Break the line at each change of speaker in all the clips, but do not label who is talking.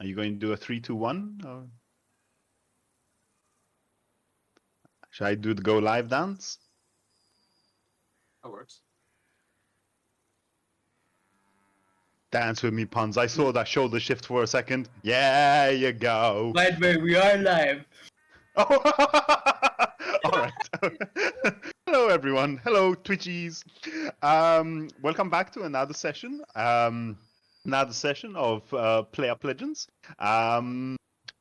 Are you going to do a 3, 2, 1? Or should I do the go live dance?
That works.
Dance with me, puns. I saw that shoulder shift for a second. Yeah, you go.
By the way, we are live.
Oh, all right. Hello, everyone. Hello, Twitchies. Welcome back to another session. Another session of PlayUp Legends. I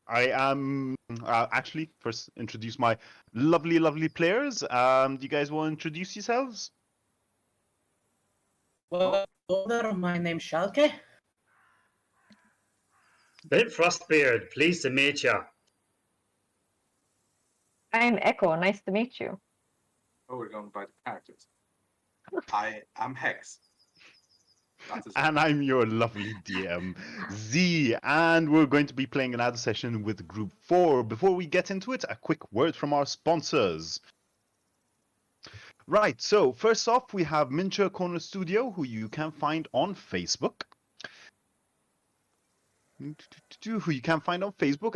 am actually first introduce my lovely players. Do you guys want to introduce yourselves?
Well, my name's Schalke.
Ben Frostbeard, pleased to meet you.
I'm Echo. Nice to meet you.
Oh, we're going by the characters. I'm Hex. That is
And I'm your lovely DM, Z, and we're going to be playing another session with Group 4. Before we get into it, a quick word from our sponsors. Right, so first off, we have Miniature Corner Studio, who you can find on Facebook.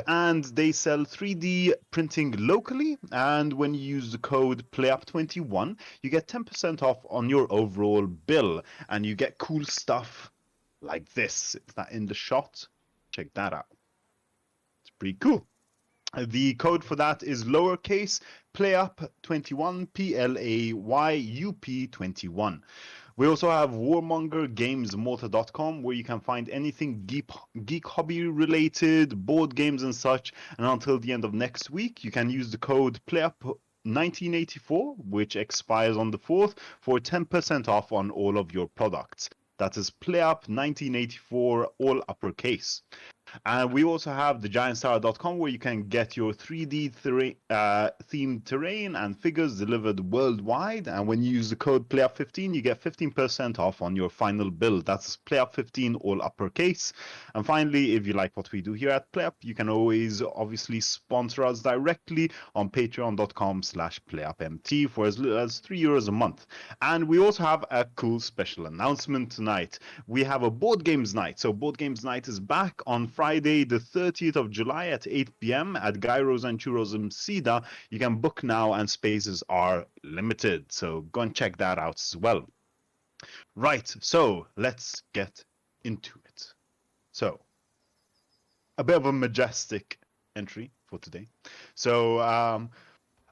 And they sell 3D printing locally, and when you use the code PlayUp21 you get 10% off on your overall bill, and you get cool stuff like this. Is that in the shot? Check that out. It's pretty cool. The code for that is lowercase PlayUp21, PLAYUP21. We also have WarmongerGamesMotor.com, where you can find anything geek hobby related, board games and such. And until the end of next week, you can use the code PlayUp1984, which expires on the 4th, for 10% off on all of your products. That is PlayUp1984, all uppercase. And we also have thegiantstar.com, where you can get your 3D themed terrain and figures delivered worldwide. And when you use the code PlayUp15, you get 15% off on your final bill. That's PlayUp15, all uppercase. And finally, if you like what we do here at PlayUp, you can always obviously sponsor us directly on patreon.com/PlayUpMT for as little as €3 a month. And we also have a cool special announcement tonight. We have a board games night. So board games night is back on Friday, the 30th of July at 8 p.m. at Gyros and Churros in Cedar. You can book now and spaces are limited. So go and check that out as well. Right, so let's get into it. So, a bit of a majestic entry for today. So,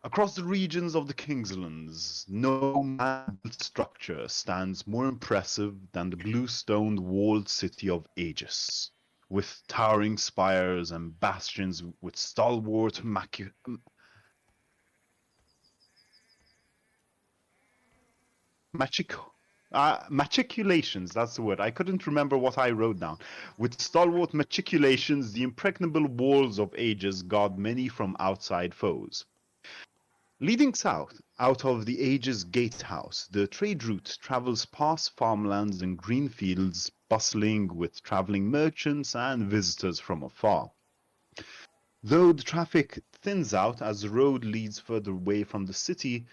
across the regions of the Kingslands, no man-built structure stands more impressive than the blue-stoned walled city of Aegis, with towering spires and bastions with stalwart machiculations, that's the word. I couldn't remember what I wrote down. With stalwart machiculations, the impregnable walls of Aegis guard many from outside foes. Leading south, out of the Aegis Gatehouse, the trade route travels past farmlands and green fields, bustling with traveling merchants and visitors from afar. Though the traffic thins out as the road leads further away from the city,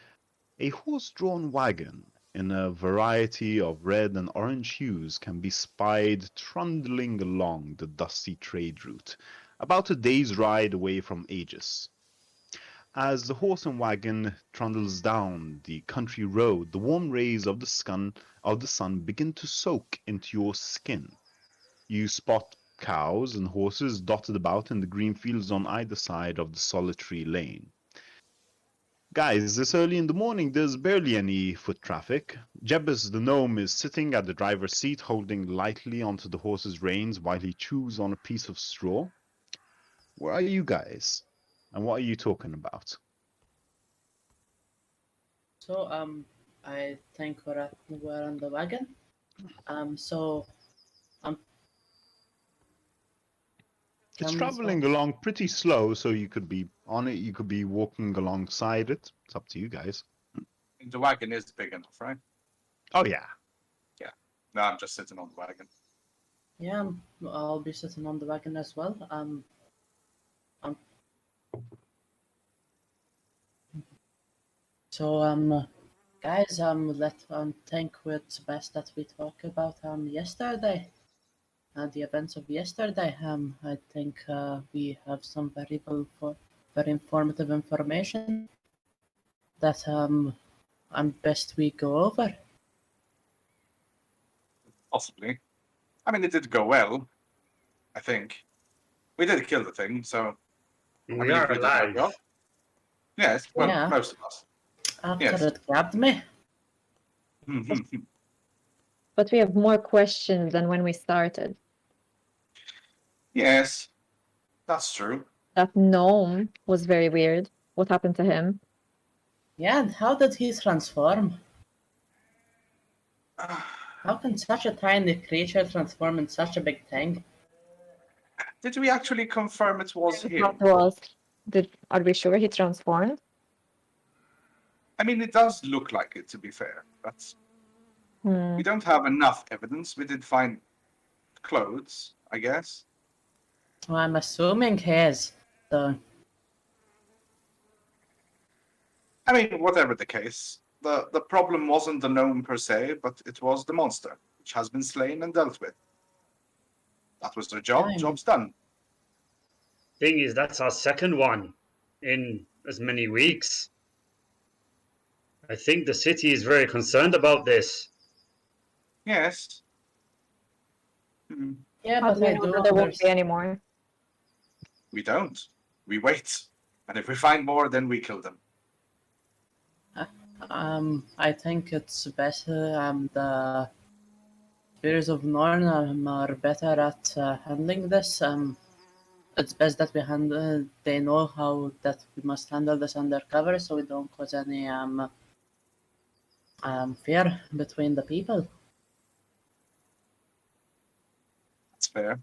a horse-drawn wagon in a variety of red and orange hues can be spied trundling along the dusty trade route, about a day's ride away from Aegis. As the horse and wagon trundles down the country road, the warm rays of the sun begin to soak into your skin. You spot cows and horses dotted about in the green fields on either side of the solitary lane. Guys, this early in the morning, there's barely any foot traffic. Jebus the gnome is sitting at the driver's seat, holding lightly onto the horse's reins while he chews on a piece of straw. Where are you guys? And what are you talking about?
So, I think we're on the wagon.
It's traveling along pretty slow, so you could be on it, you could be walking alongside it. It's up to you guys.
The wagon is big enough, right?
Oh, yeah.
Yeah. No, I'm just sitting on the wagon.
Yeah, I'll be sitting on the wagon as well. So, guys, think it's best that we talk about yesterday. the events of yesterday. I think we have some very informative information that I'm best we go over.
Possibly. I mean, it did go well. I think we did kill the thing, so I
We
believe
are
we did our job.
alive.
Yes, well,
Yeah.
most of us.
After
Yes.
it grabbed me.
But we have more questions than when we started.
Yes, that's true.
That gnome was very weird. What happened to him?
Yeah, and how did he transform? How can such a tiny creature transform in such a big thing?
Did we actually confirm it was him?
What was? Are we sure he transformed?
I mean, it does look like it, to be fair. But we don't have enough evidence. We did find clothes, I guess.
Well, I'm assuming his. So,
I mean, whatever the case, the problem wasn't the gnome per se, but it was the monster, which has been slain and dealt with. That was their job.
Fine.
Job's done.
Thing is, that's our second one in as many weeks. I think the city is very concerned about this.
Yes.
yeah,
How
but
do we
I
know
do
that there won't be
understand.
any more?
We don't. We wait. And if we find more, then we kill them.
I think it's better. The spirits of Norn are better at handling this. It's best that we handle. They know how that we must handle this undercover, so we don't cause any fear between the people.
That's fair.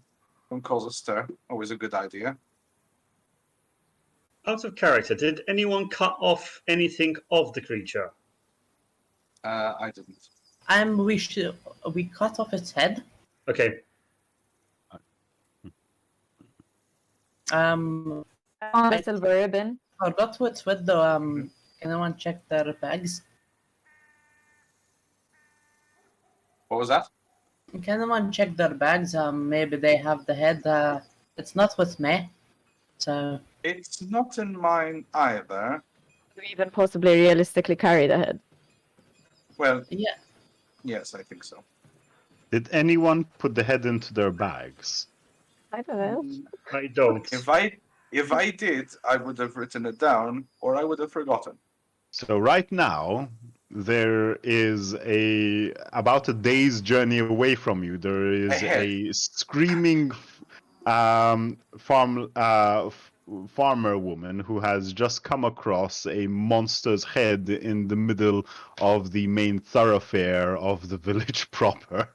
Don't cause a stir. Always a good idea.
Out of character, did anyone cut off anything of the creature?
I didn't.
We cut off its head.
Okay.
On the
I
silver ribbon.
forgot who it's with though. Can anyone check their bags?
What was that?
Can anyone check their bags? Maybe they have the head. It's not with me, so
It's not in mine either.
Do we even possibly realistically carry the head?
Well,
yeah.
yes, I think so.
Did anyone put the head into their bags?
I don't know.
I don't.
If I did, I would have written it down, or I would have forgotten.
So right now, there is about a day's journey away from you. There is
Ahead.
a screaming farmer woman who has just come across a monster's head in the middle of the main thoroughfare of the village proper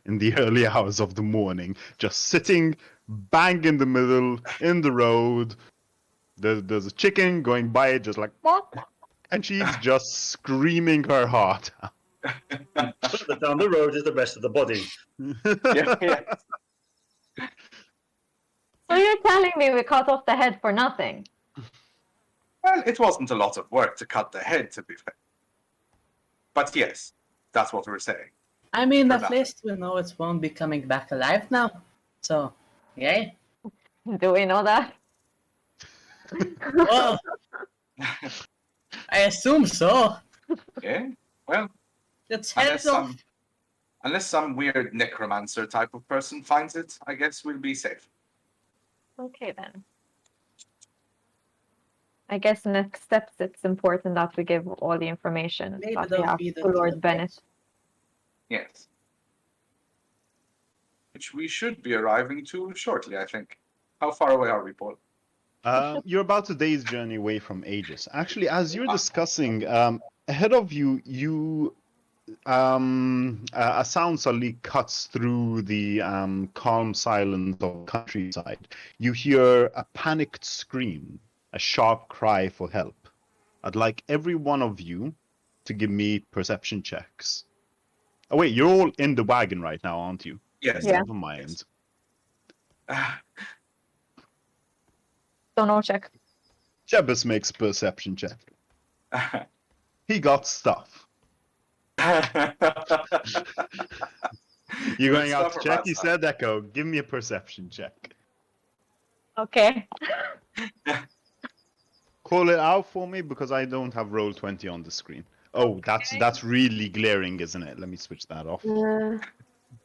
in the early hours of the morning, just sitting bang in the middle in the road. There's a chicken going by it, just like, and she's just screaming her heart out.
Further down the road is the rest of the body.
Yeah.
So you're telling me we cut off the head for nothing?
Well, it wasn't a lot of work to cut the head, to be fair. But yes, that's what we're saying.
I mean,
For
at
nothing.
least we know it won't be coming back alive now. So, yay.
Do we know that?
Well, I assume so.
Yeah. Well,
Its
unless
head's off.
some weird necromancer type of person finds it, I guess we'll be safe.
Okay then. I guess next steps it's important that we give all the information
Maybe
that we
they'll
have
feed it
to
to
Lord
the
Bennett.
pigs.
Yes. Which we should be arriving to shortly, I think. How far away are we, Paul?
You're about a day's journey away from Aegis. Actually, as you're discussing, ahead of you, a sound suddenly cuts through the calm silence of the countryside. You hear a panicked scream, a sharp cry for help. I'd like every one of you to give me perception checks. Oh wait, you're all in the wagon right now, aren't you?
Yes.
Yeah.
Never mind.
So no check.
Jebus makes perception check. He got stuff. You're
Good
going out
stuff
to
or
check?
bad
You
stuff?
said Echo. Give me a perception check.
Okay.
Call it out for me because I don't have roll 20 on the screen. Oh, that's really glaring, isn't it? Let me switch that off.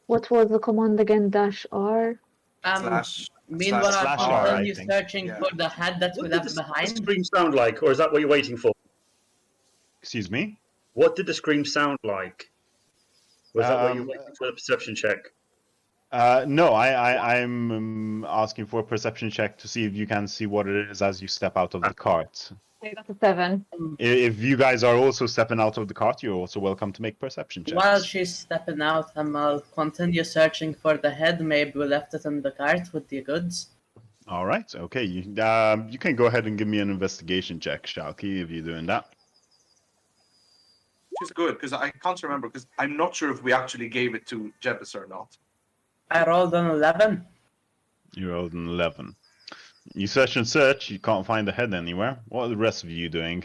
What was the command again? -R?
Meanwhile,
slash
I'll
R, I
continue
think.
searching
Yeah.
for the head that we
What did
left
the
behind.
scream sound like, or is that what you're waiting for?
Excuse me?
What did the scream sound like? Was that what you're
Um,
waiting for the perception check?
No, I'm asking for a perception check to see if you can see what it is as you step out of the cart.
I got a 7.
If you guys are also stepping out of the cart, you're also welcome to make perception checks.
While she's stepping out, I'll continue searching for the head. Maybe we left it in the cart with the goods.
All right, okay. You can go ahead and give me an investigation check, Shalky, if you're doing that.
Which is good because I can't remember because I'm not sure if we actually gave it to Jebus or not.
I rolled an 11.
You rolled an 11. You search and search, you can't find the head anywhere. What are the rest of you doing?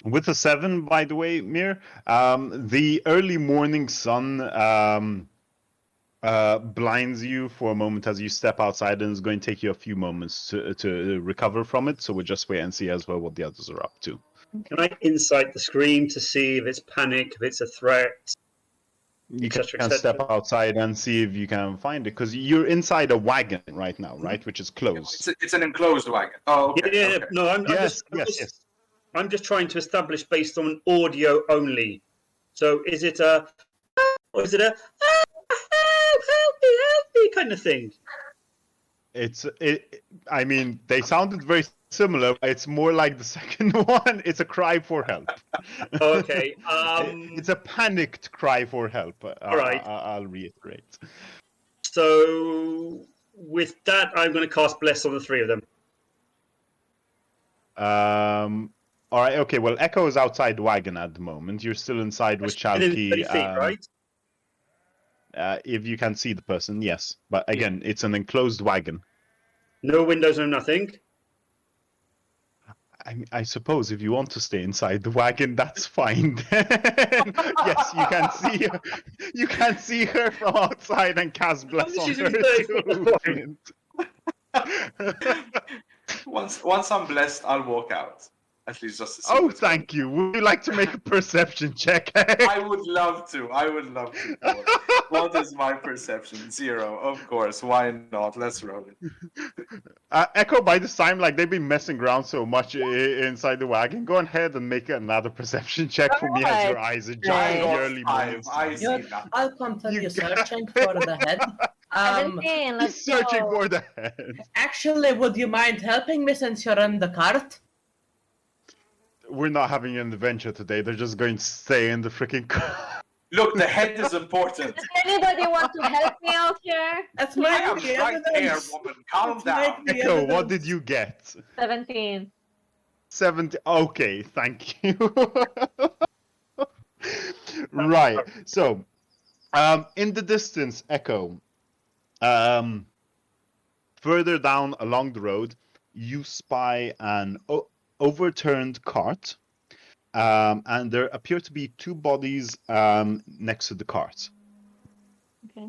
With a 7, by the way, Mir, the early morning sun blinds you for a moment as you step outside, and it's going to take you a few moments to recover from it. So we'll just wait and see as well what the others are up to.
Can I insight the scream to see if it's panic, if it's a threat?
You
Et cetera,
can
et
step
cetera.
outside and see if you can find it, because you're inside a wagon right now, right? Which is closed.
It's an enclosed wagon. Oh, okay.
Yeah,
Okay.
no, I'm
Yes.
just trying to establish based on audio only. So is it a, or is it a, help me kind of thing?
I mean, they sounded very similar. It's more like the second one. It's a cry for help.
Oh, okay.
It's a panicked cry for help.
All right.
I'll reiterate.
So with that, I'm going to cast Bless on the three of them.
All right. Okay. Well, Echo is outside the wagon at the moment. You're still inside with
That's within
Chalky.
30 feet, right?
If you can see the person, yes. But again, it's an enclosed wagon.
No windows, no nothing.
I suppose if you want to stay inside the wagon, that's fine. Yes, you can see her. You can see her from outside and cast bless on
She's
her
in
too.
Once I'm blessed, I'll walk out. At least just to see
Oh,
what's going
thank you. Would you like to make a perception check?
I would love to. Paul. What is my perception? 0. Of course. Why not? Let's roll it.
Echo, by this time, like they've been messing around so much inside the wagon. Go ahead and make another perception check for me as your eyes adjust
I
to the
got
early
5.
morning
I
sun.
see that.
I'll continue
You
searching for the head.
17, let's
He's searching
go.
for the head.
Actually, would you mind helping me since you're in the cart?
We're not having an adventure today. They're just going to stay in the freaking car.
Look, the head is important.
Does anybody want to help me out here?
That's
I
my
am right there, woman. Calm down.
Echo, what did you get?
17.
70. Okay, thank you. Right. So, in the distance, Echo, further down along the road, you spy an overturned cart, and there appear to be 2 bodies next to the cart.
Okay.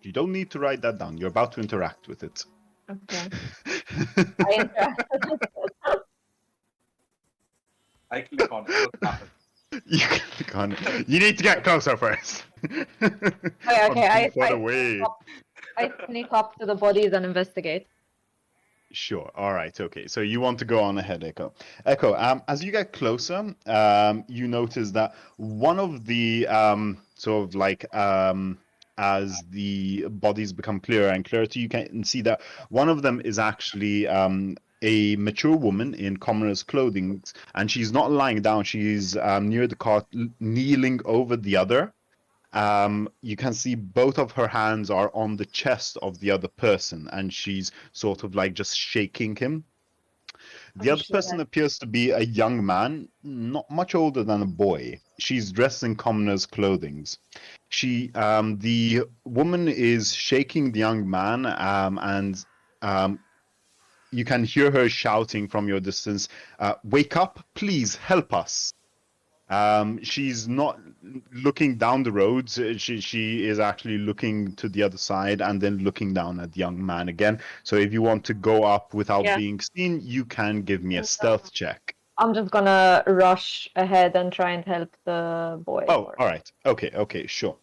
You don't need to write that down. You're about to interact with it.
Okay. I interacted.
I click on it. What happened?
You click on it. You need to get closer first.
Okay,
I'm too far away.
I sneak up to the bodies and investigate.
Sure. All right. Okay. So you want to go on ahead, Echo. Echo. As you get closer, you notice that one of the sort of like as the bodies become clearer and clearer to you, can see that one of them is actually a mature woman in commoner's clothing, and she's not lying down. She's near the cart, kneeling over the other. You can see both of her hands are on the chest of the other person, and she's sort of like just shaking him. The other person appears to be a young man, not much older than a boy. She's dressed in commoner's clothing. The woman is shaking the young man, and you can hear her shouting from your distance, "Wake up, please help us." She's not looking down the road. She is actually looking to the other side and then looking down at the young man again. So if you want to go up without
Yeah.
being seen, you can give me a stealth check.
I'm just gonna rush ahead and try and help the boy.
Oh, all right. Okay, sure.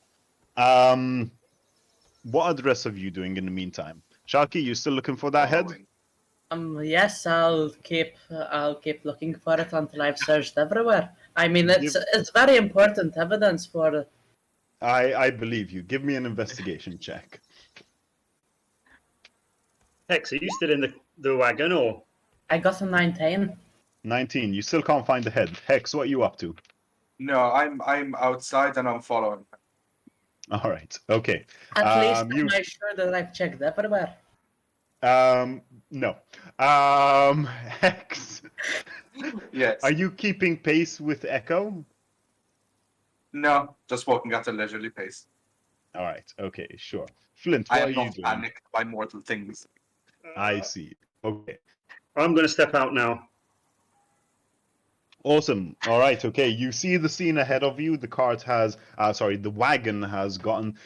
What are the rest of you doing in the meantime? Sharky, you still looking for that head?
Following.
Yes, I'll keep looking for it until I've searched everywhere. I mean, it's very important evidence for.
I believe you. Give me an investigation check.
Hex, are you still in the wagon or?
I got a 19.
19. You still can't find the head. Hex, what are you up to?
No, I'm outside and I'm following.
All right. Okay.
At least
you-
am I sure that I've checked everywhere?
No. Hex,
Yes.
are you keeping pace with Echo?
No, just walking at a leisurely pace.
All right. Okay. Sure. Flint,
I
what are
am
you
not
doing?
panicked by mortal things.
I see. Okay.
I'm going to step out now.
Awesome. All right. Okay. You see the scene ahead of you. The cart has, the wagon has gotten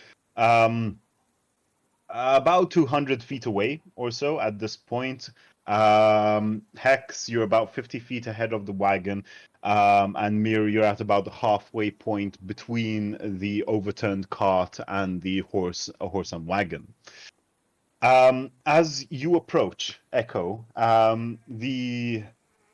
about 200 feet away or so at this point. Hex, you're about 50 feet ahead of the wagon. And Mir, you're at about the halfway point between the overturned cart and the horse and wagon. As you approach Echo, the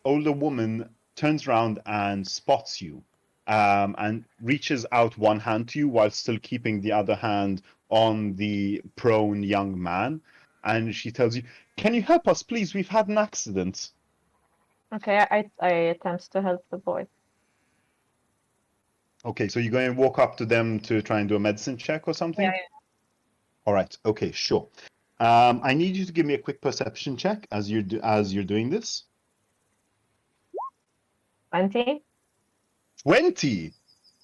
older woman turns around and spots you, and reaches out one hand to you while still keeping the other hand on the prone young man. And she tells you, "Can you help us, please? We've had an accident."
Okay, I attempt to help the boy.
Okay, so you're going to walk up to them to try and do a medicine check or something?
Yeah.
All right. Okay, sure. I need you to give me a quick perception check as you're doing this.
20?
20.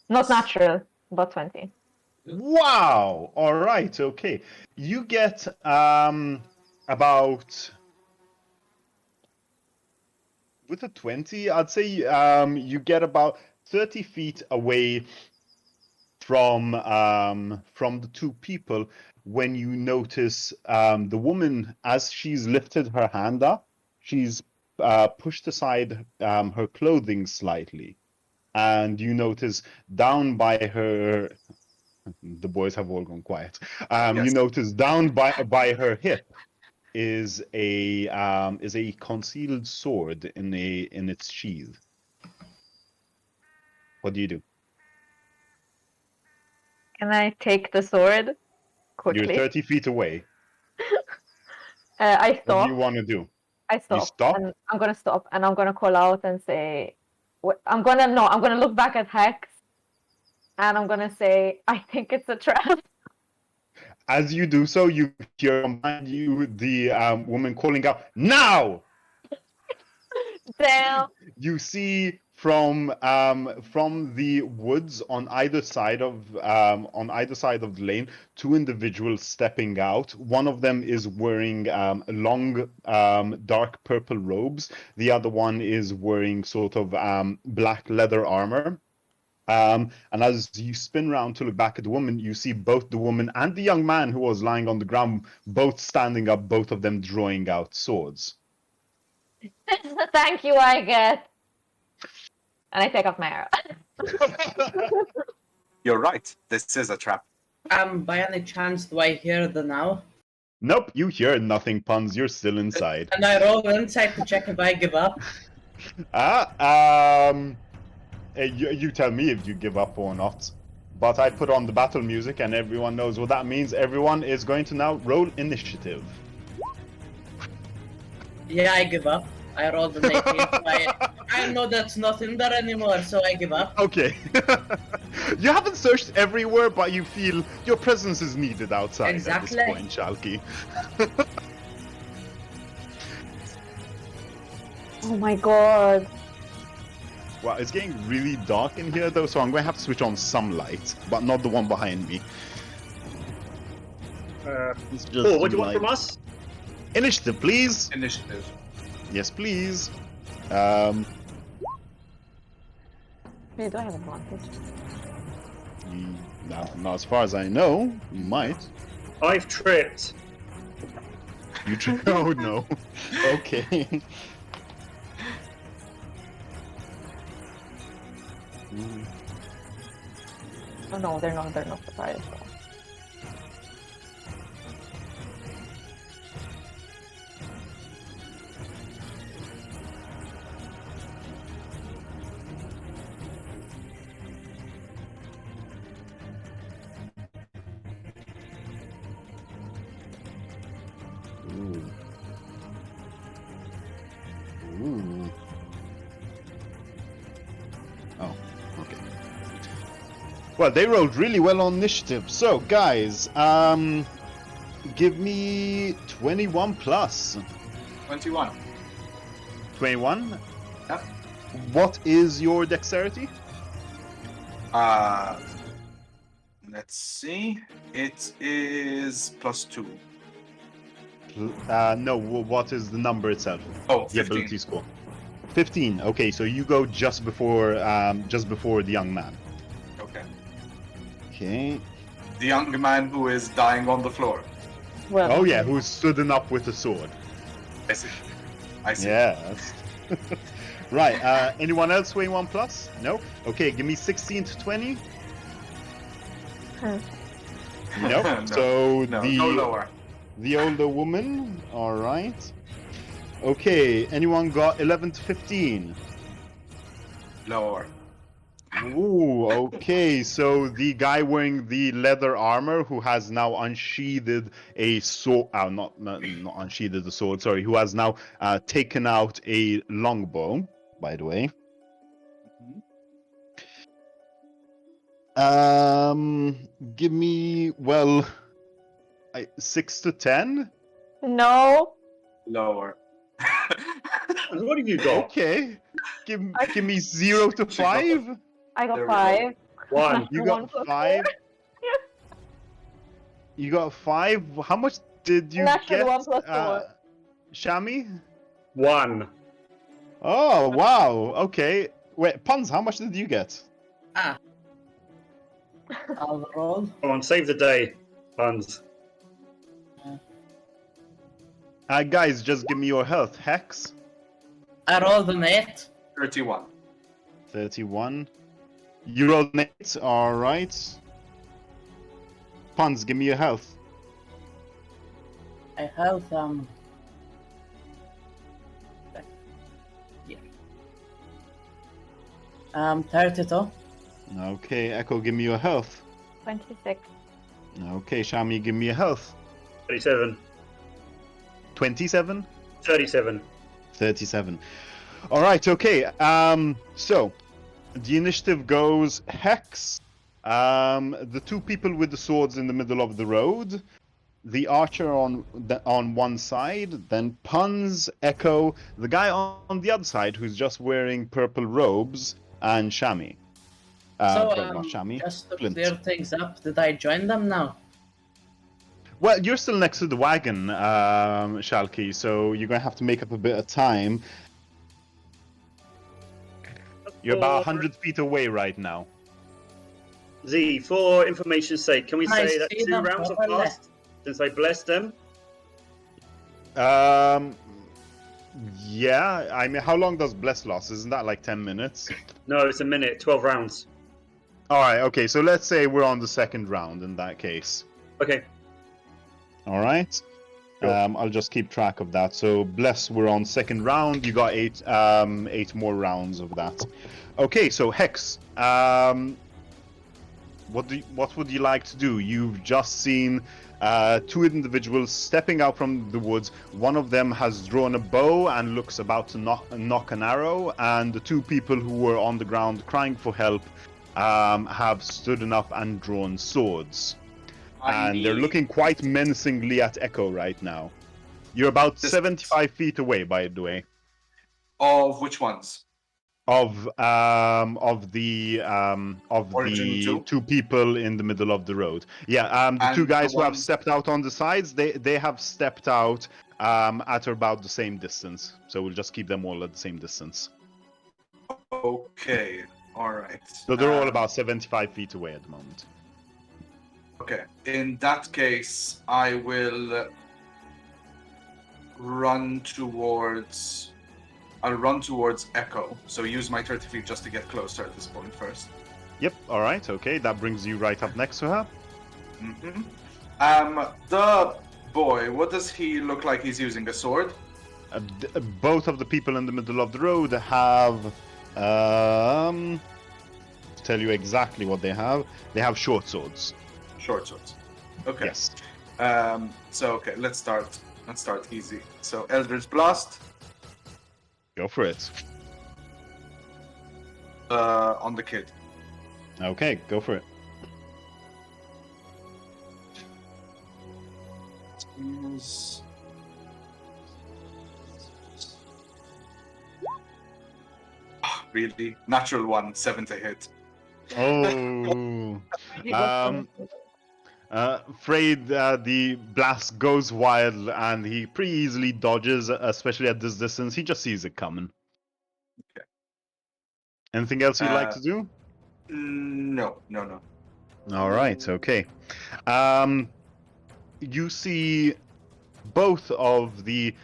Not natural, but 20.
Wow. All right. Okay. You get about with a 20, I'd say you get about 30 feet away from the two people when you notice the woman, as she's lifted her hand up, she's pushed aside her clothing slightly, and you notice down by her, the boys have all gone quiet. You
Yes.
notice down by her hip is a concealed sword in its sheath. What do you do?
Can I take the sword quickly?
You're 30 feet away.
I
What
stop.
do you want to do?
I stop.
stop?
And I'm gonna stop and I'm gonna call out and say, I'm gonna look back at Hex and I'm gonna say, I think it's a trap.
As you do so, you hear behind you the woman calling out, "Now!"
Damn.
You see from the woods on either side of the lane, two individuals stepping out. One of them is wearing long dark purple robes. The other one is wearing sort of black leather armor. And as you spin around to look back at the woman, you see both the woman and the young man who was lying on the ground, both standing up, both of them drawing out swords.
Thank you, I get. And I take off my arrow.
You're right. This is a trap.
By any chance, do I hear the now?
Nope, you hear nothing, Puns. You're still inside.
And I roll insight to check if I give up.
You tell me if you give up or not. But I put on the battle music and everyone knows what that means. Everyone is going to now roll initiative.
Yeah, I give up. I rolled an 18. I know that's not in there anymore, so I give up.
Okay. You haven't searched everywhere, but you feel your presence is needed outside
Exactly.
at this point, Shalky.
Oh my god.
Wow, it's getting really dark in here though, so I'm going to have to switch on some light, but not the one behind me. It's just
Oh, what do you want
light.
from us?
Initiative, please.
Initiative.
Yes, please.
You do have advantage.
Now, as far as I know, you might.
I've tripped.
Oh no. Okay.
Oh no, they're not surprised.
Ooh. Ooh. Oh, okay. Well, they rolled really well on initiative. So, guys, give me 21 plus.
21.
21?
Yep.
What is your dexterity?
Let's see. It is +2.
No, what is the number itself?
Oh,
The
15.
ability score. 15. Okay, so you go just before the young man.
Okay.
Okay.
The young man who is dying on the floor.
Well,
Oh yeah, who's stood up with a sword.
I see. I see.
Yes. Right. Anyone else weighing 1 plus? No. Okay, give me 16 to 20. Nope.
No,
So
No,
the
go lower.
the older woman. All right. Okay. Anyone got 11 to 15?
Lower.
Ooh. Okay. So the guy wearing the leather armor, who has now unsheathed a sword. Not unsheathed the sword. Sorry. Who has now taken out a longbow. By the way. Give me 6 to 10.
no.
Lower.
And what have you got?
Okay. Give me 0 to 5.
I got
There we go.
5.
One.
You
One
got
plus
5. You got 5. How much did you
Natural
get?
1 plus 4.
Shami?
One.
Oh wow. Okay. Wait, Puns, how much did you get?
I'll roll.
Come on, save the day, Buns.
Guys, just give me your health. Hex.
I rolled an 8.
31.
31. You rolled an 8. All right. Puns, give me your health.
I have here. 32.
Okay, Echo, give me your health.
26.
Okay, Shami, give me your health.
37.
27.
37.
37. All right, okay. So the initiative goes Hex, the two people with the swords in the middle of the road, the archer on one side, then Puns, Echo, the guy on the other side who's just wearing purple robes, and Shami. Not Shami.
Just to
Flint.
clear things up, did I join them now?
Well, you're still next to the wagon, Shalky, so you're gonna have to make up a bit of time. You're about 100 feet away right now.
Z, for information's sake, can we
Can I
say that
see
2
them
rounds have
properly?
passed since I blessed them?
Yeah, I mean, how long does Bless last? Isn't that like 10 minutes?
No, it's a minute, 12 rounds.
Alright, okay, so let's say we're on the second round in that case.
Okay.
Alright?
Sure.
I'll just keep track of that. So, Bless, we're on second round. You got 8 more rounds of that. Okay, so Hex, what would you like to do? You've just seen two individuals stepping out from the woods. One of them has drawn a bow and looks about to knock an arrow, and the two people who were on the ground crying for help have stood up and drawn swords. And they're looking quite menacingly at Echo right now. You're about 75 feet away, by the way.
Of which ones?
Of the
Origin
two people in the middle of the road. Yeah, the
And
two guys
the
who have
ones-
stepped out on the sides, they have stepped out at about the same distance. So we'll just keep them all at the same distance.
Okay. All right.
So they're all about 75 feet away at the moment.
Okay. In that case, I will run towards. I'll run towards Echo. So use my 30 feet just to get closer at this point first.
Yep, alright, okay. That brings you right up next to her.
Mm-hmm. The boy, what does he look like he's using? A sword?
Both of the people in the middle of the road have... to tell you exactly what they have short swords.
Short swords. Okay.
Yes.
So okay, let's start easy. So Eldritch Blast
Go for it.
on the kid.
Okay, go for it.
Is- Really? Natural one, 7 to hit.
Oh... afraid the blast goes wild and he pretty easily dodges, especially at this distance. He just sees it coming.
Okay.
Anything else you'd like to do?
No.
All right, okay. You see both of the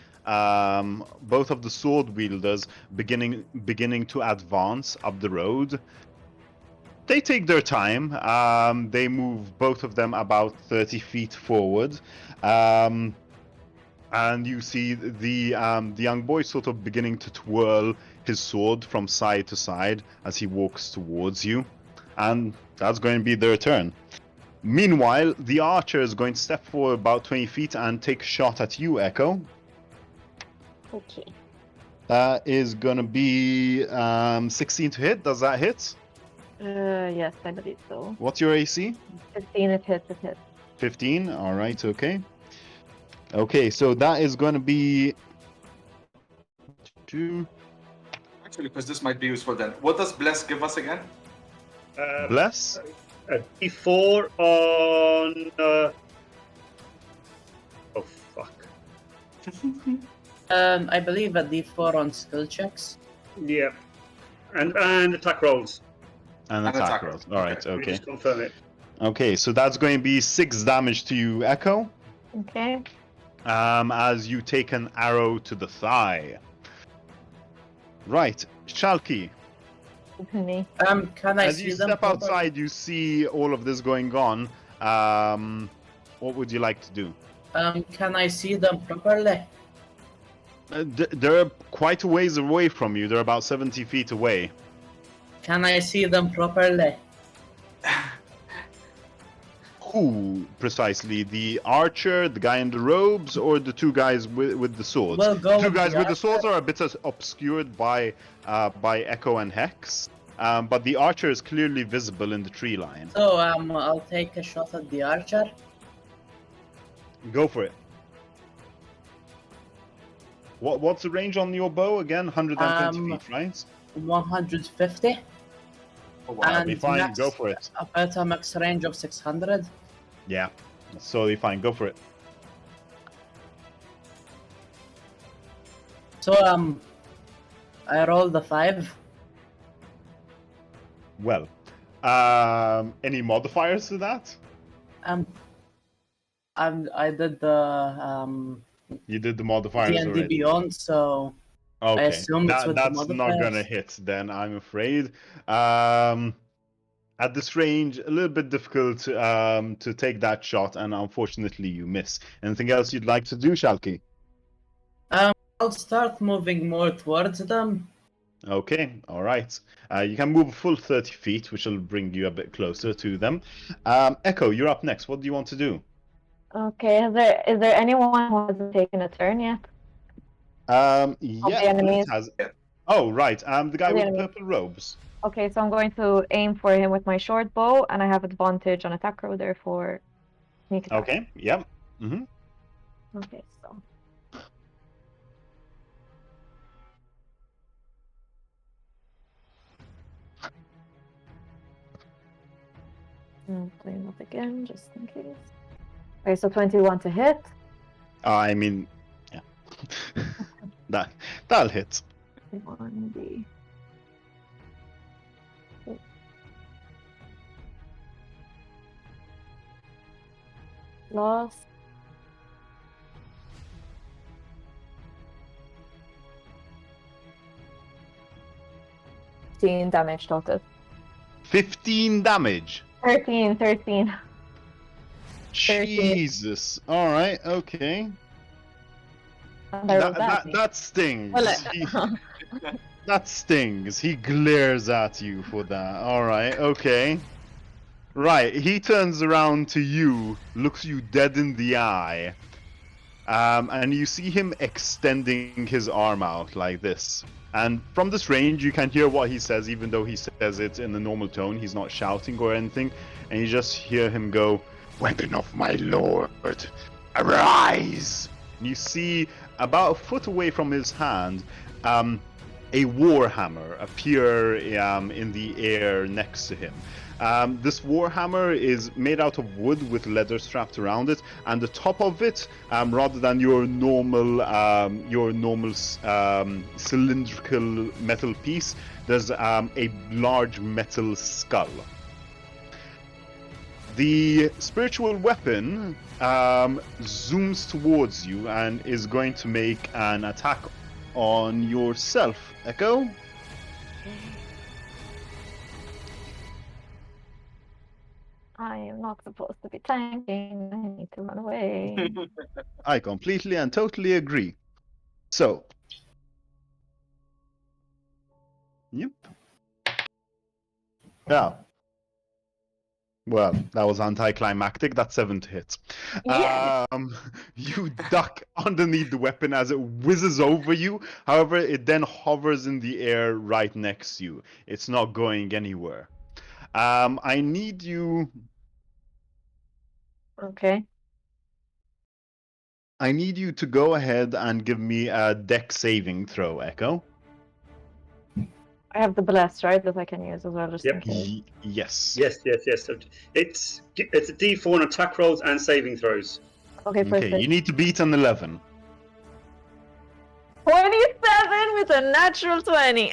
sword wielders beginning to advance up the road. They take their time. They move both of them about 30 feet forward. And you see the young boy sort of beginning to twirl his sword from side to side as he walks towards you. And that's going to be their turn. Meanwhile, the archer is going to step forward about 20 feet and take a shot at you, Echo.
Okay.
That is going to be 16 to hit. Does that hit?
Yes, I believe so.
What's your AC?
15, it hits.
15. All right, okay. Okay, so that is going to be 2.
Actually, because this might be useful then. What does Bless give us again?
Bless.
A D4 on. Oh fuck!
I believe a D4 on skill checks.
Yeah, and attack rolls.
And
And
attack
attack
rolls.
rolls.
All right,
Okay.
Let me
okay.
just confirm it.
Okay, so that's going to be 6 damage to you, Echo,
Okay.
as you take an arrow to the thigh. Right, Shalky.
Me.
Can I
As
see
you
them
step
properly?
outside, you see all of this going on. What would you like to do?
Can I see them properly?
They're quite a ways away from you. They're about 70 feet away.
Can I see them properly?
Who precisely? The archer, the guy in the robes, or the two guys with the swords?
We'll go
Two
with
guys
the
with the swords
archer.
are a bit obscured by Echo and Hex, but the archer is clearly visible in the tree line.
So I'll take a shot at the archer.
Go for it. What's the range on your bow again? 120 feet, right?
150.
Oh, wow.
That'll be
And
fine.
max-
Go for it.
About a max range of 600.
Yeah, that's totally fine. Go for it.
So I rolled a 5.
Well, any modifiers to that?
I did the
You did the modifiers
D&D
already.
Beyond, so
Okay,
assume it's with the
that's not gonna
modifiers.
hit then, I'm afraid. At this range, a little bit difficult to take that shot, and unfortunately you miss. Anything else you'd like to do, Shalky?
I'll start moving more towards them.
Okay, all right. You can move a full 30 feet, which will bring you a bit closer to them. Echo, you're up next. What do you want to do?
Okay. Is there anyone who hasn't taken a turn yet?
Yeah,
the enemies.
Liz has. Oh, right. The guy
Of the
with
enemies.
purple robes.
Okay, so I'm going to aim for him with my short bow, and I have advantage on attack roll, therefore sneak attack.
Okay. Yeah. Mm-hmm.
Okay, so. Play that again, just in case. Okay, so 21 to hit.
I mean, yeah. that'll hit.
1d. plus. Damage total.
15 damage.
13.
Jesus. All right. Okay.
And I rolled that.
That stings.
Well,
That stings. He glares at you for that. All right. Okay. Right. He turns around to you, looks you dead in the eye, and you see him extending his arm out like this. And from this range, you can hear what he says, even though he says it in a normal tone. He's not shouting or anything, and you just hear him go, "Weapon of my lord, arise!" And you see about a foot away from his hand, a warhammer appear in the air next to him. This warhammer is made out of wood with leather strapped around it, and the top of it, rather than your normal cylindrical metal piece, there's a large metal skull. The spiritual weapon zooms towards you and is going to make an attack on yourself, Echo.
I am not supposed to be tanking. I need to run away.
I completely and totally agree. So, yep. Yeah. Well, that was anticlimactic. That's 7 to hit.
Yeah.
You duck underneath the weapon as it whizzes over you. However, it then hovers in the air right next to you. It's not going anywhere. I need you.
Okay.
I need you to go ahead and give me a dex saving throw, Echo.
I have the bless, right, that I can use as well, just in
Yep.
case.
Yes.
Yes. So it's a D4 on attack rolls and saving throws.
Okay, perfect.
Okay, you need to beat an 11.
27 with a natural 20.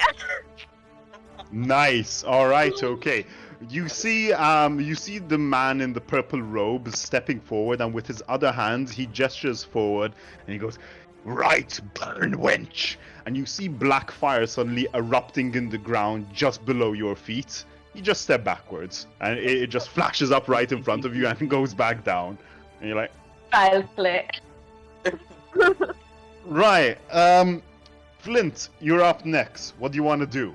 Nice. All right. Okay. You see the man in the purple robe stepping forward, and with his other hand, he gestures forward, and he goes, "Right, burn, wench!" And you see black fire suddenly erupting in the ground just below your feet. You just step backwards, and it just flashes up right in front of you and goes back down. And you're like,
I'll play.
right. Flint, you're up next. What do you want to do?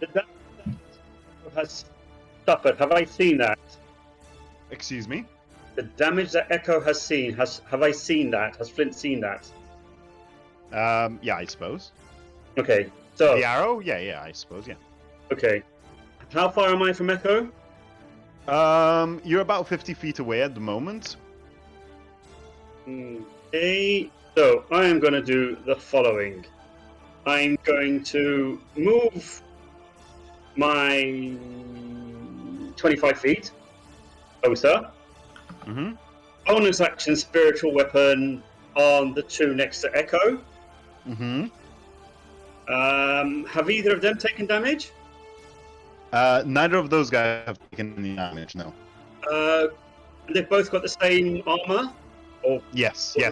The damage that has suffered. Have I seen that?
Excuse me?
The damage that Echo has seen. Have I seen that? Has Flint seen that?
Yeah, I suppose.
Okay. So
The arrow? Yeah, I suppose, yeah.
okay. How far am I from Echo?
You're about 50 feet away at the moment.
Okay. So I am going to do the following. I'm going to move my 25 feet closer.
Mm-hmm.
Bonus action spiritual weapon on the two next to Echo.
Mm-hmm.
Have either of them taken damage?
Neither of those guys have taken any damage, no.
They've both got the same armor? Or
Yes.
Or
Yeah.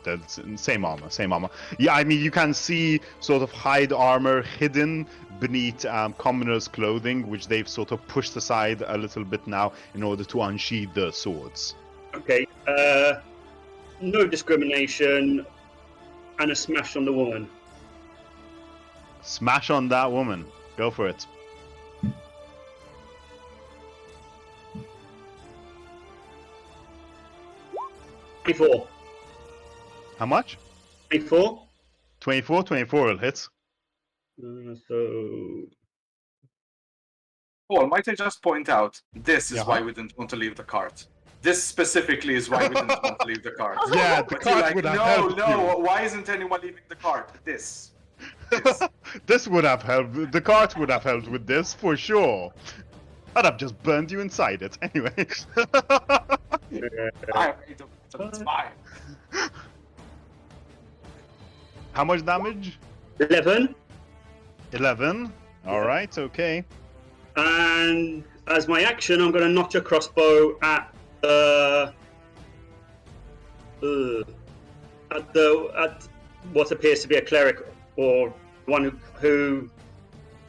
the
The same armor. Yeah, I mean, you can see sort of hide armor hidden beneath commoners' clothing, which they've sort of pushed aside a little bit now in order to unsheath the swords.
okay. No discrimination, and a smash on the woman.
Smash on that woman. Go for it.
Before.
How much?
24.
24? 24 will hit.
So
Paul, might I just point out, this is
Yeah.
why we didn't want to leave the cart. This specifically is why we didn't want to leave the cart.
Yeah, the
But you're
cart
like,
would have
no,
helped you.
why isn't anyone leaving the cart? This.
This would have helped. The cart would have helped with this for sure. I'd have just burned you inside it anyway.
I made them, so it's fine.
How much damage?
11.
11. All right. Okay.
And as my action, I'm going to notch a crossbow at at what appears to be a cleric or one who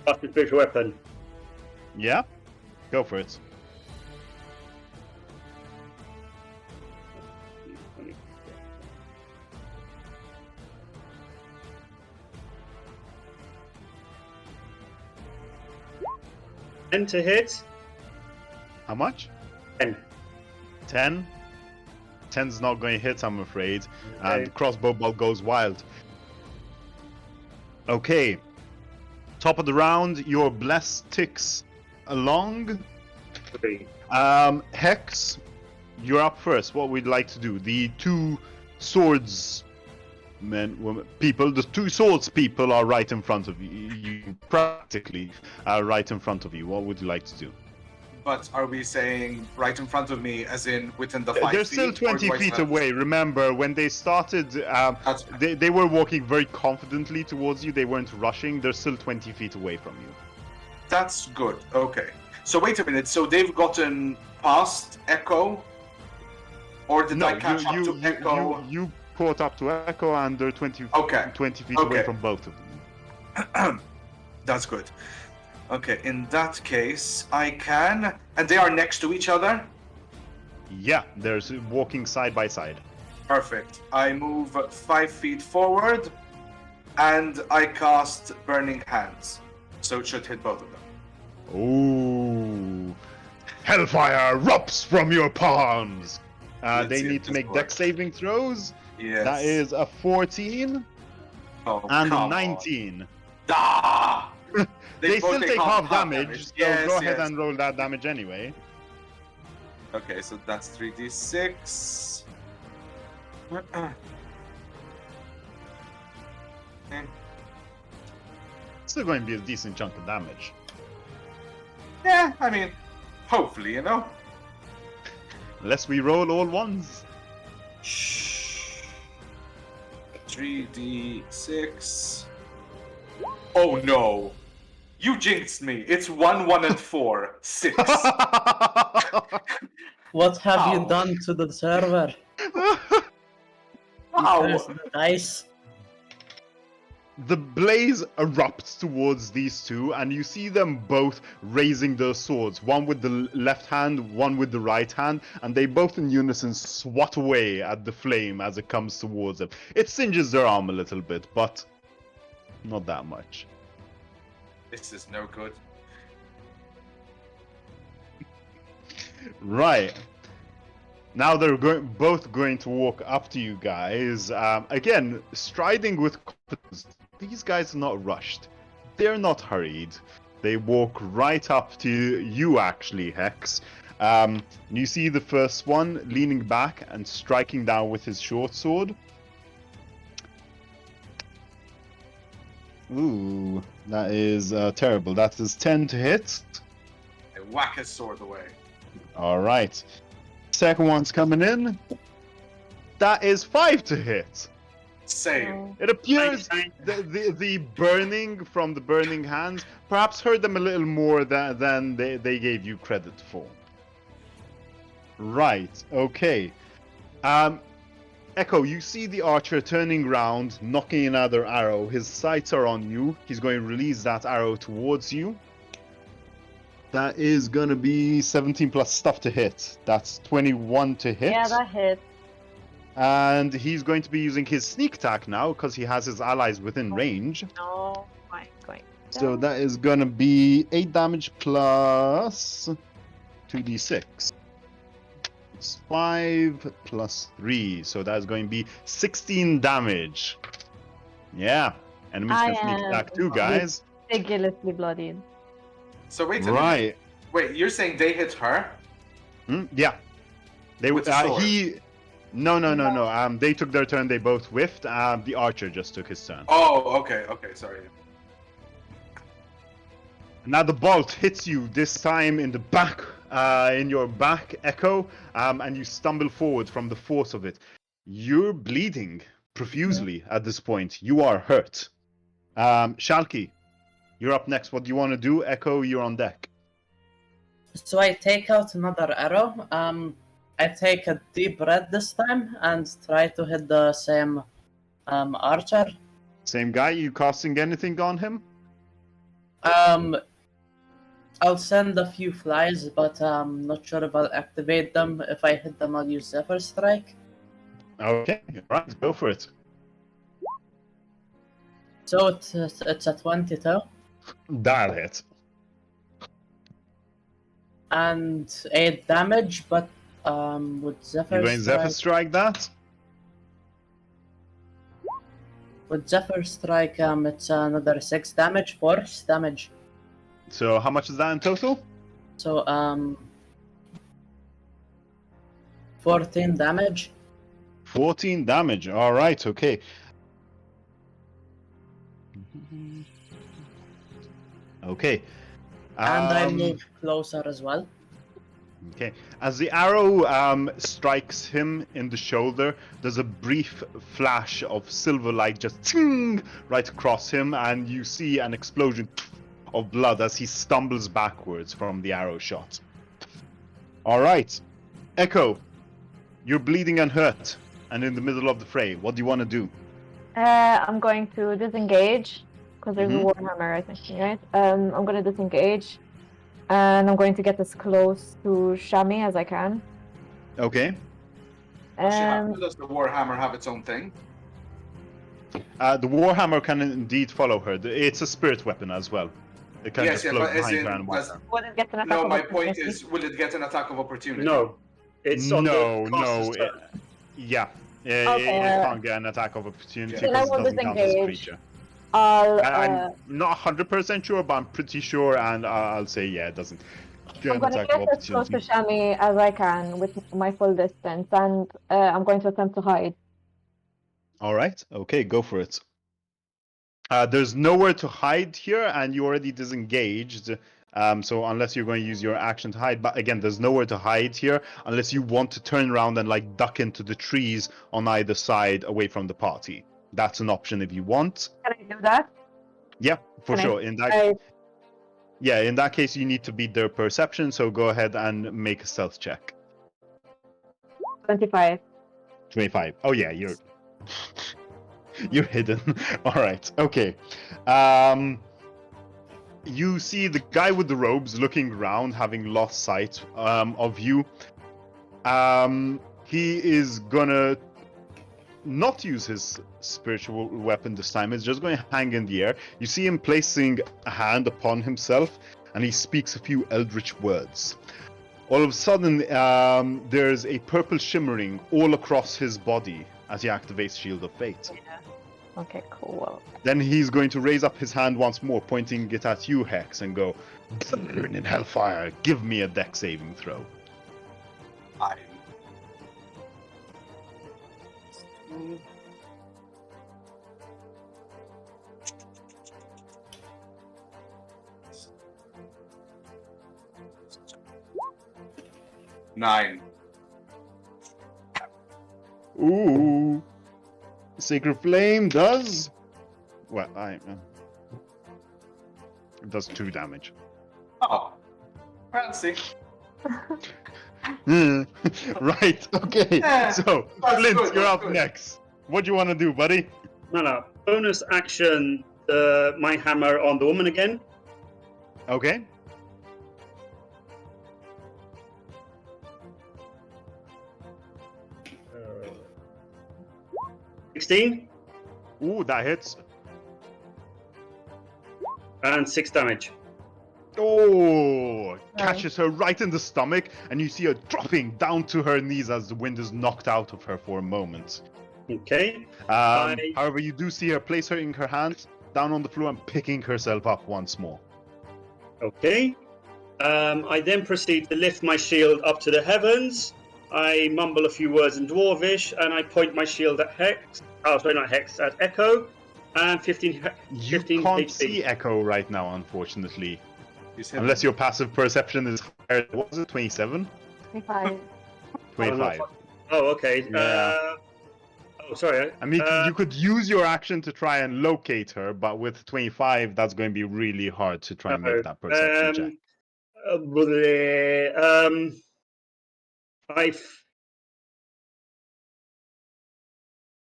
casts a spiritual weapon.
Yeah? Go for it.
And to hit.
How much?
10.
10? 10's not going to hit, I'm afraid.
Okay.
And the crossbow bolt goes wild. Okay. Top of the round, your bless ticks along.
3.
Hex, you're up first. What we'd like to do? The two swords people, the two swords people are right in front of you. You practically are right in front of you. What would you like to do?
But are we saying right in front of me, as in within the 5
They're
feet?
still 20
or do I
feet
stand-
away. Remember, when they started,
That's fine.
they were walking very confidently towards you. They weren't rushing. They're still 20 feet away from you.
That's good. Okay. So wait a minute. So they've gotten past Echo, or did I catch up to Echo?
You caught up to Echo, and they're 20
Okay.
20 feet away
Okay.
from both of them.
That's good. Okay. In that case, I can, and they are next to each other.
Yeah, they're walking side by side.
Perfect. I move 5 feet forward, and I cast Burning Hands. So it should hit both of them.
Ooh. Hellfire erupts from your palms.
Let's
They
see if
need to
this
make
works.
dex saving throws.
Yes.
That is a 14
Oh,
and
come
a
on.
19.
Ah!
They
both
still take half damage, so
Yes,
go ahead
yes.
and roll that damage anyway.
Okay, so that's 3d6.
Still going to be a decent chunk of damage.
Yeah, I mean, hopefully, you know.
Unless we roll all ones.
Shh. 3d6. Oh no! You jinxed me. It's 1, 1, and 4. 6.
What have
Ow.
you done to the server?
Ow!
Curse the dice.
The blaze erupts towards these two, and you see them both raising their swords, one with the left hand, one with the right hand, and they both in unison swat away at the flame as it comes towards them. It singes their arm a little bit, but not that much.
This is no good.
Right. Now they're both going to walk up to you guys. Again, striding with confidence. These guys are not rushed. They're not hurried. They walk right up to you, actually, Hex. You see the first one leaning back and striking down with his short sword. Ooh, that is terrible. That is 10 to hit.
I whack his sword away.
All right. Second one's coming in. That is 5 to hit.
Same.
No.
It appears
Nine.
the burning from the burning hands perhaps hurt them a little more than they gave you credit for. Right, okay. Echo, you see the archer turning round, knocking another arrow. His sights are on you. He's going to release that arrow towards you. That is going to be 17 plus stuff to hit. That's 21 to hit.
Yeah, that hit.
And he's going to be using his sneak attack now because he has his allies within range.
No, I'm going.
So
down.
that is going to be 8 damage plus 2d6. It's 5 plus 3. So that's going to be 16 damage. Yeah. Enemies
I
can sneak
am
attack too, guys.
ridiculously bloodied.
So wait a minute.
Right.
Wait, you're saying they hit her?
Yeah. They
With the sword?
No. They took their turn. They both whiffed. The archer just took his turn.
Oh, okay, sorry.
Now the bolt hits you this time in the back, in your back, Echo, and you stumble forward from the force of it. You're bleeding profusely at this point. You are hurt. Shalky, you're up next. What do you want to do? Echo, you're on deck.
So I take out another arrow. I take a deep breath this time and try to hit the same archer.
Same guy. You casting anything on him?
I'll send a few flies, but I'm not sure if I'll activate them. If I hit them, I'll use Zephyr Strike.
Okay, right, go for it.
So it's a 22
That hit.
and 8 damage, but with
You
Zephyr
going Zephyr
Strike,
Strike that?
it's another 6 damage, force damage.
So how much is that in total?
So 14 damage.
14 damage. All right, okay. Okay.
And I move closer as well.
Okay. As the arrow strikes him in the shoulder, there's a brief flash of silver light just ting, right across him, and you see an explosion of blood as he stumbles backwards from the arrow shot. All right. Echo, you're bleeding and hurt and in the middle of the fray. What do you want to do?
I'm going to disengage because there's
Mhm.
a warhammer, I think, right? I'm going to disengage, and I'm going to get as close to Shami as I can.
Okay.
Does the Warhammer have its own thing?
The Warhammer can indeed follow her. It's a spirit weapon as well. It can
Yes,
just
yeah,
float
but as
behind
in,
her and
does,
whatever.
Will it get an attack
no,
of
my point
opportunity?
is, will it get an attack of opportunity?
No, it's on
No,
the caster's
no.
turn.
Yeah.
Okay,
It can't get an attack of opportunity
Then
I
because it
will
doesn't count as a
disengage.
creature.
I'll,
I'm not 100% sure, but I'm pretty sure, and I'll say, yeah, it doesn't get
I'm
an
going to
attack of
get as close to
opportunity.
Shami as I can with my full distance, and I'm going to attempt to hide.
All right. Okay, go for it. There's nowhere to hide here, and you already disengaged. So unless you're going to use your action to hide, but again, there's nowhere to hide here unless you want to turn around and like duck into the trees on either side away from the party. That's an option if you want.
Can I do that?
Yeah, for
Can
sure. In that case, you need to beat their perception. So go ahead and make a stealth check.
25.
25. Oh yeah, you're you're hidden. All right. Okay. You see the guy with the robes looking around, having lost sight of you. He is gonna not use his spiritual weapon this time. It's just going to hang in the air. You see him placing a hand upon himself, and he speaks a few eldritch words. All of a sudden, there's a purple shimmering all across his body as he activates Shield of Fate.
Okay, cool.
Then he's going to raise up his hand once more, pointing it at you, Hex, and go, "Burn in hellfire, give me a dex saving throw."
I. Nine.
Ooh. Sacred Flame does... Well, it does 2 damage.
Oh, fancy.
Right, okay.
Yeah,
So,
that's
Flint,
good,
you're
that's
up
good.
next. What do you want to do, buddy?
No. Bonus action, my hammer on the woman again.
Okay.
Uh, 16
Ooh, that hits.
and 6 damage.
Oh, catches her right in the stomach, and you see her dropping down to her knees as the wind is knocked out of her for a moment.
Okay.
However, you do see her place her in her hand down on the floor and picking herself up once more.
Okay. I then proceed to lift my shield up to the heavens. I mumble a few words in Dwarvish, and I point my shield at Hex. Oh, sorry, not Hex, at Echo. And 15
You
15
can't
HP.
see Echo right now, unfortunately.
He's hit.
Unless your passive perception is higher. What was it, 27?
25.
25.
Oh, okay.
Yeah.
Sorry.
I mean, you could use your action to try and locate her, but with 25, that's going to be really hard to try and make that perception check.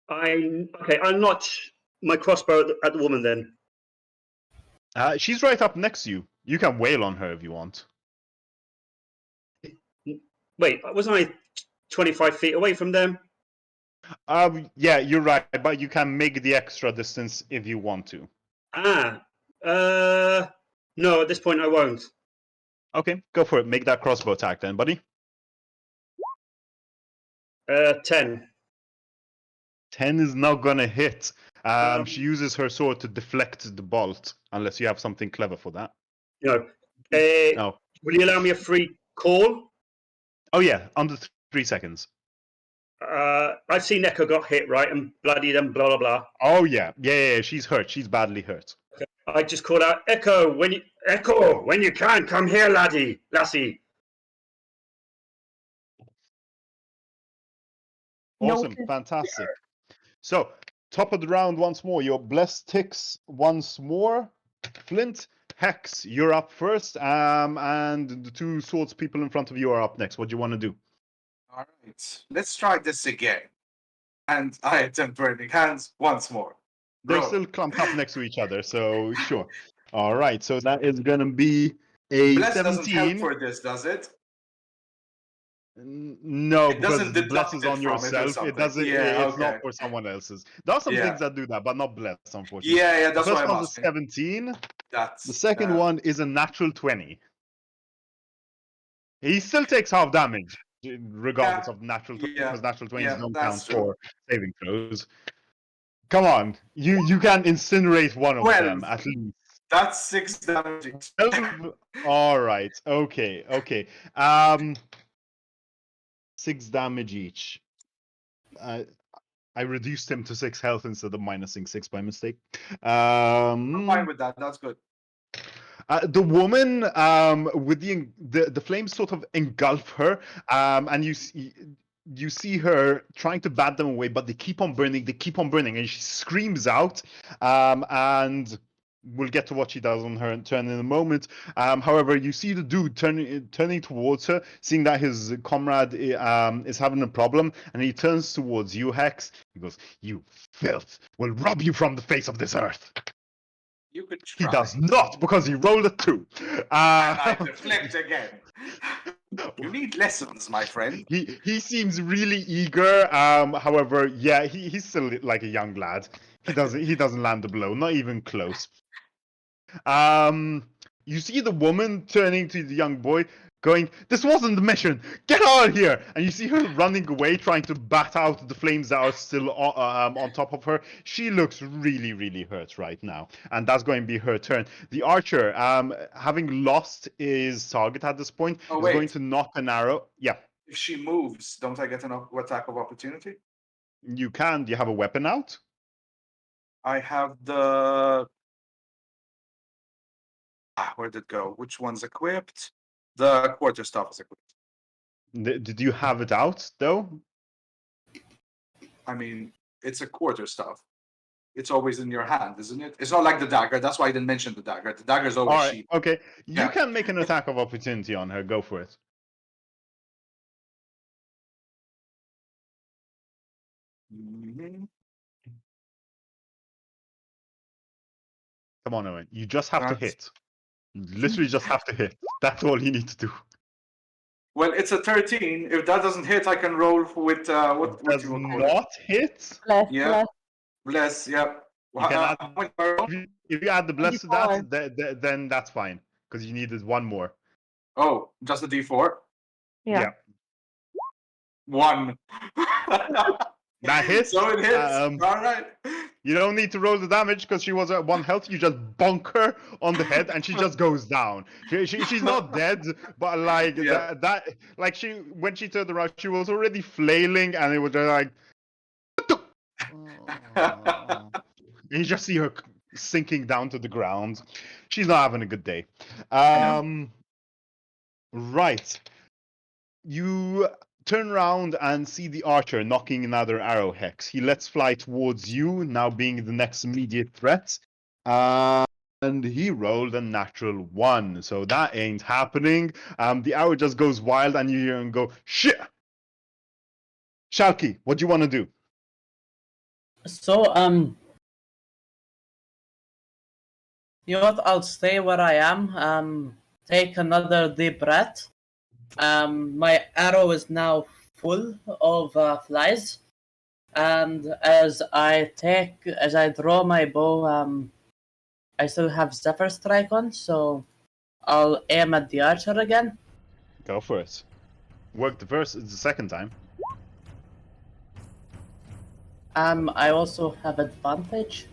I'll notch my crossbow at the woman then.
She's right up next to you. You can wail on her if you want.
Wait, wasn't I 25 feet away from them?
Yeah, you're right, but you can make the extra distance if you want to.
No, at this point I won't.
Okay, go for it. Make that crossbow attack then, buddy.
10.
10 is not gonna hit.
Um,
She uses her sword to deflect the bolt, unless you have something clever for that.
No.
Oh,
Will you allow me a free call?
oh yeah, under 3 seconds.
I've seen Echo got hit, right, and bloodied and blah blah blah.
Oh yeah, she's hurt. She's badly hurt.
I just called out, Echo, when you can, come here, lassie.
Awesome,
Noted.
fantastic. So, top of the round once more. Your blessed ticks once more. Flint, Hex, you're up first. And the two swords people in front of you are up next. What do you want to do?
All right, let's try this again. And I attempt burning hands once more.
They're
Roll.
still clumped up next to each other, so sure. All right, so that is gonna be a
Bless doesn't help
17.
for this, does it?
No,
It
because
doesn't
the bless
deduct
is
it
on
from it or
yourself. It
something.
doesn't.
Yeah,
It's not
okay.
for someone else's. There are some
Yeah.
things that do that, but not bless, unfortunately.
Yeah,
The
that's
first
why I'm
one's a
asking.
17.
That's
The second one is a natural 20. He still takes half damage, regardless of natural 20, because natural 20s don't count
that's true.
for saving throws. Come on, you can incinerate one of them
12.
at least.
That's 6 damage.
All right. Okay. 6 damage each. I reduced him to 6 health instead of minusing 6 by mistake.
I'm fine with that. That's good.
The woman with the flames sort of engulf her, and you see her trying to bat them away, but they keep on burning. They keep on burning, and she screams out. And we'll get to what she does on her turn in a moment. However, you see the dude turning towards her, seeing that his comrade is having a problem, and he turns towards you, Hex. He goes, "You filth! Will rob you from the face of this earth."
You could
He
try.
does not, because he rolled a 2.
And I deflect again. You need lessons, my friend.
He seems really eager. However, yeah, he's still like a young lad. He doesn't land a blow, not even close. You see the woman turning to the young boy, going, "This wasn't the mission. Get out of here!" And you see her running away, trying to bat out the flames that are still on top of her. She looks really, really hurt right now, and that's going to be her turn. The archer, having lost his target at this point,
Oh,
is
wait.
going to knock an arrow. Yeah,
If she moves, don't I get an attack of opportunity?
you can. Do you have a weapon out?
I have the. Where'd it go? Which one's equipped? The quarterstaff is equipped.
Did you have it out though?
I mean, it's a quarterstaff. It's always in your hand, isn't it? It's not like the dagger. That's why I didn't mention the dagger. The dagger is
All
always
right.
cheap.
Okay. You
Yeah.
can make an attack of opportunity on her. Go for it.
Mhm.
Come on, Owen. You just have to
That's-
hit. You literally just have to hit. That's all you need to do.
Well, it's a 13. If that doesn't hit, I can roll with what
Does
you would call it.
not hit.
Bless,
Yeah.
bless.
Bless, yeah.
You can add-
How much do I roll?
If you add the bless to
24.
that, then that's fine, because you needed one more.
Oh, just a D4?
Yeah.
1.
That hits.
So it hits.
Um,
All right.
You don't need to roll the damage because she was at 1 health. You just bonk her on the head and she just goes down. She's not dead, but like
Yeah.
that like when she turned around, she was already flailing, and it was just like. And you just see her sinking down to the ground. She's not having a good day. Right. You turn around and see the archer knocking another arrow, Hex. He lets fly towards you, now being the next immediate threat. And he rolled a natural 1, so that ain't happening. The arrow just goes wild, and you hear him go, "Shit!" Shalky, what do you want to do?
So, you know what? I'll stay where I am. Take another deep breath. My arrow is now full of flies, and as I draw my bow, I still have Zephyr Strike on, so I'll aim at the archer again.
Go for it. Work the second time.
I also have advantage.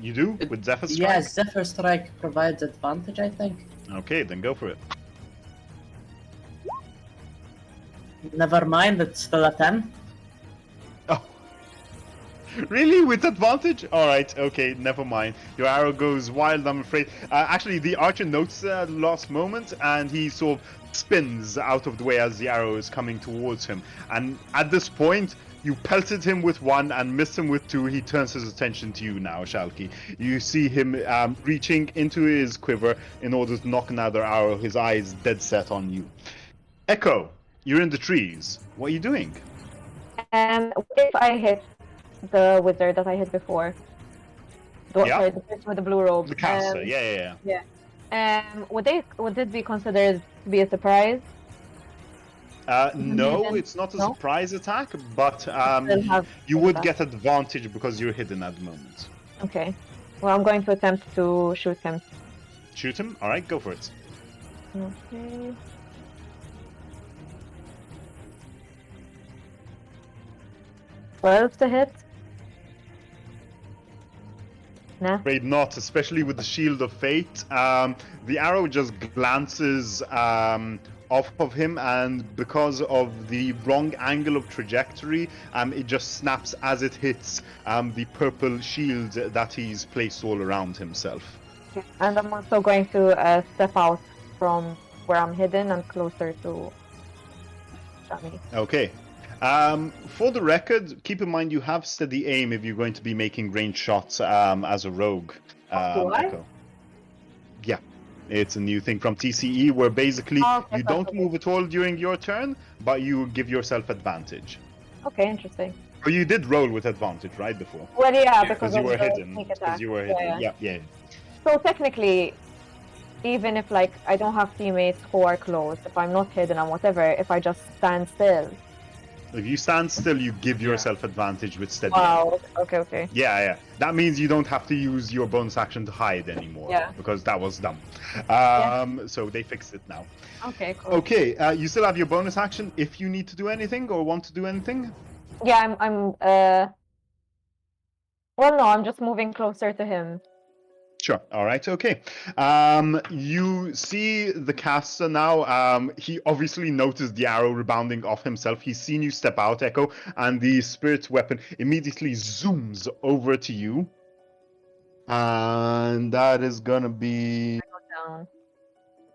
You do with Zephyr Strike?
Yeah, Zephyr Strike provides advantage, I think.
Okay, then go for it.
Never mind, it's still a 10.
Oh. Really? With advantage? Alright, okay, never mind. Your arrow goes wild, I'm afraid. Actually, the archer notes the last moment, and he sort of spins out of the way as the arrow is coming towards him. And at this point, you pelted him with one and missed him with two. He turns his attention to you now, Shalky. You see him reaching into his quiver in order to knock another arrow, his eyes dead set on you. Echo, you're in the trees. What are you doing?
And if I hit the wizard that I hit before, sorry, the person with the blue robe,
The caster, yeah.
would it be considered to be a surprise?
No,
Hidden?
it's not a
No?
surprise attack, but
Still have
you would
that.
get advantage because you're hidden at the moment.
Okay. Well, I'm going to attempt to shoot him.
Shoot him? Alright, go for it.
Okay. $12 to hit. Nah.
Afraid not, especially with the Shield of Fate. The arrow just glances off of him, and because of the wrong angle of trajectory, it just snaps as it hits the purple shield that he's placed all around himself.
And I'm also going to step out from where I'm hidden and closer to Shami.
Okay. For the record, keep in mind you have steady aim if you're going to be making range shots as a rogue.
Do I?
Echo. Yeah. It's a new thing from TCE where basically
Okay,
you
that's
don't
okay.
move at all during your turn, but you give yourself advantage.
Okay, interesting.
Or you did roll with advantage, right, before?
Well, yeah,
Because
because
you
of
were
the
hidden.
sneak
Because
attack.
you were hidden. Yeah.
So technically, even if like I don't have teammates who are close, if I'm not hidden and whatever, if I just stand still.
If you stand still, you give yourself advantage with steady aim.
Wow. Okay.
Yeah. That means you don't have to use your bonus action to hide anymore.
Yeah.
Because that was dumb. So they fixed it now.
Okay, cool.
Okay, you still have your bonus action if you need to do anything or want to do anything.
Yeah, well, no, I'm just moving closer to him.
Sure. All right. Okay. You see the caster now. He obviously noticed the arrow rebounding off himself. He's seen you step out, Echo, and the spirit's weapon immediately zooms over to you. And that is gonna be
Down.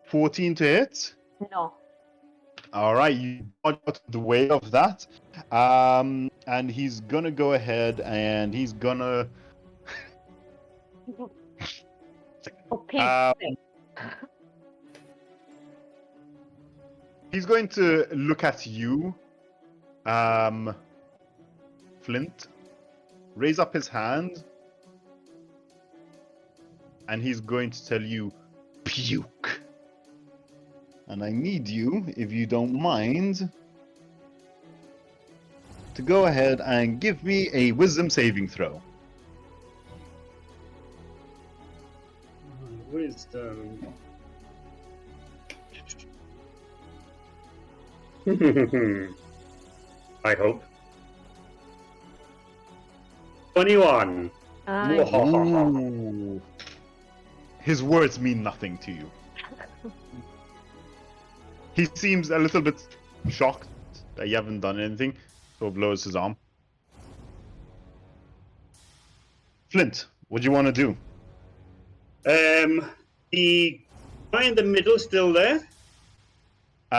14 to hit.
No.
All right, you dodge out of the way of that. And he's gonna go ahead and he's gonna.
Oh, Pete's sake.
He's going to look at you, Flint, raise up his hand, and he's going to tell you, puke. And I need you, if you don't mind, to go ahead and give me a wisdom saving throw.
Wisdom. I hope. 21.
Ooh. His words mean nothing to you. He seems a little bit shocked that you haven't done anything, so lowers his arm. Flint, what do you want to do?
The guy in the middle still there?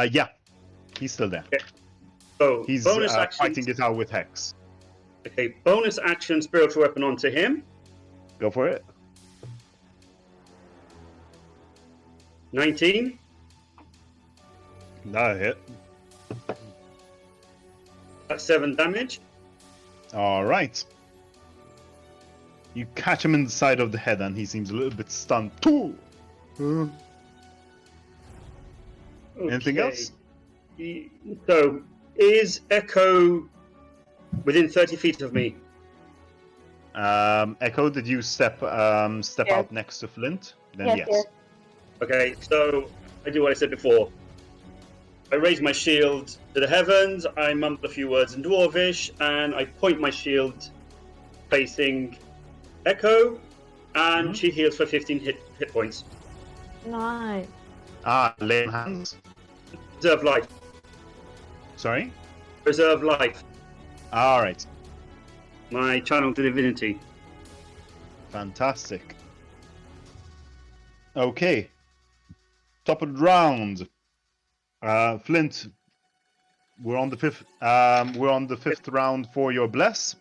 Yeah, he's still there.
Okay. So
He's
bonus action.
fighting it out with Hex.
Okay, bonus action spiritual weapon onto him.
Go for it.
19.
That hit.
That's 7 damage.
All right. You catch him in the side of the head, and he seems a little bit stunned. Too. Anything
Okay.
else?
So, is Echo within 30 feet of me?
Echo, did you step
Yes.
out next to Flint? Then yes.
Okay, so I do what I said before. I raise my shield to the heavens, I mumble a few words in Dwarvish, and I point my shield facing Echo, and she heals for 15 hit points.
Nice.
Lay on hands.
Reserve life.
Sorry?
Reserve life.
All right.
My channel to divinity.
Fantastic. Okay. Top of the round. Flint, we're on the fifth. We're on the fifth round for your bless.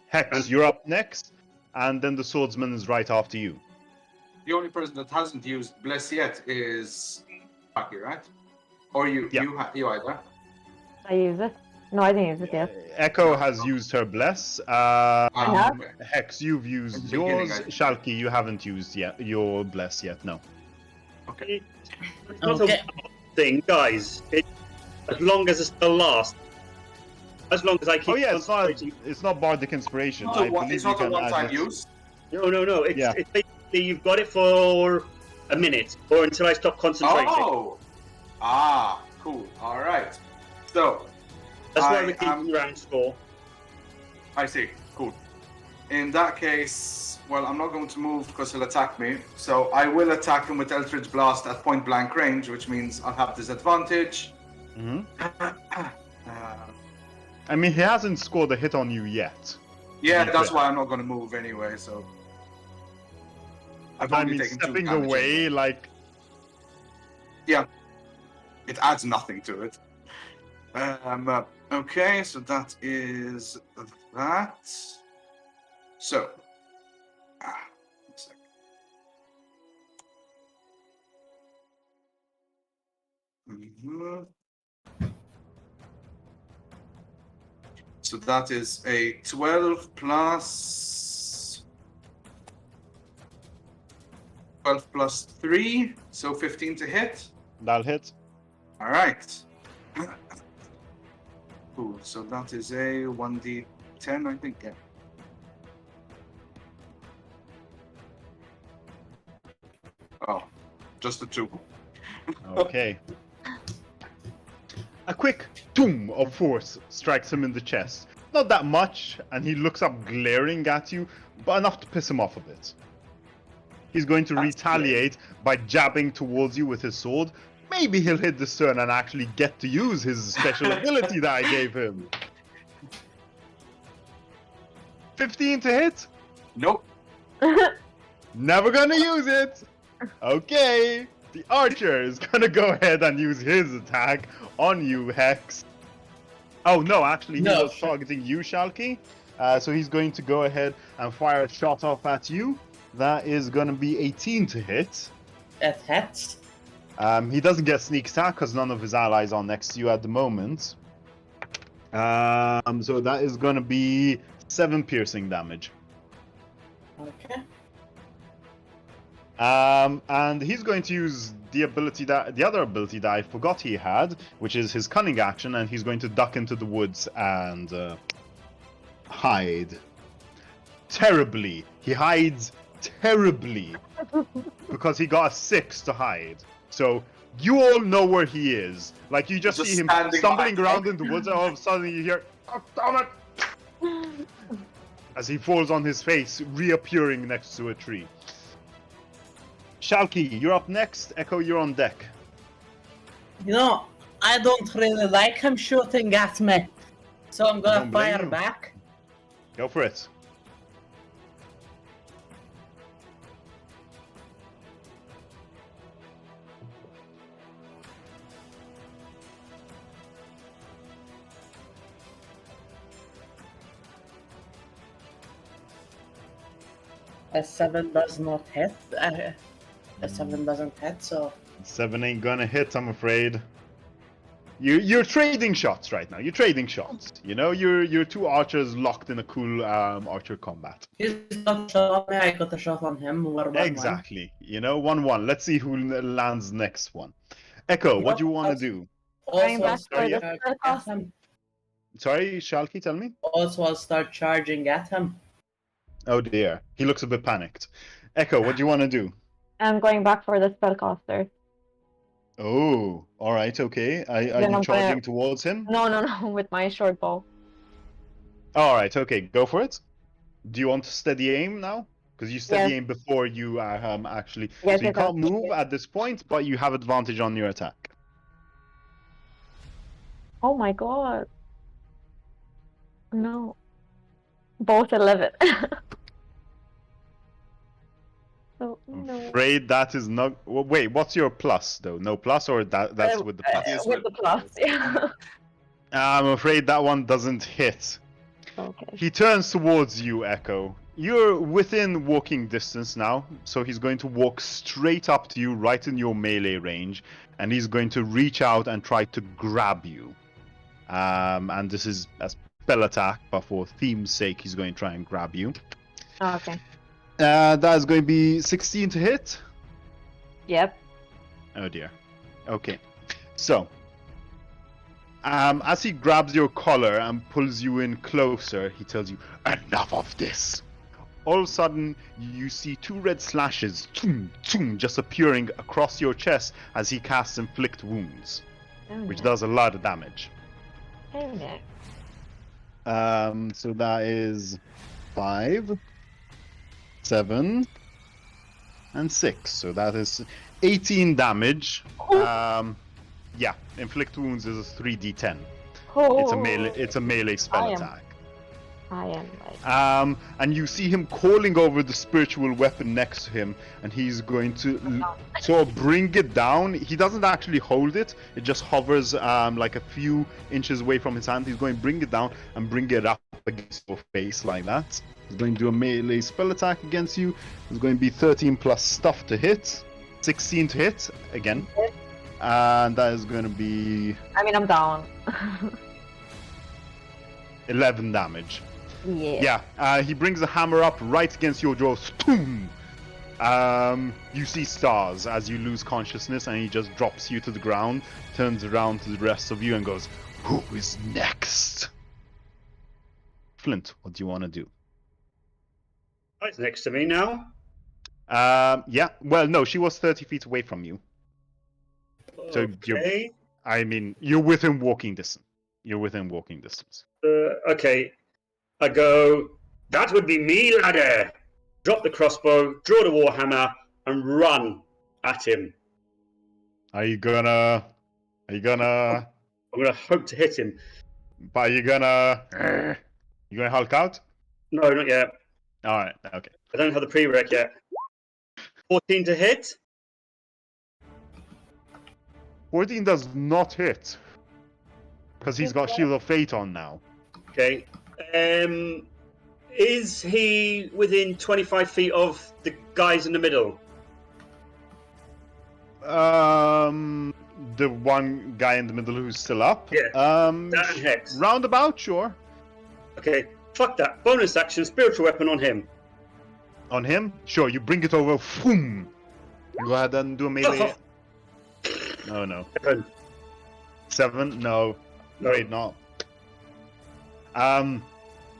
Hex,
And-
you're up next, and then the swordsman is right after you.
The only person that hasn't used bless yet is Bucky, right? Or you?
Yeah.
You either.
I use it. No, I didn't use it yet.
Echo has used her bless.
have.
Okay.
Hex, you've
In
used
the beginning,
yours.
I did.
Shalky, you haven't used yet your bless yet. No.
Okay.
It's not
Okay.
a thing, guys. As long as it still lasts. As long as I keep
Oh yeah,
concentrating.
it's not bardic inspiration. I believe
It's
you
not a
can add
one-time
it.
use.
No. It's,
Yeah.
it's basically you've got it for a minute or until I stop concentrating.
Oh. Cool. All right. So
That's why
I
we're keeping round score.
I see. Cool. In that case, well, I'm not going to move because he'll attack me. So I will attack him with Eldritch Blast at point blank range, which means I'll have disadvantage.
hmm
Uh,
I mean, he hasn't scored a hit on you yet.
yeah,
Be
that's
fair.
why I'm not going to move anyway. So I've
I
only
mean,
taken 2
stepping
damage
away,
anyway.
like
It adds nothing to it. Okay, so that is that. So, one sec. Mhm. So that is a 12 plus 12 plus 3, so 15 to hit.
that'll hit.
All right. Cool. So that is a 1d10, I think. Yeah. Oh, just a 2.
Okay. A quick doom of force strikes him in the chest. Not that much, and he looks up glaring at you, but enough to piss him off a bit. He's going to
That's
retaliate by jabbing towards you with his sword. Maybe he'll hit this turn and actually get to use his special ability that I gave him. 15 to hit?
Nope.
Never gonna use it. Okay. The archer is gonna go ahead and use his attack on you, Hex. Oh no, actually he
No.
was targeting you, Shalky. So he's going to go ahead and fire a shot off at you. That is gonna be 18 to hit.
It hits.
He doesn't get sneak attack because none of his allies are next to you at the moment. So that is gonna be 7 piercing damage.
Okay.
And he's going to use the other ability that I forgot he had, which is his cunning action, and he's going to duck into the woods and hide. Terribly. He hides terribly because he got a 6 to hide. So you all know where he is. Like you just
Just
see him
standing
stumbling
behind
around in the woods, and all of a sudden you hear, "Oh, damn it!" as he falls on his face, reappearing next to a tree. Shalky, you're up next. Echo, you're on deck.
You know, I don't really like him shooting at me. So I'm gonna
Don't blame
fire
you.
back.
Go for it.
A 7 does not hit. A 7 doesn't hit, so
7 ain't gonna hit, I'm afraid. You're trading shots right now. You're trading shots. You know, you're two archers locked in a cool archer combat.
He's got a shot on me, I got a shot on him. We're 1-1.
Exactly. You know, 1-1. Let's see who lands next one. Echo, what do you want to do?
Going
Also,
back
I'll
for
start
the
charging
spell
at
cost.
him.
Sorry, Shalky, tell me.
Also, I'll start charging at him.
Oh dear, he looks a bit panicked. Echo, what do you want to do?
I'm going back for the spellcaster.
Oh, all right, okay. Are
Then
you
I'm
charging
gonna-
towards him?
No, with my short bow.
All right, okay, go for it. Do you want to steady aim now? Because you steady
Yes.
aim before you actually.
Yes,
So you
yes,
can't
yes.
move at this point, but you have advantage on your attack.
Oh my god. No. Both 11. So, no.
Afraid that is not. Wait, what's your plus though? No plus, or that's with the plus?
Yes,
With the plus, yeah.
I'm afraid that one doesn't hit.
Okay.
He turns towards you, Echo. You're within walking distance now, so he's going to walk straight up to you, right in your melee range, and he's going to reach out and try to grab you. And this is a spell attack, but for theme's sake, he's going to try and grab you.
Oh, okay.
That is going to be 16 to hit.
Yep.
Oh dear. Okay. So, as he grabs your collar and pulls you in closer, he tells you, "Enough of this." All of a sudden, you see two red slashes just appearing across your chest as he casts Inflict Wounds, which does a lot of damage.
Oh, no.
So that is 5, 7, and 6. So that is 18 damage. Yeah, Inflict Wounds is a 3d10.
Oh,
It's a melee spell attack.
I am like.
And you see him calling over the spiritual weapon next to him, and he's going to sort of bring it down. He doesn't actually hold it; it just hovers like a few inches away from his hand. He's going to bring it down and bring it up against your face like that. He's going to do a melee spell attack against you. It's going to be 13 plus stuff to hit, 16 to hit again, and that is going to be
I mean, I'm down.
11 damage.
Yeah.
Yeah, he brings the hammer up right against your jaw. Boom! You see stars as you lose consciousness, and he just drops you to the ground, turns around to the rest of you, and goes, "Who is next?" Flint, what do you want to do?
Right next to me now.
Yeah, well, no, she was 30 feet away from you. So
Okay.
you're within walking distance. You're within walking distance.
Okay. I go, "That would be me, ladder." Drop the crossbow, draw the warhammer, and run at him.
Are you gonna?
I'm gonna hope to hit him.
But you gonna Hulk out?
No, not yet.
All right, okay.
I don't have the prereq yet. 14 to hit.
14 does not hit. Because he's got Shield of Fate on now.
Okay. Is he within 25 feet of the guys in the middle?
The one guy in the middle who's still up?
Yeah. That and
Um,
Hex.
roundabout, sure.
Okay. Fuck that. Bonus action, spiritual weapon on him.
On him? Sure, you bring it over. Boom! Go ahead and do a melee. Oh no. 7? No.
No.
Afraid not.
I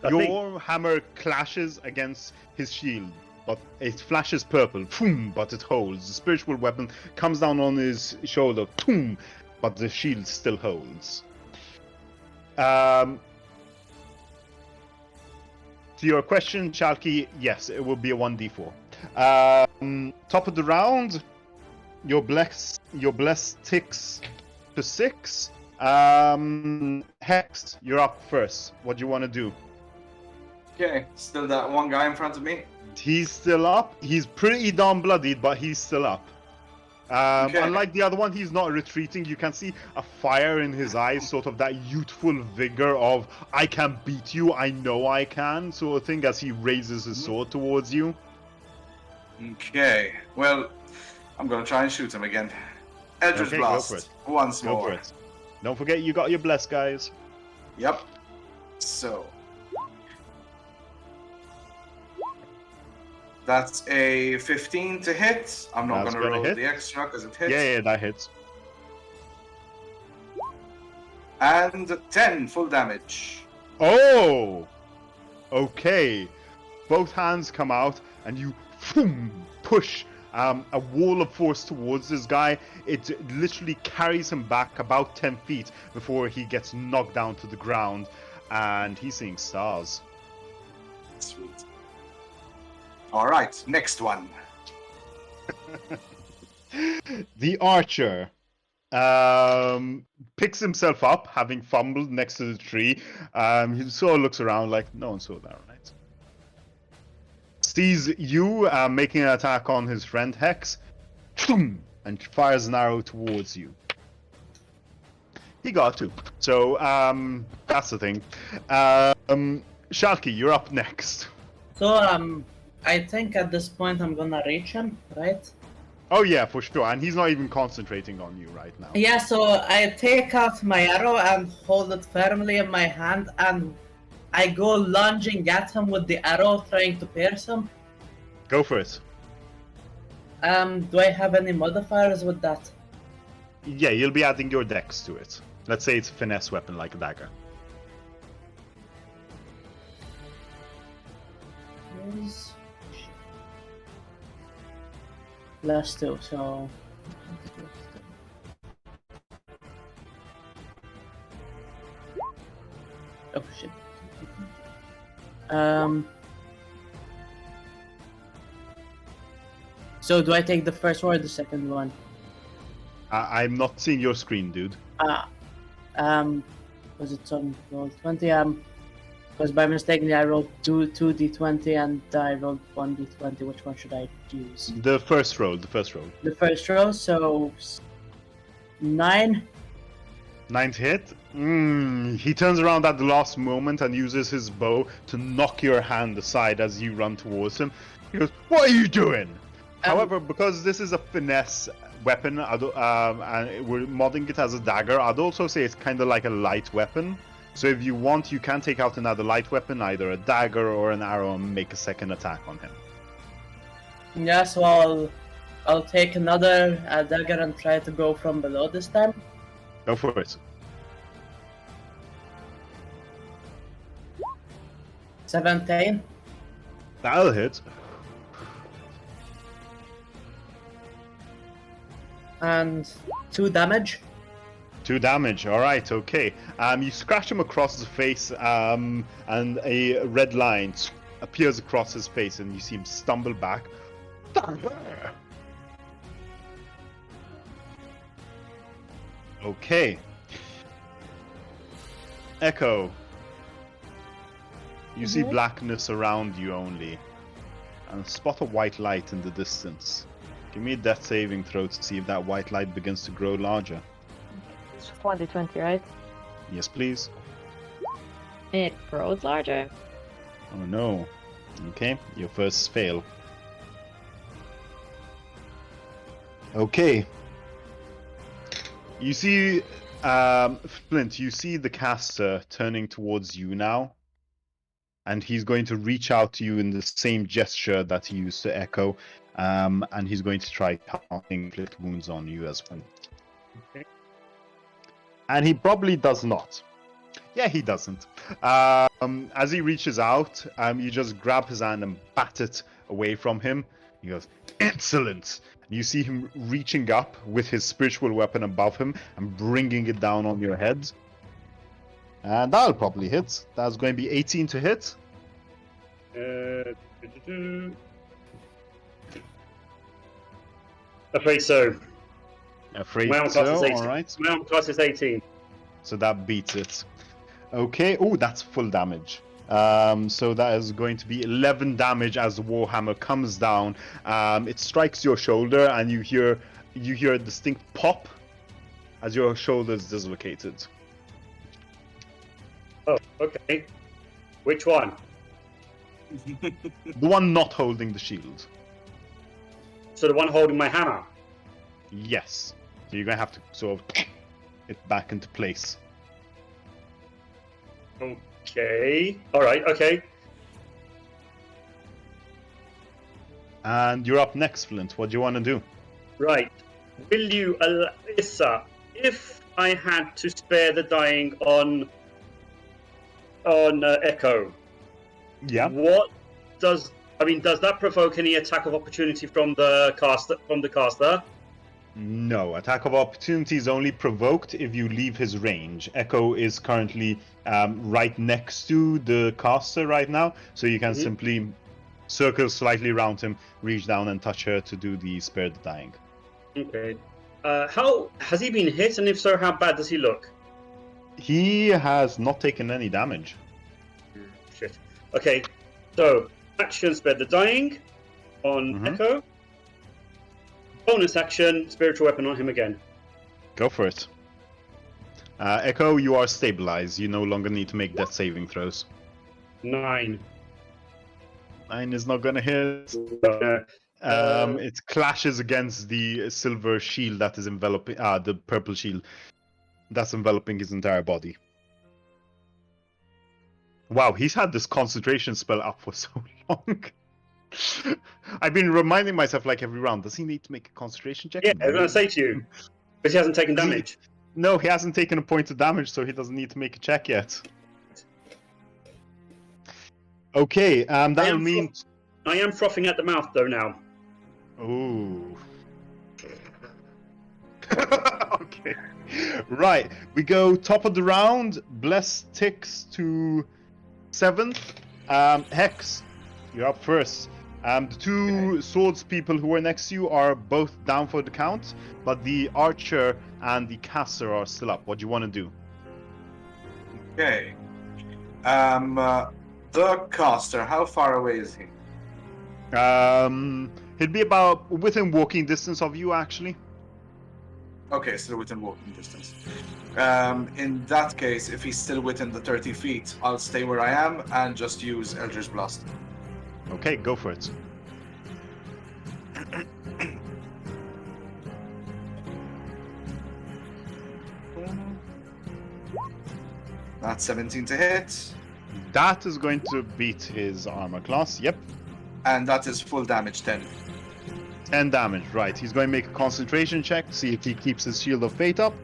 Your hammer clashes against his shield, but it flashes purple, boom, but it holds. The spiritual weapon comes down on his shoulder, boom, but the shield still holds. To your question, Chalky, yes, it will be a 1d4. Top of the round, your bless ticks to 6. Hex, you're up first. What do you want to do?
Okay, still that one guy in front of me.
He's still up. He's pretty damn bloodied, but he's still up.
Okay.
Unlike the other one, he's not retreating. You can see a fire in his eyes, sort of that youthful vigor of, "I can beat you, I know I can," sort of thing, as he raises his sword towards you.
Okay, well, I'm gonna try and shoot him again. Eldritch
Okay, go for
Blast,
it.
once
Go
more.
for it. Don't forget you got your bless, guys.
Yep. So that's a 15 to hit. I'm not
That's
going to
gonna
roll
hit.
the extra because it hits.
Yeah, that hits.
And 10 full damage.
Oh! Okay. Both hands come out, and you push a wall of force towards this guy. It literally carries him back about 10 feet before he gets knocked down to the ground, and he's seeing stars.
Sweet. All right, next one.
The archer picks himself up, having fumbled next to the tree. He sort of looks around like, no one saw that, right? Sees you making an attack on his friend Hex, and fires an arrow towards you. He got to. So, that's the thing. Shalky, you're up next.
So, I think at this point I'm gonna reach him, right?
Oh yeah, for sure. And he's not even concentrating on you right now.
Yeah, so I take out my arrow and hold it firmly in my hand, and I go lunging at him with the arrow, trying to pierce him.
Go for it.
Do I have any modifiers with that?
Yeah, you'll be adding your dex to it. Let's say it's a finesse weapon like a dagger.
+2, so... Oh shit. So do I take the first one or the second one?
I'm not seeing your screen, dude.
Was it some roll 20? Because by mistake I rolled 2d20 and I rolled 1d20. Which one should I use?
The first roll.
The first roll, so 9.
9th hit. He turns around at the last moment and uses his bow to knock your hand aside as you run towards him. He goes, "What are you doing?" However, because this is a finesse weapon, and we're modding it as a dagger, I'd also say it's kind of like a light weapon. So if you want, you can take out another light weapon, either a dagger or an arrow, and make a second attack on him.
Yeah, so I'll take another dagger and try to go from below this time.
Go for it.
17.
That'll hit.
And 2 damage.
2 damage. All right. Okay. You scratch him across the face, and a red line appears across his face, and you see him stumble back. Okay. Echo. You see blackness around you only, and spot a white light in the distance. Give me a death saving throw to see if that white light begins to grow larger.
It's just 1d20, right?
Yes, please.
It grows larger.
Oh no. Okay, your first fail. Okay. You see, Flint, you see the caster turning towards you now. And he's going to reach out to you in the same gesture that he used to Echo. And he's going to try casting inflict wounds on you as well.
Okay.
And he probably does not. Yeah, he doesn't. As he reaches out, you just grab his hand and bat it away from him. He goes, "Excellent!" You see him reaching up with his spiritual weapon above him and bringing it down on your head. And that'll probably hit. That's going to be 18 to hit.
Afraid so.
Afraid
My armor class is
so,
18.
alright.
My armor class is 18.
So that beats it. Okay, oh, that's full damage. So that is going to be 11 damage as the warhammer comes down. It strikes your shoulder, and you hear a distinct pop as your shoulder is dislocated.
Oh, okay. Which one?
The one not holding the shield.
So the one holding my hammer.
Yes. So you're gonna have to sort of it back into place.
Okay. All right. Okay.
And you're up next, Flint. What do you want to do?
Right. Will you, Alyssa, if I had to spare the dying on Echo,
Yeah.
what does that provoke any attack of opportunity from the caster?
No, attack of opportunity is only provoked if you leave his range. Echo is currently right next to the caster right now, so you can
Mhm.
simply circle slightly around him, reach down and touch her to do the spare the dying.
Okay. How has he been hit, and if so, how bad does he look?
He has not taken any damage.
Shit. Okay. So action spare the dying on
Mhm.
Echo. Bonus action spiritual weapon on him again.
Go for it. Echo, you are stabilized. You no longer need to make death saving throws.
9.
9 is not gonna hit. It clashes against the silver shield that is enveloping, the purple shield that's enveloping his entire body. Wow, he's had this concentration spell up for so long. I've been reminding myself like every round, does he need to make a concentration check?
Yeah, I was going to say to you, because he hasn't taken
Does he-
damage.
No, he hasn't taken a point of damage, so he doesn't need to make a check yet. Okay, that'll mean...
I am frothing at the mouth though now.
Ooh. Okay. Right, we go top of the round. Bless ticks to 7th. Hex, you're up first. The two swords people who are next to you are both down for the count, but the archer and the caster are still up. What do you want to do?
Okay. The caster, how far away is he?
He'd be about within walking distance of you, actually.
Okay, still within walking distance. In that case, if he's still within the 30 feet, I'll stay where I am and just use Eldritch Blast.
Okay, go for it.
That's 17 to hit,
That is going to beat his armor class. Yep.
and that is full damage 10.
10 damage, right. He's going to make a concentration check to see if he keeps his Shield of Fate up.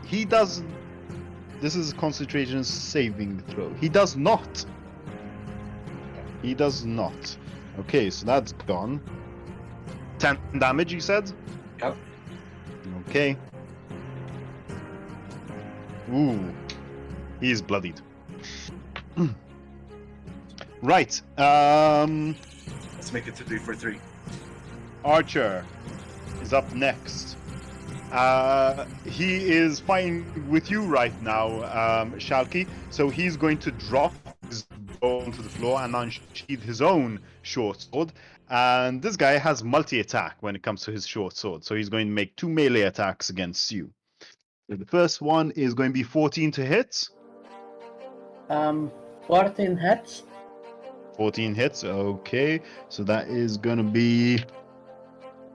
He does... This is a concentration saving throw. He does not. He does not. Okay, so that's gone. 10 damage, you said?
Yep.
Okay. Ooh. He's bloodied. Right.
Let's make it to 3 for 3.
Archer is up next. He is fighting with you right now, Shalky. So he's going to drop his bow onto the floor and unsheath his own short sword. And this guy has multi-attack when it comes to his short sword. So he's going to make 2 melee attacks against you. So the first one is going to be 14 to hit.
14 hits.
14 hits, okay. So that is going to be...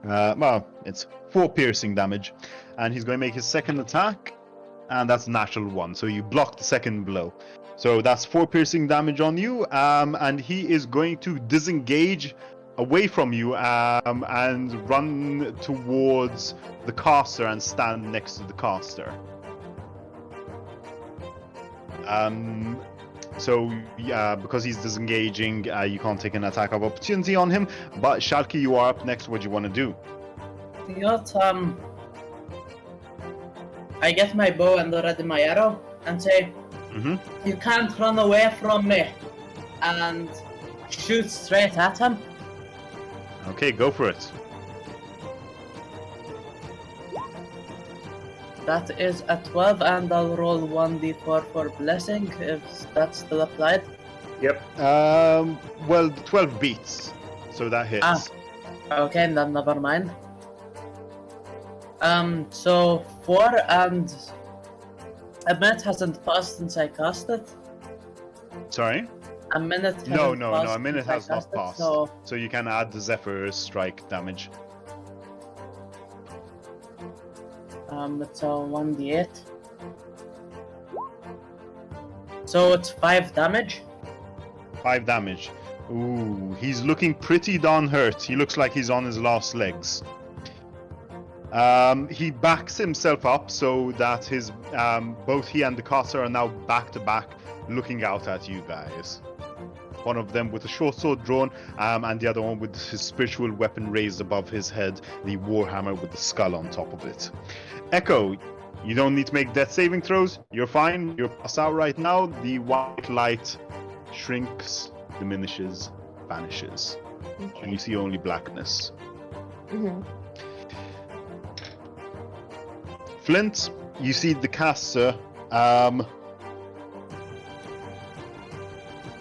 well, it's 4 piercing damage. And he's going to make his second attack. And that's a natural 1. So you block the second blow. So that's 4 piercing damage on you. And he is going to disengage away from you and run towards the caster and stand next to the caster. So, because he's disengaging, you can't take an attack of opportunity on him. But Shalky, you are up next. What do you want to do?
You got, I get my bow and ready my arrow and say, you can't run away from me, and shoot straight at him.
Okay, go for it.
That is a 12, and I'll roll 1d4 for blessing if that's still applied.
Yep.
Well, 12 beats, so that hits.
Okay, then never mind. So 4 and a minute hasn't passed since I cast it.
Sorry?
A minute hasn't
No,
passed
a minute
since I
has not
cast it,
passed.
So
you can add the Zephyr strike damage.
It's a 1d8. So it's 5 damage.
5 damage. Ooh, he's looking pretty darn hurt. He looks like he's on his last legs. He backs himself up so that his both he and the caster are now back to back, looking out at you guys. One of them with a short sword drawn, and the other one with his spiritual weapon raised above his head, the warhammer with the skull on top of it. Echo, you don't need to make death saving throws. You're fine. You're passed out right now. The white light shrinks, diminishes, vanishes, and you see only blackness.
Mm-hmm.
Flint, you see the caster.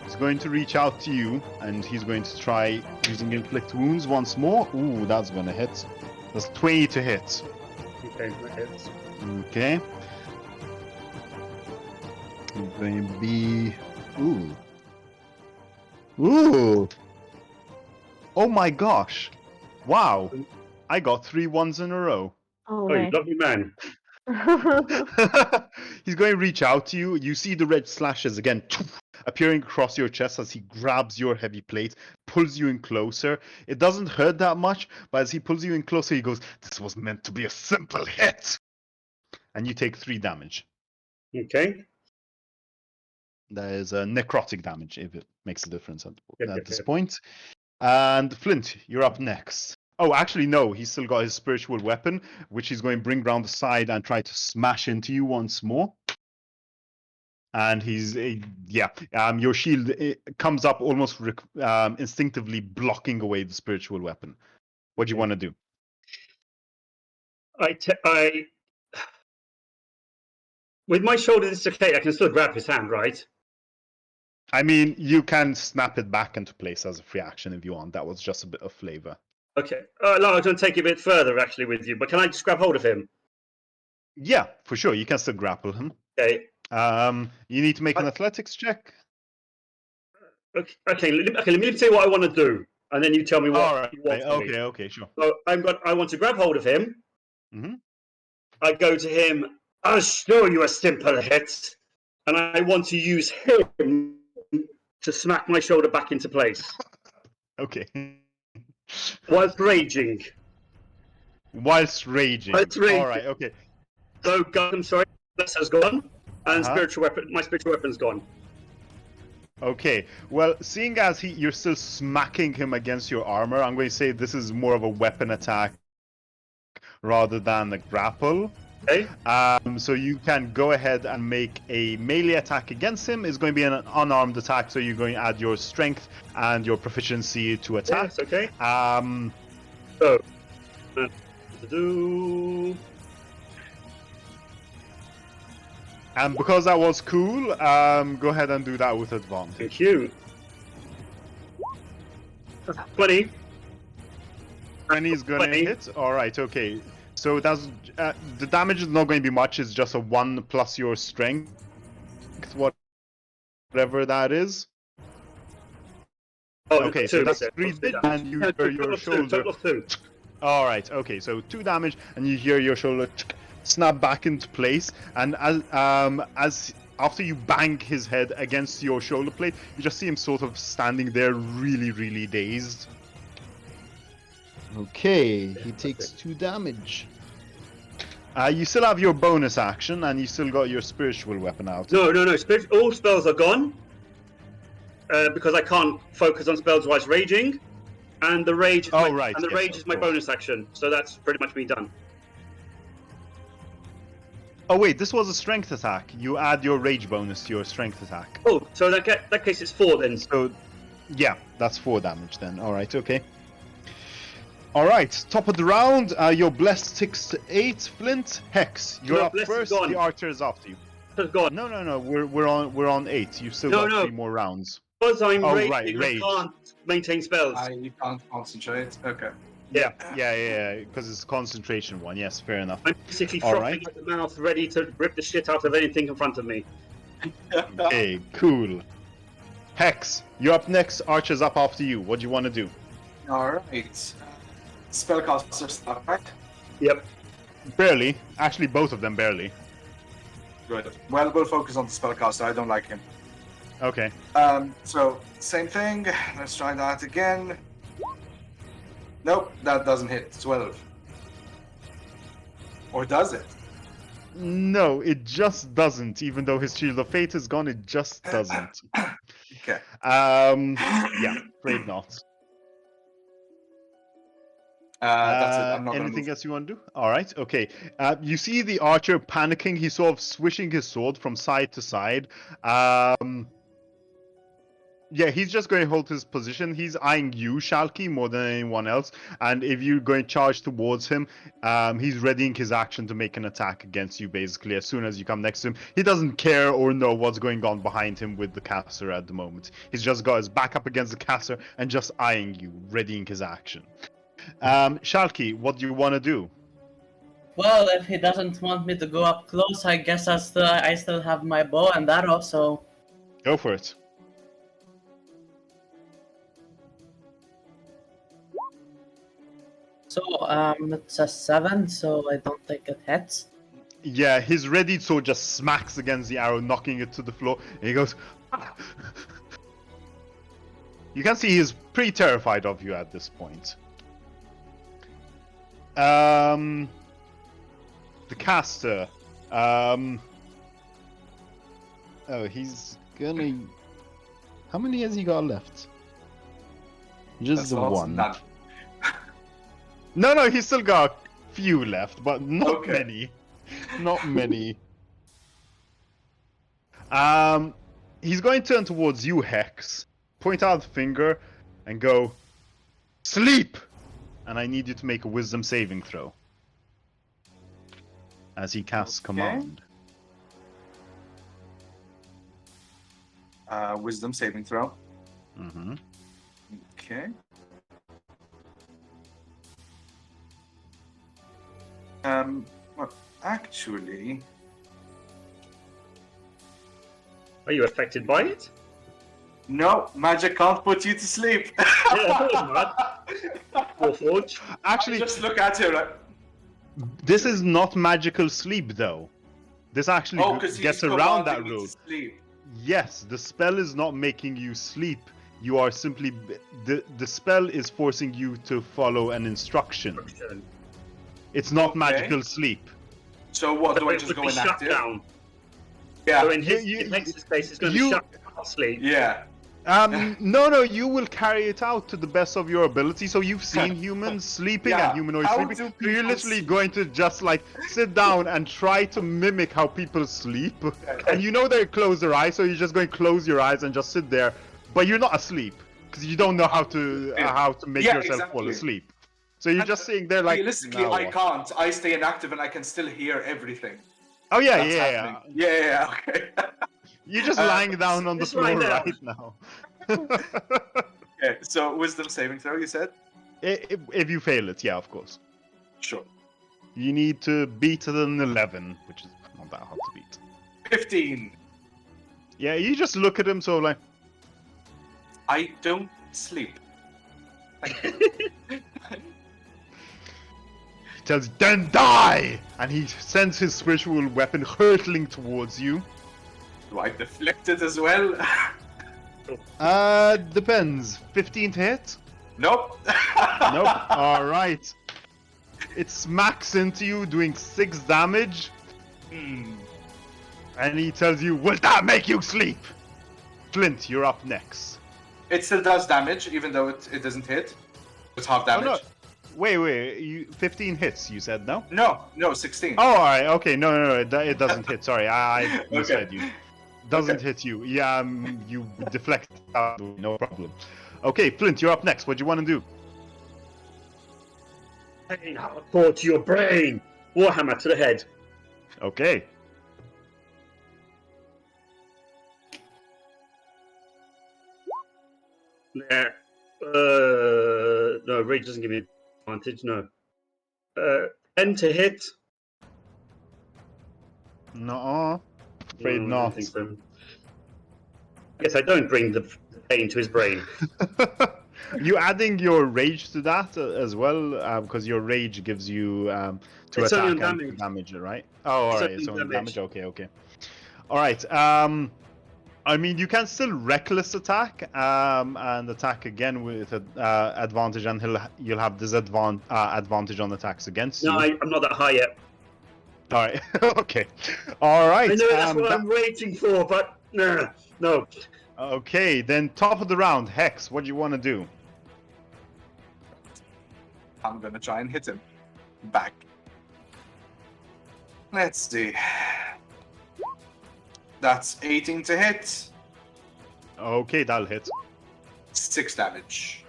He's going to reach out to you, and he's going to try using inflict wounds once more. Ooh, that's going to hit. That's 20 to hit.
Okay, that hits.
Okay. It's going to be... Ooh. Ooh! Oh my gosh! Wow! I got 3 1s in a row.
Oh,
Oh, you
nice.
lovely man.
He's going to reach out to you. You see the red slashes again appearing across your chest as he grabs your heavy plate, pulls you in closer. It doesn't hurt that much, but as he pulls you in closer, he goes, "This was meant to be a simple hit!" And you take 3 damage.
Okay.
That is necrotic damage, if it makes a difference at
Yep,
this
yep.
point. And Flint, you're up next. Oh, actually, no. He's still got his spiritual weapon, which he's going to bring round the side and try to smash into you once more. And he's, your shield comes up almost instinctively blocking away the spiritual weapon. What do you want to do?
With my shoulder dislocated, I can still grab his hand, right?
I mean, you can snap it back into place as a free action if you want. That was just a bit of flavor.
Okay. No, I was going to take it a bit further, actually, with you, but can I just grab hold of him?
Yeah, for sure. You can still grapple him.
Okay.
You need to make an athletics check.
Okay. Let me tell you what I want to do, and then you tell me what
All right.
you want from me.
Okay, sure.
So I want to grab hold of him.
Mm-hmm.
I go to him. I'll show you a simple hit, and I want to use him to smack my shoulder back into place
Okay.
whilst raging.
Whilst raging.
Whilst raging.
All right. Okay.
So, I'm sorry, this has gone, and
Uh-huh.
my spiritual weapon's gone.
Okay. Well, seeing as you're still smacking him against your armor, I'm going to say this is more of a weapon attack rather than a grapple.
Okay.
So you can go ahead and make a melee attack against him. It's going to be an unarmed attack, so you're going to add your strength and your proficiency to attack.
Yes, okay.
So,
to do.
And because that was cool, go ahead and do that with advantage.
Thank you. 20.
20 is going to
20.
hit. All right, okay. So that's the damage is not going to be much. It's just a 1 plus your strength, whatever that is.
Oh,
Okay,
two,
so that's
okay.
3 and you hear your shoulder.
Total of 2.
All right, okay, so 2 damage, and you hear your shoulder snap back into place, and as after you bang his head against your shoulder plate, you just see him sort of standing there, really, really dazed. Okay, he takes 2 damage. You still have your bonus action, and you still got your spiritual weapon out.
No. All spells are gone because I can't focus on spells whilst raging, and the rage. Rage is my bonus action, so that's pretty much me done.
Oh wait, this was a strength attack. You add your rage bonus to your strength attack.
Oh, so in that case it's 4 then.
So, yeah, that's 4 damage then. All right, okay. All right, top of the round. You're blessed 6 to 8. Flint, Hex, you're up first. The archer is after you.
It's gone.
No. We're on 8. You've still got 3 more rounds.
Because I'm raging,
rage.
I can't maintain spells.
You can't concentrate. Okay.
Yeah, because it's a concentration one. Yes, fair enough.
I'm basically
All
frothing at the mouth, ready to rip the shit out of anything in front of me.
Okay, cool. Hex, you're up next. Archer's up after you. What do you want to do?
All right. Spellcaster stuff, right?
Yep.
Barely. Actually, both of them barely.
Good. Well, we'll focus on the spellcaster. I don't like him.
Okay.
So same thing. Let's try that again. Nope, that doesn't hit. 12. Or does it?
No, it just doesn't. Even though his Shield of Fate is gone, it just doesn't.
Okay.
Yeah, afraid not.
That's it. I'm not going to
Anything
move.
else you want to do? All right, okay. You see the archer panicking. He's sort of swishing his sword from side to side. Yeah, he's just going to hold his position. He's eyeing you, Shalky, more than anyone else. And if you're going to charge towards him, he's readying his action to make an attack against you, basically, as soon as you come next to him. He doesn't care or know what's going on behind him with the caster at the moment. He's just got his back up against the caster and just eyeing you, readying his action. Shalky, what do you want to do?
Well, if he doesn't want me to go up close, I guess I still have my bow and arrow, so
Go for it.
it's a 7, so I don't think it hits.
Yeah, his readied sword just smacks against the arrow, knocking it to the floor, and he goes... "Ah!" You can see he's pretty terrified of you at this point. The caster. Oh, he's gonna... How many has he got left? Just
That's
the
lots.
one.
None.
No, he's still got a few left, but not
Okay.
many. Not many. He's going to turn towards you, Hex. Point out the finger and go, sleep! And I need you to make a wisdom saving throw. As he casts
Okay.
command.
Wisdom saving throw.
Mm-hmm.
Okay. Well, actually,
Are you affected by it?
no, magic can't put you to sleep.
Yeah, I thought it was Warforged.
Actually,
Just look at you like,
this is not magical sleep, though. This actually
oh, because
gets
he's
around that
commanding me
rule.
to sleep.
Yes, the spell is not making you sleep. You are simply... The spell is forcing you to follow an instruction. It's not
Okay.
magical sleep.
So what, do I
It
just
would
go
be shut
inactive?
down.
Yeah,
So in his,
You-
in Hex's case, it's going to
you-
be shut down sleep.
yeah.
No, you will carry it out to the best of your ability. So you've seen humans sleeping
Yeah,
and humanoids
how
sleeping.
do
So you're
people
literally
sleep?
going to just like sit down and try to mimic how people sleep. And you know they close their eyes, so you're just going to close your eyes and just sit there. But you're not asleep because you don't know how to make
Yeah,
yourself fall
exactly.
asleep. So you're
And
just sitting there like.
Realistically,
"Now
I
what?"
can't. I stay inactive and I can still hear everything.
Oh yeah,
That's
yeah.
happening. Yeah, okay.
You're just
Uh,
lying down on the
just lying
floor
down.
right now.
Okay, so wisdom saving throw, you said?
If you fail it, yeah, of course.
Sure.
You need to beat an 11, which is not that hard to beat.
15.
Yeah, you just look at him so like,
I don't sleep.
he tells you, then die! And he sends his spiritual weapon hurtling towards you.
Do I deflect it as well?
Depends. 15 to hit?
Nope.
Nope. Alright. It smacks into you, doing 6 damage.
Hmm.
And he tells you, will that make you sleep? Flint, you're up next.
It still does damage, even though it doesn't hit. It's half damage.
Oh, no. Wait, you 15 hits, you said, no?
No, 16.
Oh, alright, okay, no, it doesn't hit, sorry, I misled you. Doesn't
Okay.
hit you, yeah, you deflect out, no problem. Okay, Flint, you're up next, what do you want to do?
Pain hardcore to your brain. Warhammer to the head.
Okay.
There. No, rage doesn't give me advantage. No. 10 to hit.
No, afraid
No, I
not.
don't think so. Yes, I don't bring the pain to his brain.
You adding your rage to that as well, because your rage gives you to
It's only
attack
on
and to
damage.
damage it, right? Oh, all right.
only
It's only
damage.
damage. Okay, okay. All right. I mean, you can still reckless attack, and attack again with advantage, and you'll have advantage on attacks against
No,
you.
I'm not that high yet.
All right. Okay. All right.
I know that's what I'm waiting for, but no.
Okay, then top of the round, Hex. What do you want to do?
I'm gonna try and hit him back. Let's see. That's 18 to hit,
Okay, that'll hit.
6 damage.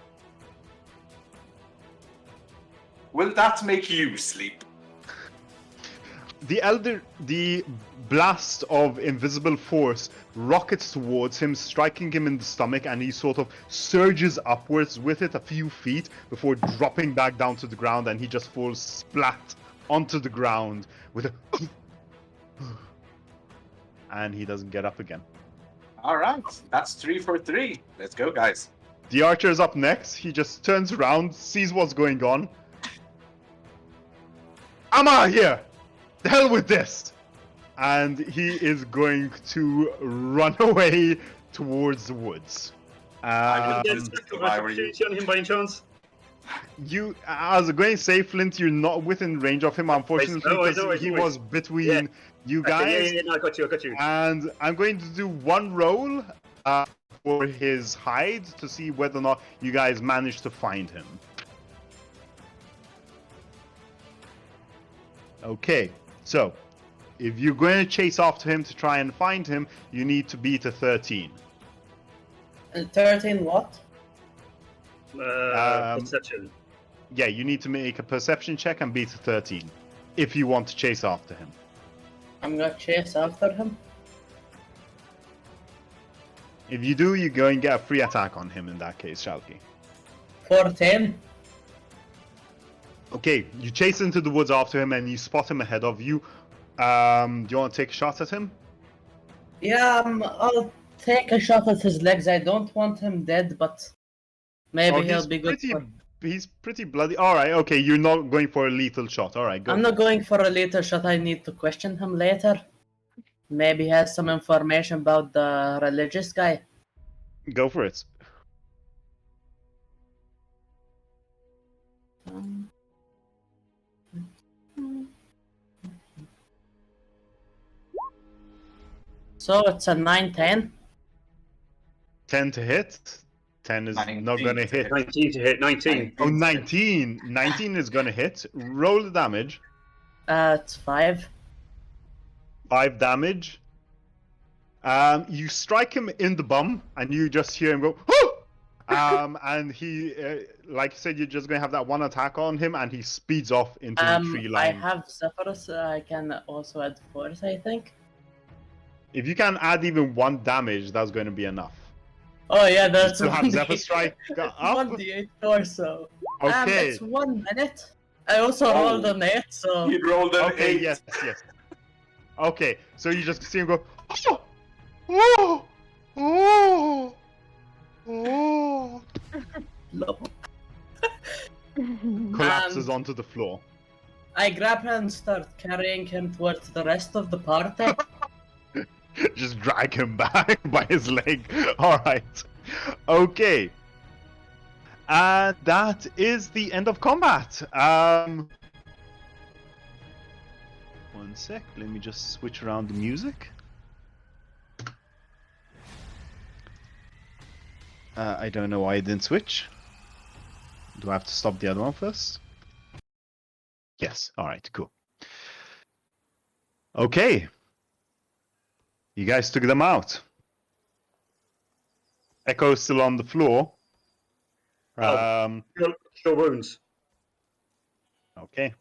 Will that make you sleep?
The blast of invisible force rockets towards him, striking him in the stomach, and he sort of surges upwards with it a few feet before dropping back down to the ground, and he just falls splat onto the ground with a and he doesn't get up again.
All right, that's 3 for 3. Let's go, guys.
The archer is up next. He just turns around, sees what's going on. I'm out of here! The hell with this! And he is going to run away towards the woods.
I would
Get
Um,
special
why were you-
opportunity on him by any chance?
I was going to say, Flint, you're not within range of him, unfortunately,
I know,
because he
I know.
was between you guys.
Okay, yeah, no, I got you.
And I'm going to do one roll for his hide to see whether or not you guys manage to find him. Okay, so if you're going to chase after him to try and find him, you need to beat a 13.
13 what?
Perception.
Yeah, you need to make a perception check and beat a 13 if you want to chase after him.
I'm gonna chase after him.
If you do, you're going to get a free attack on him in that case, Shalky.
14.
Okay, you chase into the woods after him and you spot him ahead of you. Do you want to take a shot at him?
Yeah, I'll take a shot at his legs. I don't want him dead, but maybe he'll be good.
He's pretty bloody. All right, okay, you're not going for a lethal shot. All right, go.
I'm not going for a later shot. I need to question him later. Maybe he has some information about the religious guy.
Go for it.
So it's a 9-10.
10 to hit. 10 is
19
not going to
to
hit.
hit.
19 to hit. 19.
Oh, 19. 19 is going to hit. Roll the damage.
It's 5.
5 damage. You strike him in the bum, and you just hear him go, "Whoo!" And he, like I said, you're just going to have that one attack on him, and he speeds off into the tree
I
line.
have Zephyrus. I can also add force, I think.
If you can add even 1 damage, that's going to be enough.
Oh yeah, that's
To have Zephyr Strike up.
1d8 torso.
Okay.
It's 1 minute. I also rolled an 8, so
He rolled an
Okay,
8.
yes. Okay, so you just see him go, oh, oh, oh, oh,
no.
collapses onto the floor.
I grab him and start carrying him towards the rest of the party.
Just drag him back by his leg. All right. Okay. And that is the end of combat. One sec. Let me just switch around the music. I don't know why it didn't switch. Do I have to stop the other one first? Yes. All right. Cool. Okay. You guys took them out. Echo's still on the floor.
Sure wounds.
Okay.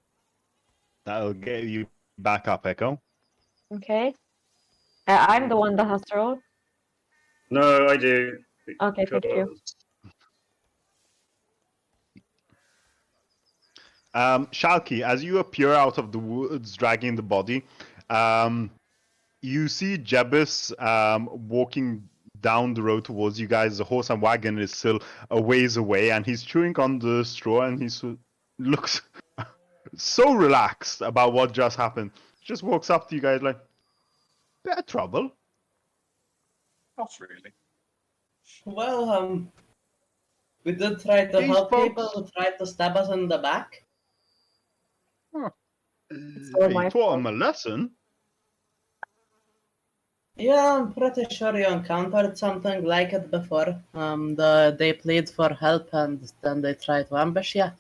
That'll get you back up, Echo.
Okay. I'm the one that has to roll.
No, I do.
Okay, thank you.
Shalky, as you appear out of the woods dragging the body, you see Jebus walking down the road towards you guys. The horse and wagon is still a ways away, and he's chewing on the straw, and he looks so relaxed about what just happened. Just walks up to you guys like, bit of trouble.
Not really.
Well, we did try to
These
help
folks-
people who tried to stab us in the back.
all
You
my
taught
fault.
him a lesson.
Yeah, I'm pretty sure you encountered something like it before. They plead for help and then they try to ambush you.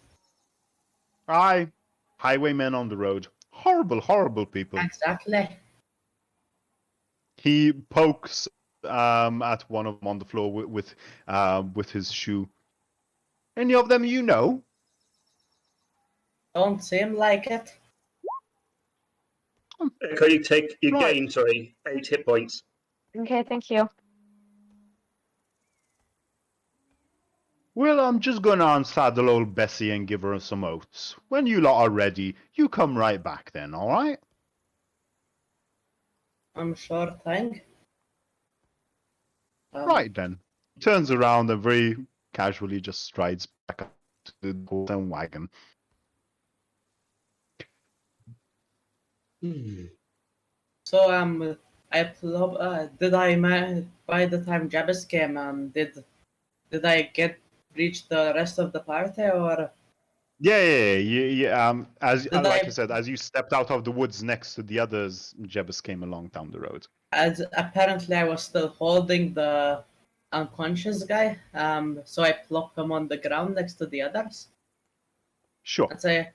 Aye, highwaymen on the road. Horrible, horrible people.
Exactly.
He pokes at one of them on the floor with his shoe. Any of them you know?
Don't seem like it.
Echo, you take you
Right.
gain 8 hit points.
Okay, thank you.
Well, I'm just gonna unsaddle old Bessie and give her some oats. When you lot are ready, you come right back then, alright?
I'm sure thing.
Right then. Turns around and very casually just strides back up to the horse and wagon.
So did I by the time Jabez came did I reach the rest of the party or
Yeah. As
Did
like
I-
I said, as you stepped out of the woods next to the others, Jebus came along down the road.
as apparently I was still holding the unconscious guy. So I plop him on the ground next to the others
Sure.
and say,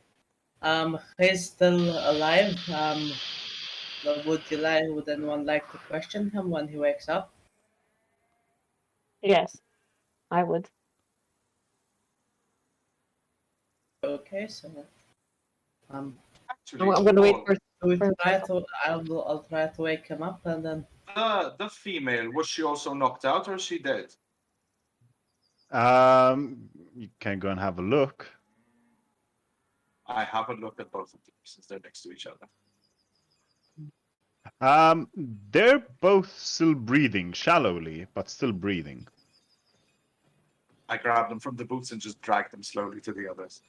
he's still alive. Would anyone like to question him when he wakes up?
Yes, I would.
Okay, so
Actually,
I'm gonna wait
Paul,
for.
we
For-
try to I'll try to wake him up and then
the female, was she also knocked out or is she dead?
You can go and have a look.
I have a look at both of them since they're next to each other.
They're both still breathing, shallowly, but still breathing.
I grab them from the boots and just drag them slowly to the others.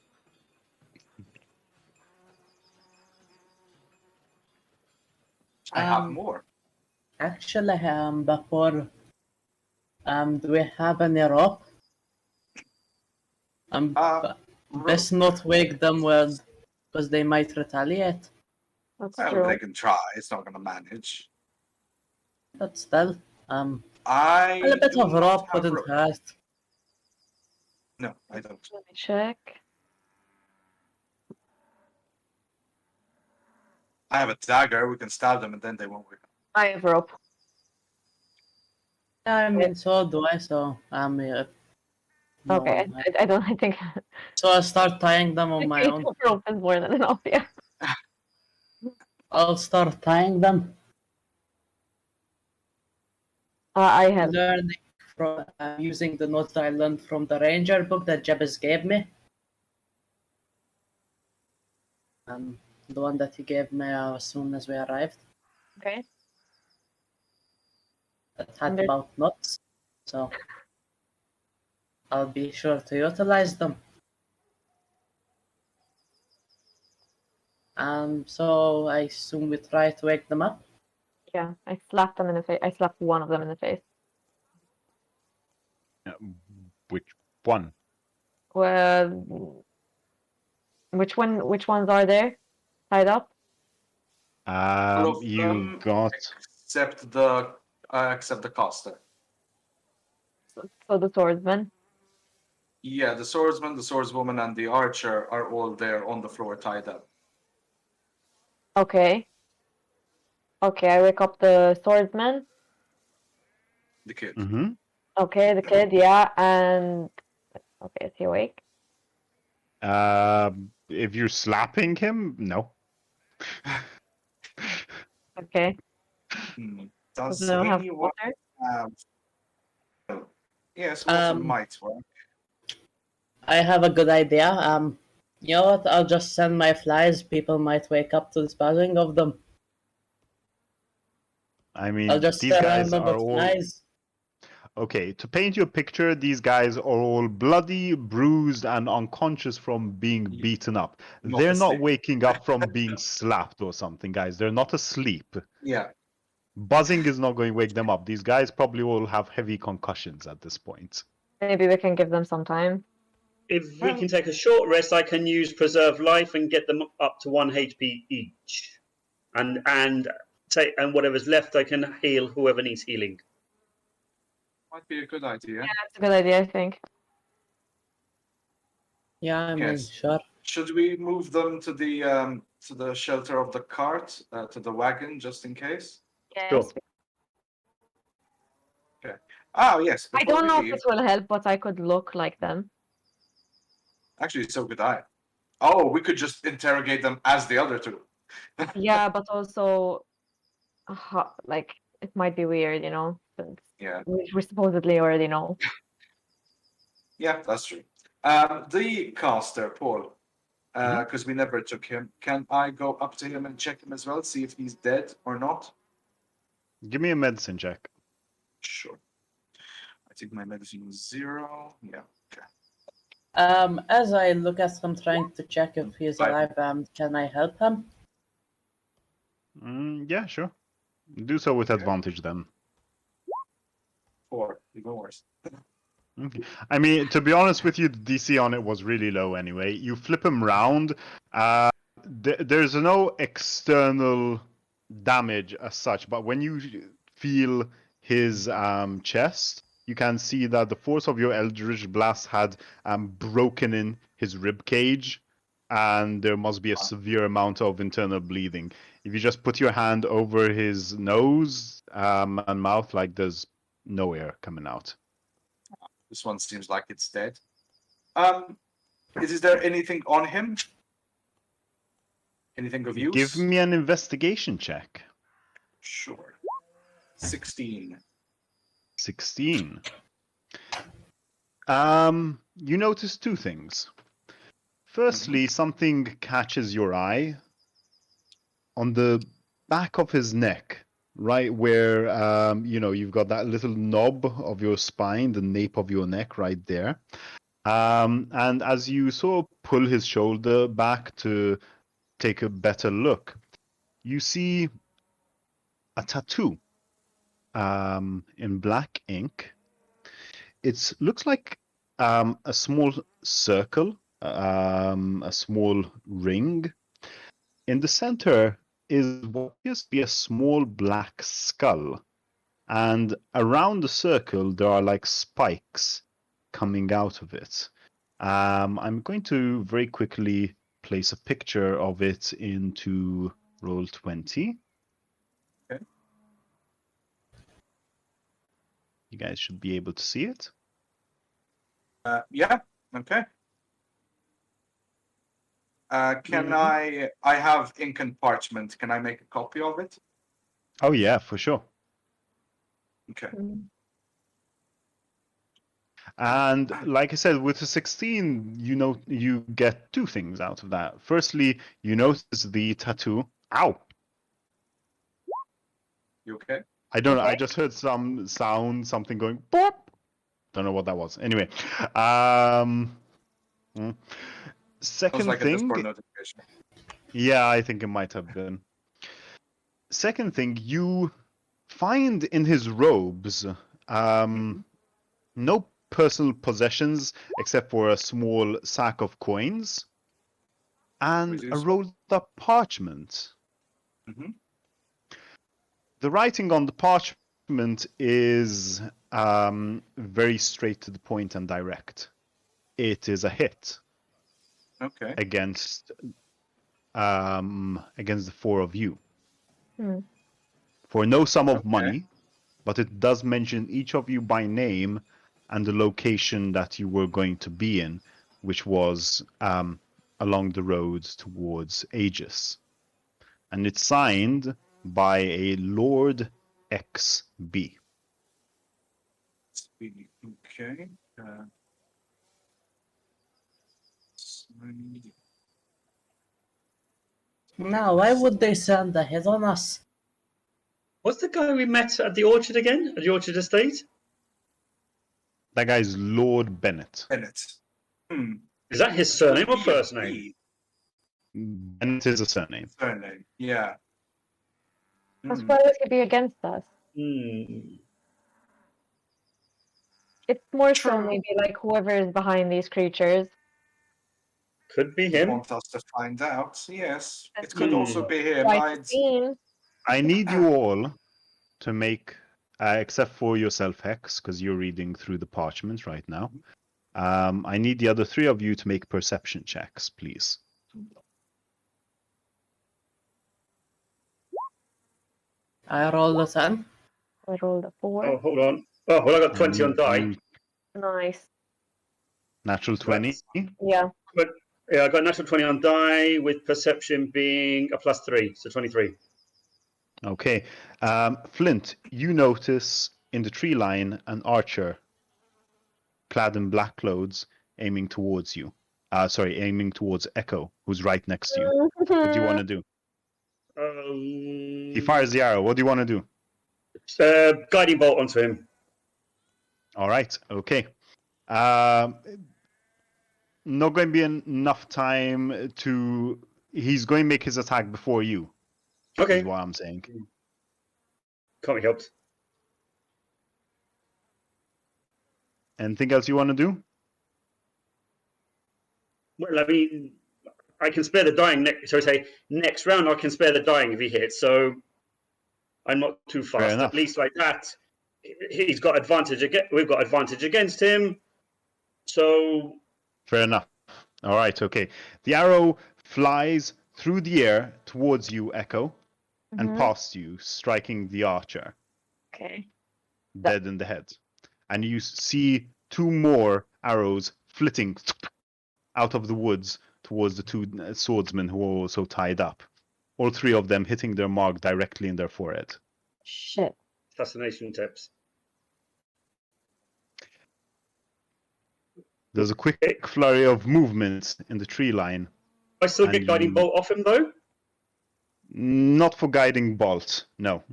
I have more.
actually before do we have any rope?
Uh,
Best not wake them when because they might retaliate.
That's
Well,
true.
they can try. It's not going to manage.
But still, a
I
little bit
do
of
not
rope
have
wouldn't
rope.
hurt.
No, I don't.
Let me check.
I have a dagger. We can stab them and then they won't wake up.
I have rope.
Yeah, I mean, so do I. So no,
Okay, I don't. I think.
So I'll start tying them on my own.
Rope is more than enough. Yeah.
I'll start tying them.
I have.
Learning from using the notes I learned from the ranger book that Jebus gave me. The one that he gave me as soon as we arrived.
Okay.
It had
Under-
about knots, so I'll be sure to utilize them. So I assume we try to wake them up.
Yeah, I slapped them in the face. I slapped one of them in the face.
Which one?
Well, which one? Which ones are there? Tied up?
All of
You
them
got.
except the caster.
So the swordsman.
Yeah, the swordsman, the swordswoman, and the archer are all there on the floor tied up.
Okay. Okay, I wake up the swordsman.
The kid.
Mm-hmm.
Okay, the kid, yeah, and okay, is he awake?
If you're slapping him, no.
Okay.
Does
Does anyone have
anyone
water?
have? Yes, water might work.
I have a good idea. You know what? I'll just send my flies. People might wake up to the buzzing of them.
I mean,
I'll just
these
surround
guys
them
are
with
all.
flies.
Okay, to paint you a picture, these guys are all bloody, bruised, and unconscious from being beaten up.
Not
They're not
asleep.
waking up from being slapped or something, guys. They're not asleep.
Yeah.
Buzzing is not going to wake them up. These guys probably all have heavy concussions at this point.
Maybe we can give them some time.
If we can take a short rest, I can use preserve life and get them up to 1 HP each, and whatever's left, I can heal whoever needs healing.
Might be a good idea.
Yeah, that's a good idea, I think.
Yeah, I mean,
Yes.
sure.
Should we move them to the shelter of the cart, to the wagon, just in case?
Yes.
Sure.
Oh yes.
I
before
don't
we
know if
leave-
this will help, but I could look like them.
Actually, so could I. Oh, we could just interrogate them as the other two.
Yeah, but also, like, it might be weird, since
Yeah.
we supposedly already know.
Yeah, that's true. The caster, Paul, because we never took him. Can I go up to him and check him as well, see if he's dead or not?
Give me a medicine check.
Sure. I think my medicine is 0. Yeah. Okay.
As I look at him, trying to check if he's
Right.
alive, can I help him?
Yeah, sure. Do so with
Okay.
advantage then.
4, even worse.
Okay. I mean, to be honest with you, the DC on it was really low anyway. You flip him round. There's no external damage as such, but when you feel his chest, you can see that the force of your Eldritch Blast had broken in his rib cage, and there must be a severe amount of internal bleeding. If you just put your hand over his nose and mouth, like there's no air coming out.
This one seems like it's dead. Is there anything on him? Anything of use?
Give me an investigation check.
Sure. 16.
16. You notice two things. Firstly, something catches your eye on the back of his neck, right where you've got that little knob of your spine, the nape of your neck right there. And as you sort of pull his shoulder back to take a better look, you see a tattoo in black ink. It looks like a small circle, a small ring. In the center is what appears to be a small black skull. And around the circle, there are like spikes coming out of it. I'm going to very quickly place a picture of it into Roll20.
Okay.
You guys should be able to see it.
Yeah. Okay. Can I have ink and parchment. Can I make a copy of it?
Oh yeah, for sure.
Okay.
And like I said, with the 16, you get two things out of that. Firstly, you notice the tattoo. Ow!
You okay?
I don't know. I
Okay.
just heard some sound, something going boop. Don't know what that was. Anyway, mm.
Sounds
second
like a
thing.
Discord notification.
Yeah, I think it might have been. Second thing, you find in his robes no personal possessions except for a small sack of coins and a
Reduce.
rolled up parchment.
Mhm.
The writing on the parchment is very straight to the point and direct. It is a hit
Okay.
against the four of you for no sum of
Okay.
money, but it does mention each of you by name and the location that you were going to be in, which was along the road towards Aegis. And it's signed by a Lord XB.
Okay. Signed.
Now, why would they send a hit on us?
What's the guy we met at the orchard again? At the orchard estate?
That guy's Lord Bennett.
Bennett.
Is that his surname or
Could be a
first name?
breed.
Bennett is a surname.
Surname. Yeah.
Because why would he be against us?
Hmm.
It's more so
True.
maybe like whoever is behind these creatures.
Could be
You
him.
want us to find out? Yes. It
That's
could
Hmm.
also be him.
Right, scene.
I need you all to make, except for yourself, Hex, because you're reading through the parchment right now. I need the other three of you to make perception checks, please.
I rolled a 10.
I rolled a 4.
Oh, hold on. Oh, well, I got
I
20 on
need
die.
you-
Nice.
Natural 20.
Yeah.
But yeah, I got natural 20 on die with perception being a +3, so 23.
Okay. Flint, you notice in the tree line an archer clad in black clothes aiming towards you. Aiming towards Echo, who's right next to you. What do you want to do? He fires the arrow. What do you want to do?
Guiding bolt onto him.
All right. Okay. Not going to be enough time to. He's going to make his attack before you.
Okay.
Is what I'm saying.
Can't be helped.
Anything else you want to do?
Well, I mean, I can spare the dying. Next round, I can spare the dying if he hits. So I'm not too
Fair
fast.
enough.
At least like that, he's got advantage. We've got advantage against him. So
Fair enough. All right. Okay. The arrow flies through the air towards you, Echo, and past you, striking the archer
Okay.
dead in the head. And you see two more arrows flitting out of the woods towards the two swordsmen who are also tied up. All three of them hitting their mark directly in their forehead.
Shit.
assassination tips.
There's a quick flurry of movement in the tree line.
I still
And
get guiding
you-
bolt off him though.
Not for guiding bolt, no.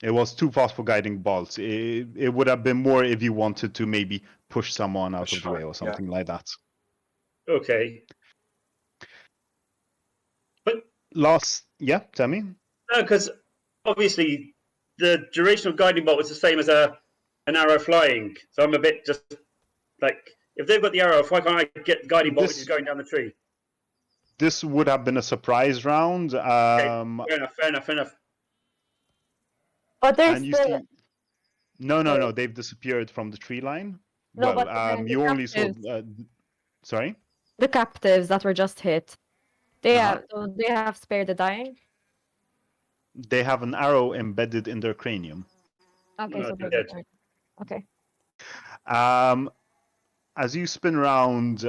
It was too fast for guiding bolts. It would have been more if you wanted to maybe push someone out of the way or something like that.
Okay. But
Yeah, tell me.
no, because obviously the duration of guiding bolt was the same as an arrow flying. So I'm a bit just like, if they've got the arrow, why can't I get guiding bolt which is going down the tree?
This would have been a surprise round.
Okay, fair enough.
But there's
And you
still.
see, no, they've disappeared from the tree line.
No,
Well,
but the
you only saw.
captives-
Sorry.
The captives that were just hit. They
Uh-huh.
have spared the dying.
They have an arrow embedded in their cranium.
Okay,
No,
so
they're
they're
dead.
dead. Okay.
As you spin around,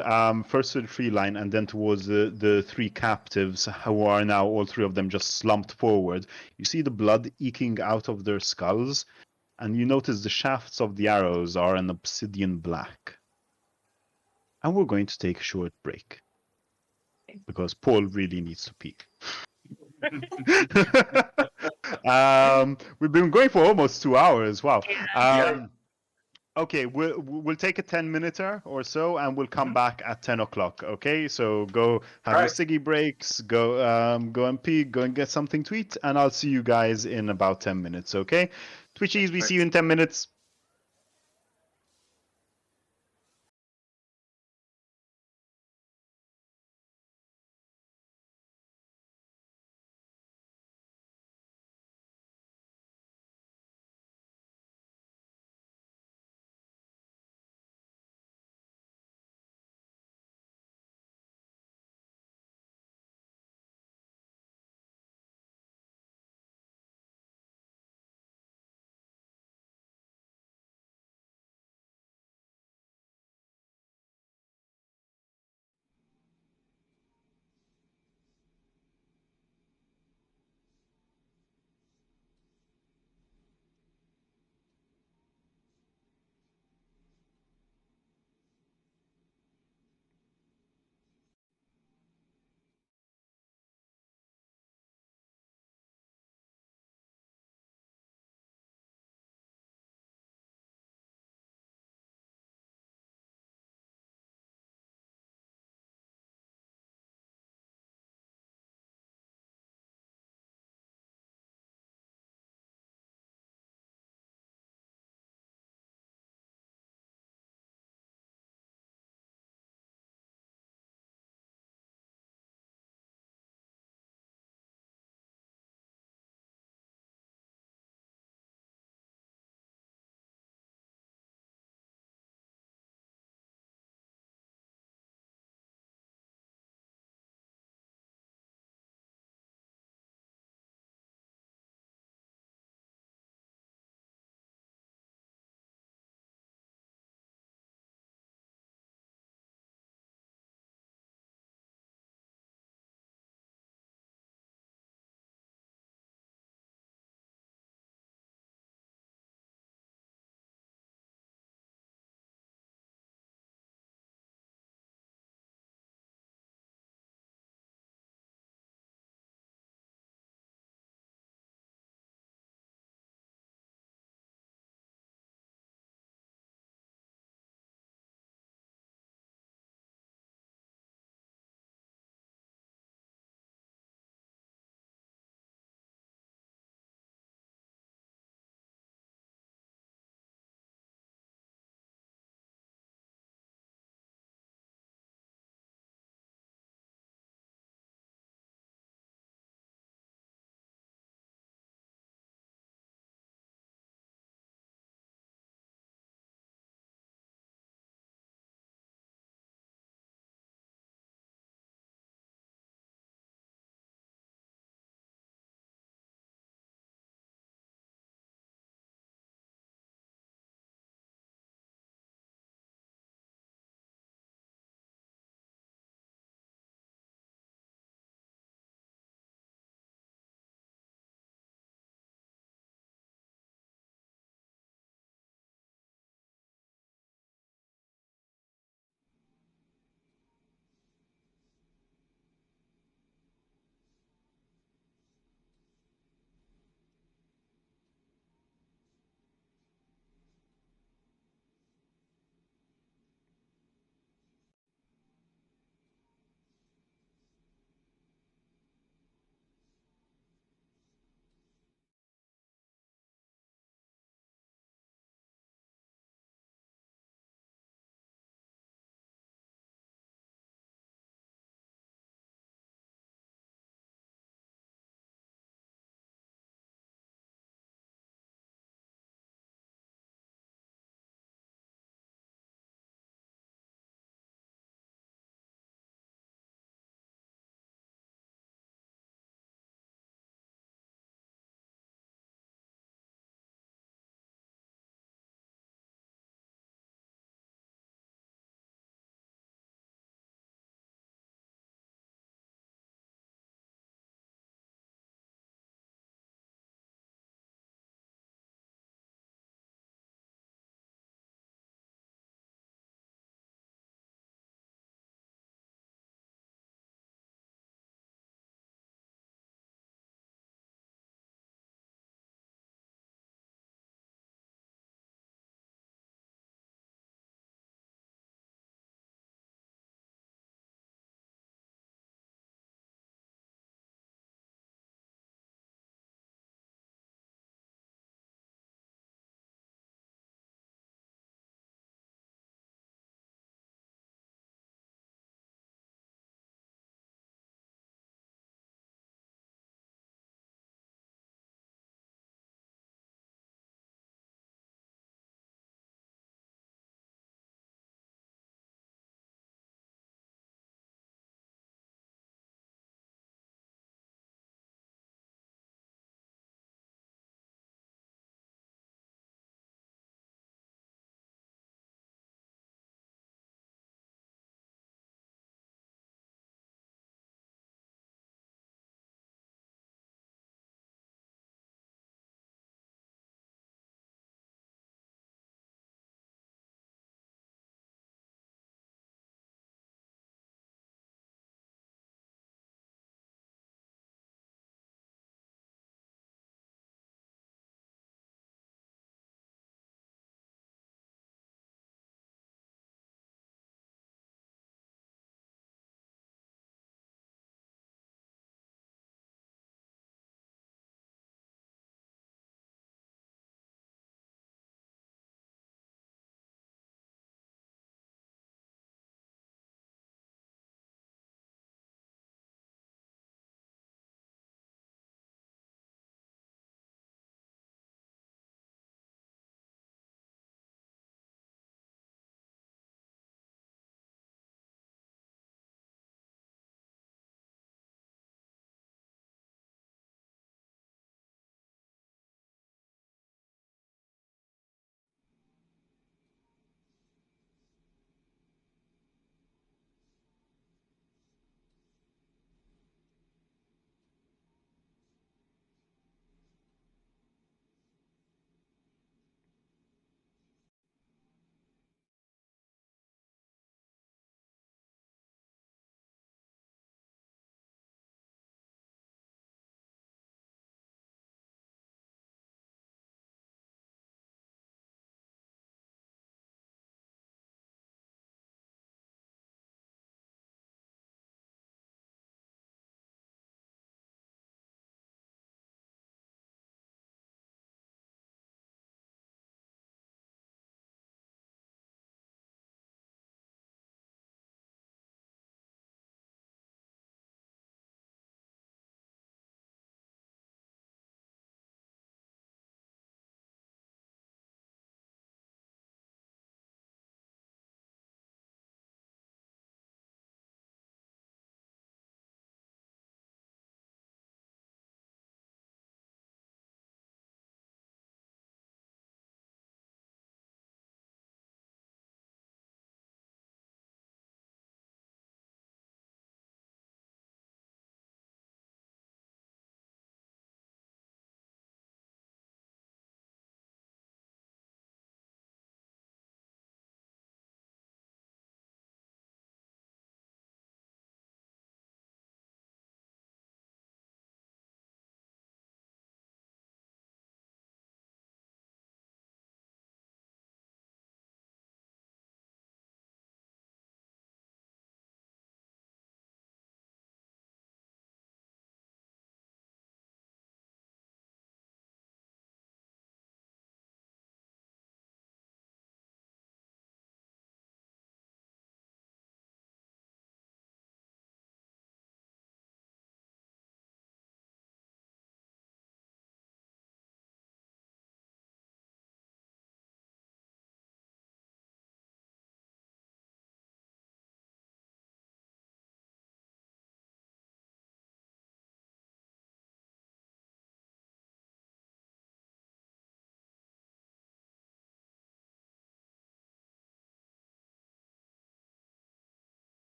first to the tree line and then towards the three captives who are now all three of them just slumped forward, you see the blood eking out of their skulls, and you notice the shafts of the arrows are an obsidian black. And we're going to take a short break because Paul really needs to pee. We've been going for almost 2 hours. Wow. Okay, we'll take a 10-minute or so, and we'll come back at 10 o'clock. Okay, so go have your
Right.
ciggy breaks, go and pee, go and get something to eat, and I'll see you guys in about 10 minutes. Okay, Twitchies, we see you in 10 minutes.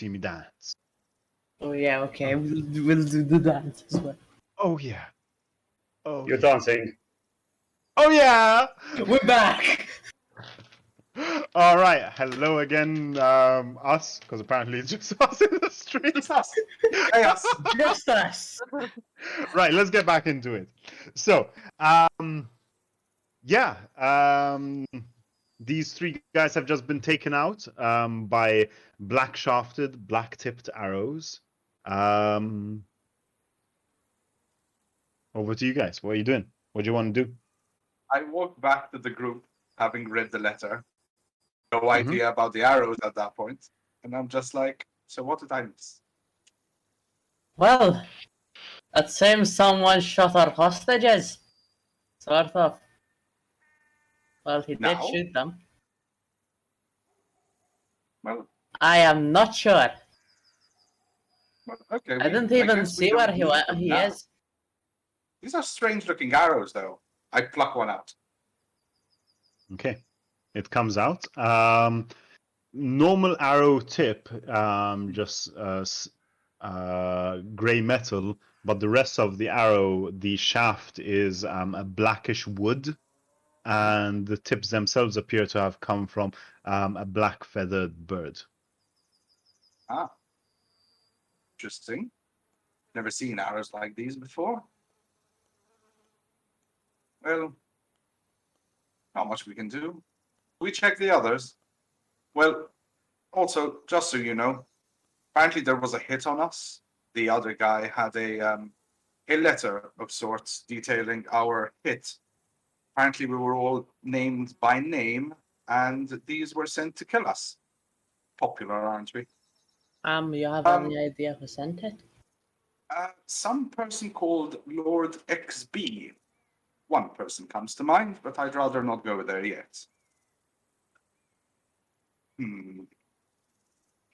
see me dance.
Oh yeah, okay, we'll do the dance as well.
Oh yeah. Oh
You're
yeah.
dancing.
Oh yeah.
We're back!
All right. Hello again, us, because apparently it's just us in the street.
It's us. Chaos.
Just us!
Right. Let's get back into it. So, yeah. These three guys have just been taken out by black shafted, black tipped arrows. Over to you guys. What are you doing? What do you want to do?
I walk back to the group, having read the letter. No idea about the arrows at that point. And I'm just like, so what did I miss?
Well, it seems someone shot our hostages. Sort of. Well, he did
Now?
shoot them.
Well,
I am not sure.
okay.
I didn't even
guess we
see
don't
where he
need
went.
them
He
now.
is.
These are strange looking arrows, though. I pluck one out.
Okay. It comes out. Normal arrow tip, just gray metal, but the rest of the arrow, the shaft is a blackish wood, and the tips themselves appear to have come from a black feathered bird.
Ah. Interesting. Never seen arrows like these before. Well, not much we can do. We check the others. Well, also, just so you know, apparently there was a hit on us. The other guy had a letter of sorts detailing our hit. Apparently, we were all named by name, and these were sent to kill us. Popular, aren't we?
You have any idea who sent it?
Some person called Lord XB. One person comes to mind, but I'd rather not go there yet.
The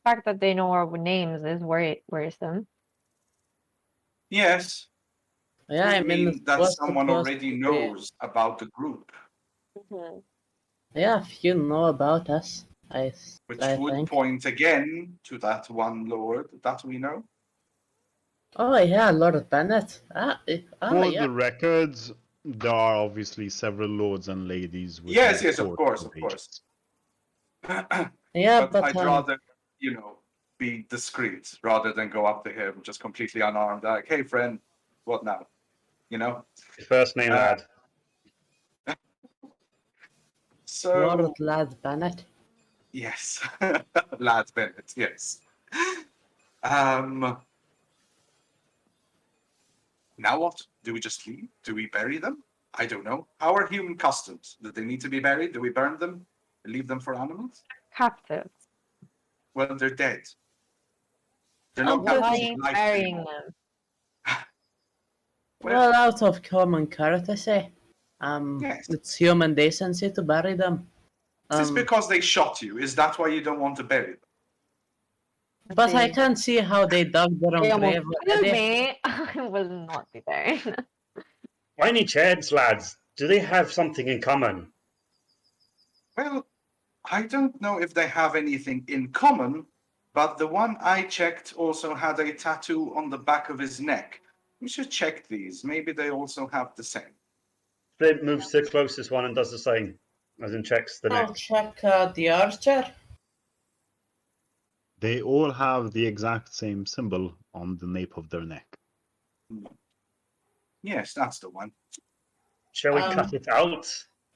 fact that they know our names is worrisome.
Yes,
Yeah, I
could
mean,
mean
it
that
was
someone
supposed
already
to be-
knows about the group,
Yeah, if you know about us,
which
I
would
think.
point again to that one lord that we know.
Oh yeah, Lord Bennett.
For
Yeah.
the records, there are obviously several lords and ladies with
Yes, of course,
of
of course.
Yeah,
But
but
I'd rather, be discreet rather than go up to him just completely unarmed, like, hey, friend, what now? You know?
First name,
Uh,
lad.
So,
Lord Lad Bennett.
yes, Lad Bennett, yes. Now what? Do we just leave? Do we bury them? I don't know. How are human customs? Do they need to be buried? Do we burn them? Leave them for animals?
Captives.
Well, they're dead. They're
Oh,
not
well,
Why
captives
ain't
of life
burying
anymore.
them?
Well, out of common courtesy,
Yes.
it's human decency to bury them.
Is this because they shot you? Is that why you don't want to bury them?
But I
See,
can't see how they dug their
they
own
almost
grave
killed
already.
me. I will not be there.
By any chance, lads, do they have something in common?
Well, I don't know if they have anything in common, but the one I checked also had a tattoo on the back of his neck. We should check these. Maybe they also have the same.
Flint moves to the closest one and does the same, as in checks the
I'll
neck.
check the archer.
They all have the exact same symbol on the nape of their neck.
Yes, that's the one.
Shall we cut it out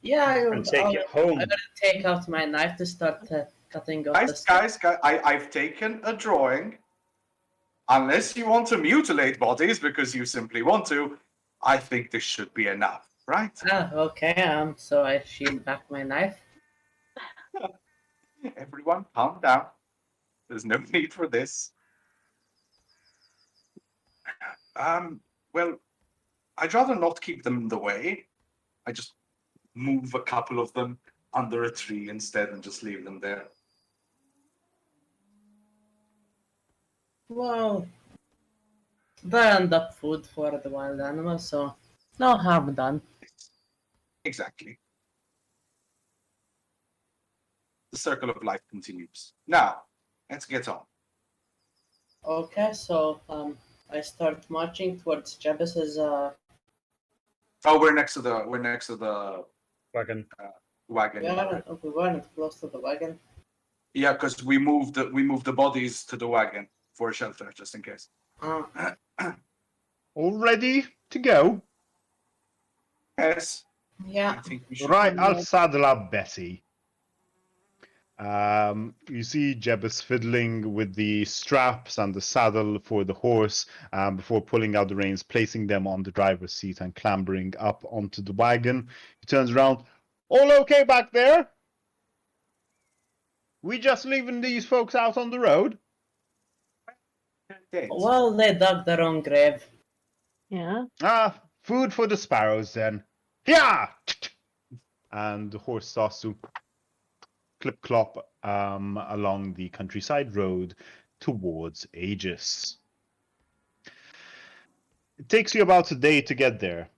Yeah,
and take it home?
I'm gonna take out my knife to start cutting off the
Guys, I've taken a drawing. Unless you want to mutilate bodies because you simply want to, I think this should be enough, right?
Okay, so I shield back my knife.
Everyone, calm down. There's no need for this. Well, I'd rather not keep them in the way. I just move a couple of them under a tree instead and just leave them there.
Well, they end up food for the wild animals, so no harm done.
Exactly. The circle of life continues. Now, let's get on.
Okay, so I start marching towards Jebus's.
Oh, we're next to the
Wagon.
wagon.
We weren't close to the wagon.
Yeah, because we moved the bodies to the wagon for shelter, just in case.
All ready to go?
Yes, I
Yeah.
think we should.
Right, I'll
Yes.
saddle up Bessie. You see Jebus fiddling with the straps and the saddle for the horse before pulling out the reins, placing them on the driver's seat and clambering up onto the wagon. He turns around. All okay back there? We just leaving these folks out on the road?
Dates.
Well, they dug their own grave.
Yeah.
Ah, food for the sparrows then. Yeah! And the horse starts to clip clop along the countryside road towards Aegis. It takes you about a day to get there.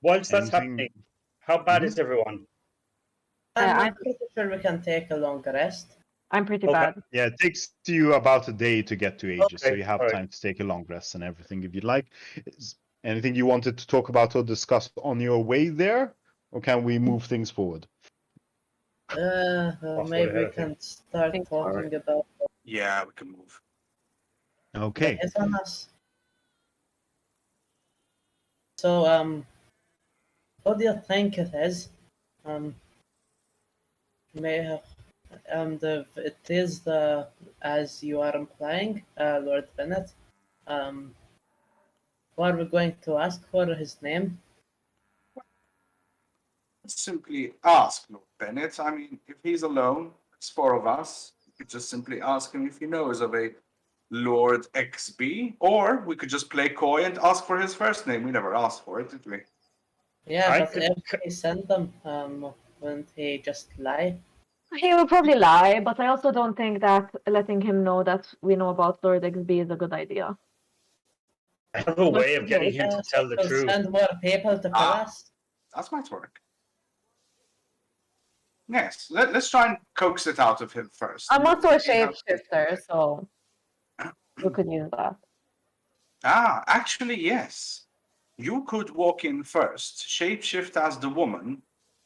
Whilst that's
Anything-
happening, how bad
Mhm.
is everyone?
And
I'm-
I'm pretty sure we can take a long rest.
I'm pretty
Okay.
bad.
Yeah, it takes you about a day to get to Aegis, so
Okay,
you have
alright.
time to take a long rest and everything if you'd like. Is anything you wanted to talk about or discuss on your way there? Or can we move things forward?
Maybe we
ahead, I think.
can start
Think
talking
forward.
about
Yeah, we can move.
the
Okay.
hit on us. So, what do you think it is? May have, it is the as you are implying, Lord Bennett. What are we going to ask for his name?
Simply ask Lord Bennett. I mean, if he's alone, it's four of us. We could just simply ask him if he knows of a Lord XB, or we could just play coy and ask for his first name. We never asked for it, did we?
Yeah,
I
but
could-
if he sent them, wouldn't he just lie?
He will probably lie, but I also don't think that letting him know that we know about Lord XB is a good idea.
I have a way of getting him to
So
tell the
he'll
truth.
send more people to kill
Ah.
us.
That might work. Yes, let's try and coax it out of him first.
I'm also a
See how-
shapeshifter, so we could use that.
Ah, actually, yes. You could walk in first, shapeshift as the woman,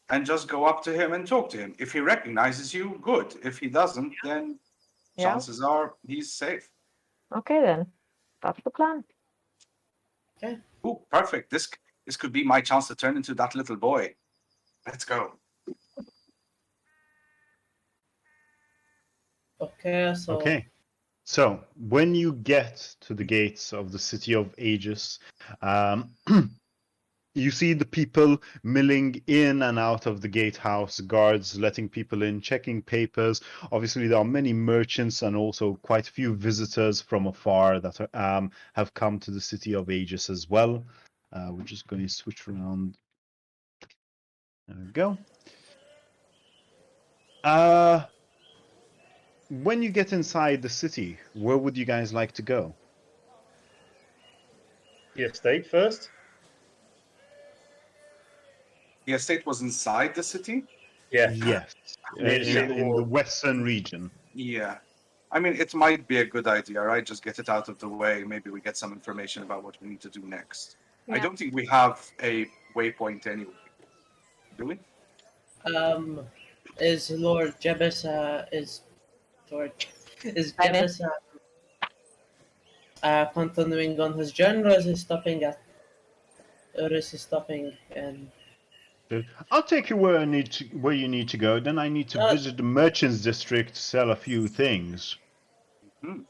and just go up to him and talk to him. If he recognizes you, good. If he doesn't, then
Yeah.
chances are he's safe.
Okay then. That's the plan.
Ooh, perfect. This could be my chance to turn into that little boy. Let's go.
Okay, so
Okay. So when you get to the gates of the city of Aegis, you see the people milling in and out of the gatehouse, guards letting people in, checking papers. Obviously, there are many merchants and also quite a few visitors from afar that have come to the city of Aegis as well. We're just going to switch around. There we go. When you get inside the city, where would you guys like to go?
The estate first?
The estate was inside the city?
Yeah.
Yes,
Near the city
in the
wall.
western region.
Yeah. I mean, it might be a good idea, right? Just get it out of the way. Maybe we get some information about what we need to do next. I
Yeah.
don't think we have a waypoint anyway. Do we?
is Lord Jebus is
Bennett.
Jebus continuing on his journey, or is he stopping in?
I'll take you where where you need to go. Then I need to
Uh,
visit the merchants district to sell a few things.
Hmm.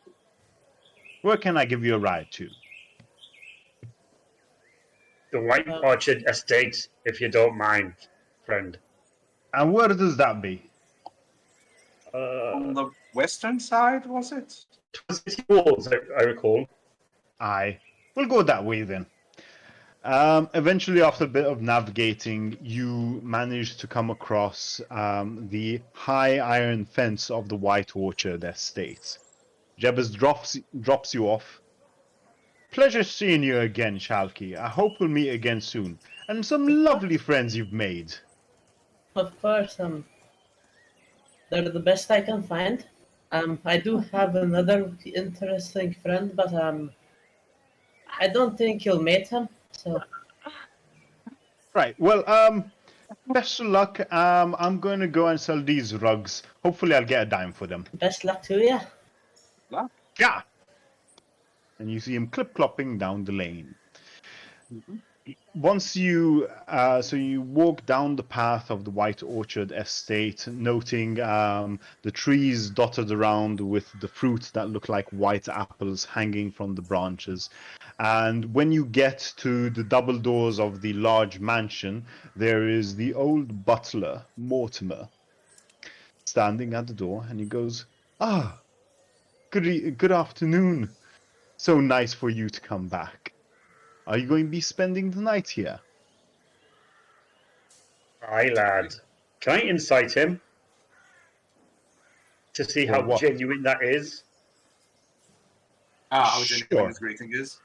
Where can I give you a ride to?
The White Orchard Estate, if you don't mind, friend.
And where does that be?
On the western side, was it?
City walls, I recall.
Aye, we'll go that way then. Eventually, after a bit of navigating, you manage to come across the high iron fence of the White Orchard Estate. Jebus drops you off. Pleasure seeing you again, Shalky. I hope we'll meet again soon. And some lovely friends you've made.
Of course, they're the best I can find. I do have another interesting friend, but I don't think you'll meet him. So
Right. Well, best of luck. I'm going to go and sell these rugs. Hopefully, I'll get a dime for them.
best luck to you.
Yeah. And you see him clip-clopping down the lane. Once you so you walk down the path of the White Orchard estate, noting the trees dotted around with the fruit that look like white apples hanging from the branches. And when you get to the double doors of the large mansion, there is the old butler, Mortimer, standing at the door, and he goes, "Ah, good afternoon. So nice for you to come back. Are you going to be spending the night here?"
Aye, lad. Can I incite him to see
For
how
what?
genuine that is?
How genuine
Sure.
his greeting is.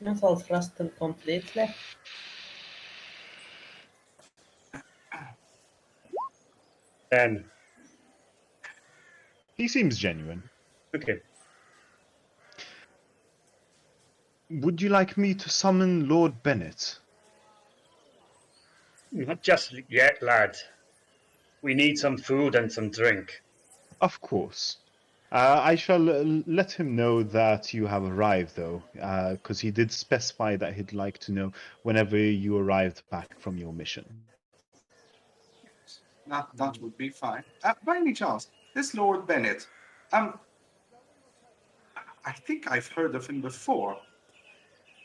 Not I'll trust him completely.
Then,
He seems genuine.
okay.
Would you like me to summon Lord Bennett?
Not just yet, lad. We need some food and some drink.
Of course. I shall let him know that you have arrived, though, because he did specify that he'd like to know whenever you arrived back from your mission.
That would be fine. By any chance, this Lord Bennett, I think I've heard of him before.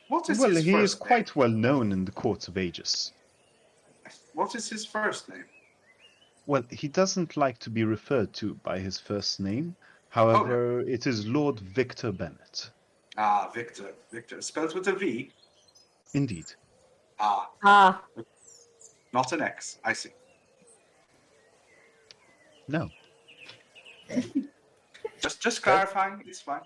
What is
Well,
his
he is
first name?
quite well known in the courts of Aegis.
What is his first name?
Well, he doesn't like to be referred to by his first name. However, it is Lord Victor Bennett.
Ah, Victor. Victor. Spelled with a V?
Indeed.
Ah,
Ah,
not an X. I see.
No.
Just clarifying. It's fine.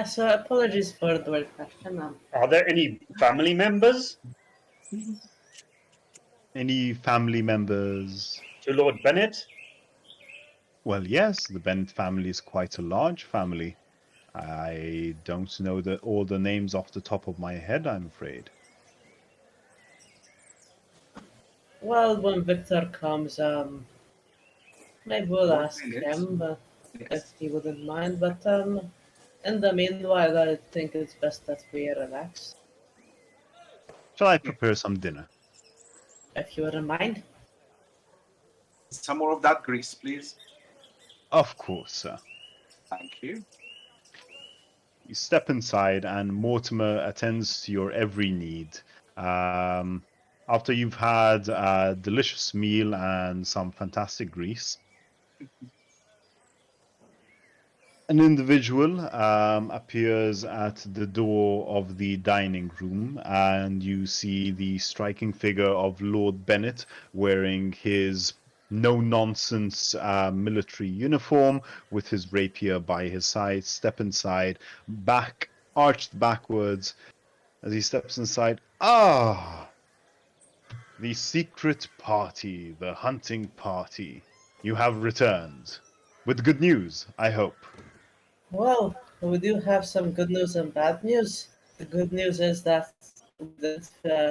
So apologies for the weird question.
Are there any family members
Any family members?
to Lord Bennett?
Well, yes, the Bennett family is quite a large family. I don't know all the names off the top of my head, I'm afraid.
Well, when Victor comes, maybe we'll
Lord
ask
Bennett?
him, but if
Yes.
he wouldn't mind. But in the meanwhile, I think it's best that we relax.
Shall I prepare some dinner?
If you wouldn't mind.
Some more of that grease, please.
Of course, sir.
Thank you.
You step inside, and Mortimer attends to your every need. After you've had a delicious meal and some fantastic grease, an individual appears at the door of the dining room, and you see the striking figure of Lord Bennett wearing his no-nonsense military uniform with his rapier by his side. Step inside, arched backwards. As he steps inside, the secret party, the hunting party. You have returned. With good news, I hope.
Well, we do have some good news and bad news. The good news is that we did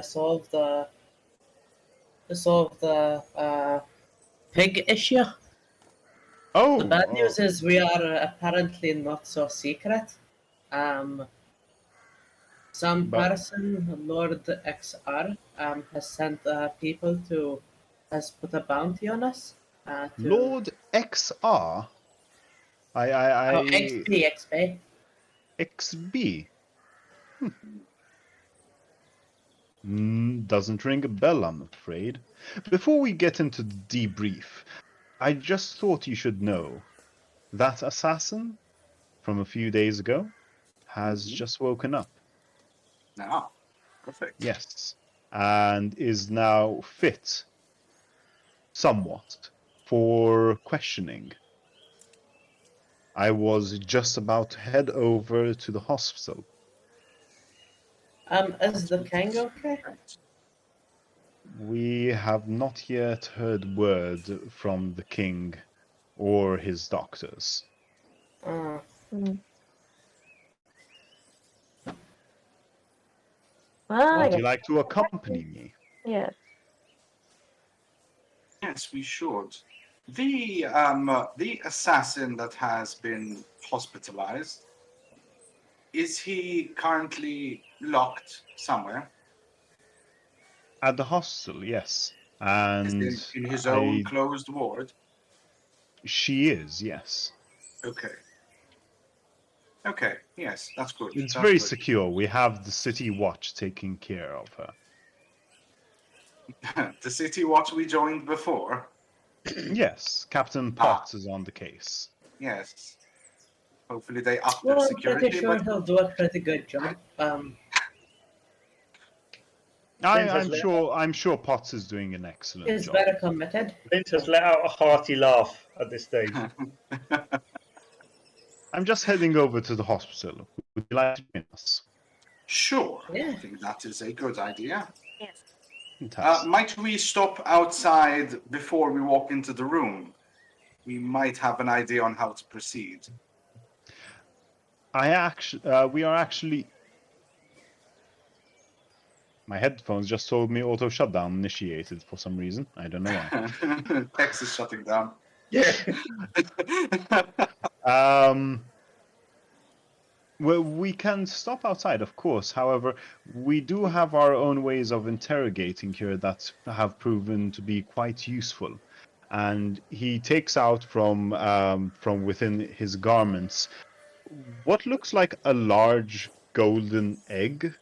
solve the pig issue. The bad
Oh,
news is we are apparently not so secret. Um, some
but
person, Lord XR, has sent has put a bounty on us.
Lord XR,
Oh,
I
XP.
XB. Doesn't ring a bell, I'm afraid. Before we get into the debrief, I just thought you should know that assassin from a few days ago has just woken up.
Now, perfect.
Yes, and is now fit, somewhat, for questioning. I was just about to head over to the hospital.
Is the king okay?
We have not yet heard word from the king or his doctors.
Uh,
Hmm. Well, I
Would you
guess.
like to accompany me?
Yes.
Yes, we should. The assassin that has been hospitalized, is he currently locked somewhere?
At the hostel, yes.
Is
And
in his own
I
closed ward?
she is, yes.
Okay. Okay. Yes, that's good.
It's
That's
very
good.
secure. We have the city watch taking care of her.
The city watch we joined before.
Yes, Captain
Ah.
Potts is on the case.
Yes. Hopefully they up their
well, I'm pretty
security,
sure
but
he'll do a pretty good job.
I'm sure Potts is doing an excellent
He's
job.
very committed.
Clint has let out a hearty laugh at this stage.
I'm just heading over to the hospital. Would you like to join us?
sure.
Yeah.
I think that is a good idea.
Yes.
Fantastic.
Might we stop outside before we walk into the room? We might have an idea on how to proceed.
We are actually. My headphones just told me auto shutdown initiated for some reason. I don't know why.
Text is shutting down.
Yeah.
Well, we can stop outside, of course. However, we do have our own ways of interrogating here that have proven to be quite useful. And he takes out from within his garments what looks like a large golden egg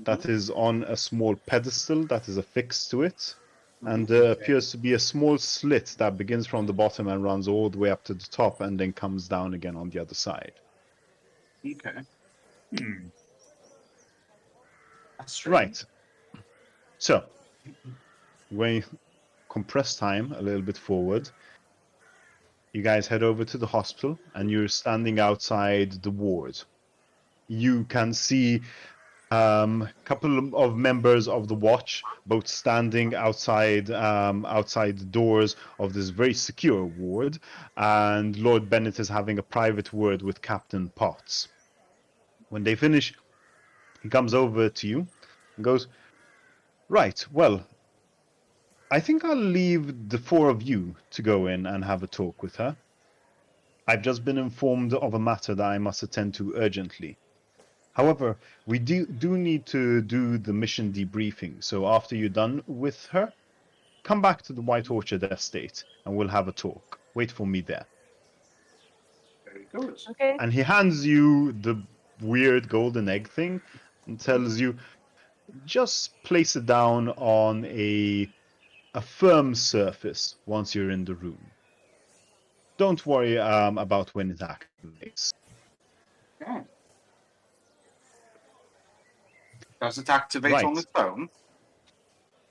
that is on a small pedestal that is affixed to it, and appears to be a small slit that begins from the bottom and runs all the way up to the top and then comes down again on the other side.
Okay. That's strange.
Right. So, we compress time a little bit forward. You guys head over to the hospital and you're standing outside the ward. You can see a couple of members of the watch both standing outside outside the doors of this very secure ward, and Lord Bennett is having a private word with Captain Potts. When they finish, he comes over to you and goes, right, well, I think I'll leave the four of you to go in and have a talk with her. I've just been informed of a matter that I must attend to urgently. However, we do need to do the mission debriefing, so after you're done with her, come back to the White Orchard Estate and we'll have a talk. Wait for me there.
Very good.
Okay.
And he hands you the weird golden egg thing and tells you, just place it down on a firm surface once you're in the room. Don't worry about when it activates.
Okay. Does it activate
Right.
on its own?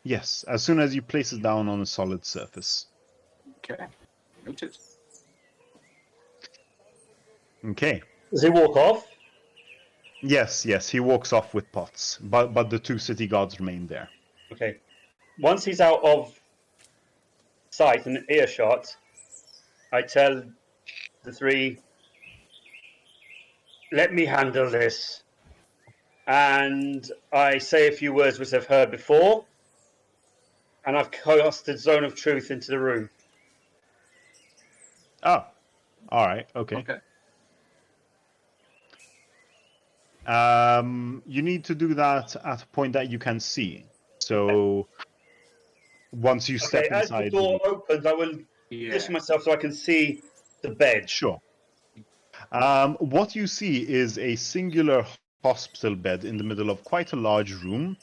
Yes, as soon as you place it down on a solid surface.
Okay. Noted.
Okay.
Does he walk off?
Yes, he walks off with Potts, but the two city guards remain there.
Okay. Once he's out of sight and earshot, I tell the three, let me handle this. And I say a few words which I've heard before, and I've casted Zone of Truth into the room.
Oh, all right, okay. You need to do that at a point that you can see. So once you step
Okay, as the
inside,
door opens, I will position myself so I can see the bed.
Sure. What you see is a singular hospital bed in the middle of quite a large room.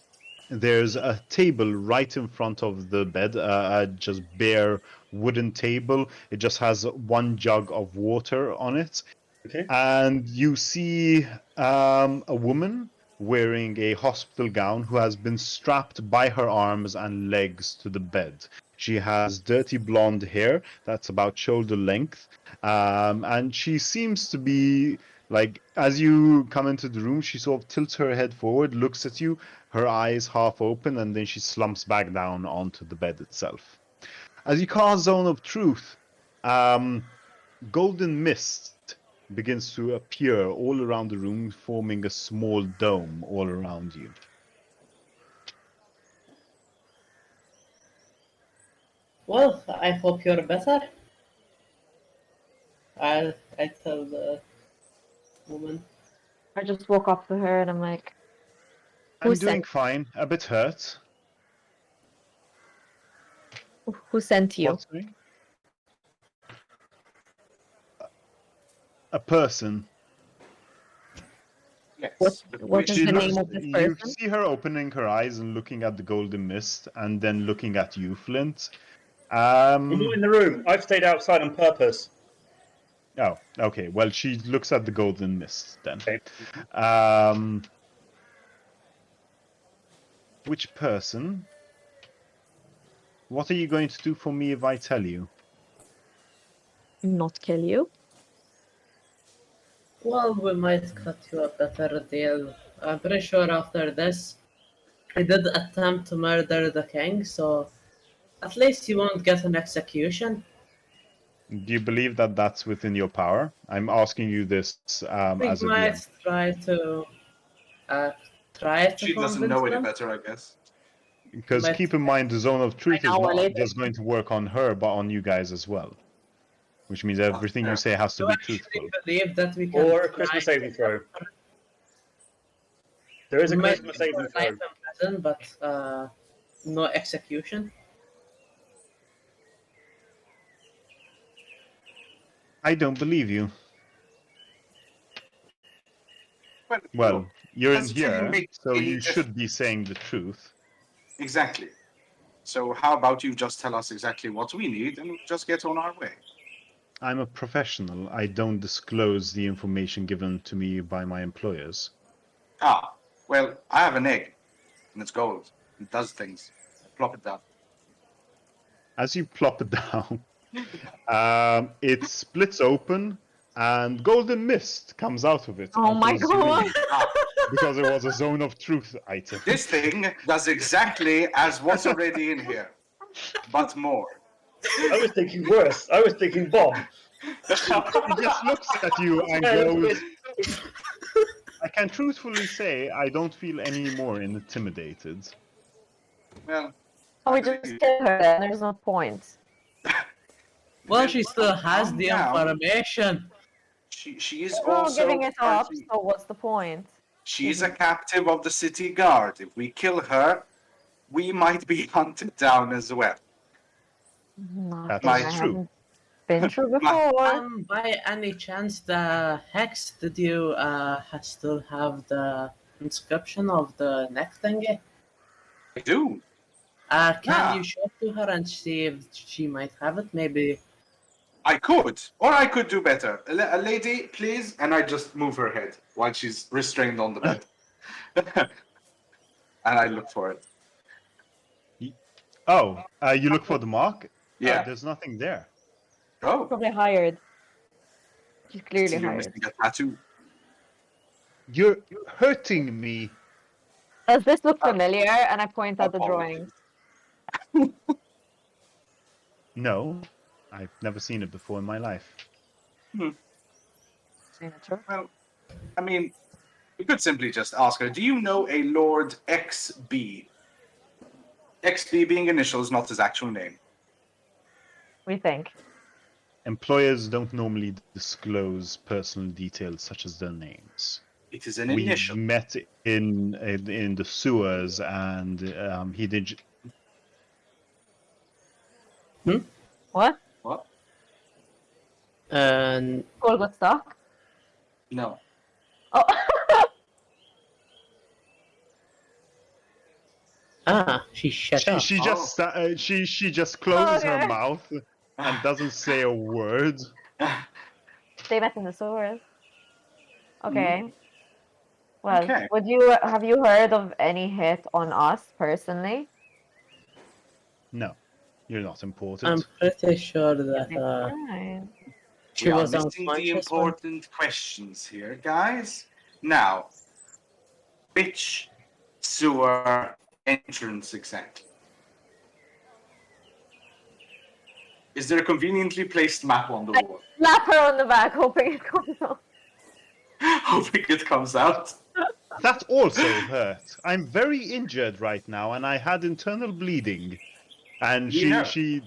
There's a table right in front of the bed, a just bare wooden table. It just has one jug of water on it.
Okay.
And you see a woman wearing a hospital gown who has been strapped by her arms and legs to the bed. She has dirty blonde hair that's about shoulder length, and she seems to be Like, as you come into the room, she sort of tilts her head forward, looks at you, her eyes half open, and then she slumps back down onto the bed itself. As you cast Zone of Truth, golden mist begins to appear all around the room, forming a small dome all around you.
Well, I hope you're better. I tell the woman.
I just walk up to her and I'm like,
I'm
Who
doing
sent-
fine, a bit hurt.
who sent you?
What's me? A person.
Yes.
What is
She
the
looks,
name of this
you
person?
see her opening her eyes and looking at the golden mist, and then looking at you, Flint.
I'm not in the room. I've stayed outside on purpose.
Oh, okay. Well, she looks at the golden mist then.
Okay.
Which person? What are you going to do for me if I tell you?
Not kill you.
Well, we might cut you a better deal. I'm pretty sure after this, I did attempt to murder the king, so at least you won't get an execution.
Do you believe that that's within your power? I'm asking you this
We
as a
might
DM.
uh, try to
She doesn't
convince
know any
them.
better, I guess.
Because
Might-
keep in mind, the Zone of Truth
An
is
hour
not
later.
just going to work on her, but on you guys as well. Which means everything you
fair.
say has to
You
be
actually
truthful.
believe that we can
Or a
try
Christmas
to-
saving throw. There is a
We might
Christmas
go
saving
for life
throw.
in prison, but no execution.
I don't believe you.
Well,
Well, you're in
considering you
here,
make
so
a
you
diff-
should be saying the truth.
exactly. So how about you just tell us exactly what we need and we'll just get on our way?
I'm a professional. I don't disclose the information given to me by my employers.
Ah, well, I have an egg, and it's gold. It does things. Plop it down.
As you plop it down, it splits open, and golden mist comes out of it.
Oh my
enters the room,
God.
Ah,
because it was a Zone of Truth item.
this thing does exactly as what's already in here, but more.
I was thinking worse. I was thinking bomb.
He just looks at you and goes, I can truthfully say I don't feel any more intimidated.
Well,
Oh, we just kill her then. There's no point.
Well, she still has
calm
the
down.
information.
she is
We're all
also
giving it up,
currently-
so what's the point?
she's a captive of the city guard. If we kill her, we might be hunted down as well.
That
Nothing
is
I
true.
haven't been through before.
By any chance, the hex, did you still have the inscription of the neck thingy?
I do.
Can
Yeah.
you show it to her and see if she might have it? Maybe.
I could, or I could do better. A lady, please, and I just move her head while she's restrained on the bed, and I look for it.
Oh, you look for the mark?
Yeah.
There's nothing there.
Oh,
Probably hired. She's clearly
see, you're
hired.
missing a tattoo.
You're hurting me.
Does this look familiar? And I point at the
Apologies.
drawing.
No, I've never seen it before in my life.
Signature.
Well, I mean, we could simply just ask her. Do you know a Lord XB? XB being initials, not his actual name.
We think.
Employers don't normally disclose personal details such as their names.
It is an
We
initial.
met in the sewers, and he did.
What?
What?
And
Call got stuck?
No.
Oh.
she shut
She
up.
she just she just closes her
Okay.
mouth and doesn't say a word.
They met in the sewers. Okay. Well,
Okay.
have you heard of any hit on us personally?
No, you're not
I'm
important.
pretty sure that
Fine.
She
We are
was
missing the
unconscious when
important questions here, guys. Now, which sewer entrance exactly? Is there a conveniently placed map on the wall?
Slap her on the back, hoping it comes off.
Hoping it comes out.
That also hurt. I'm very injured right now, and I had internal bleeding. And
Yeah.
she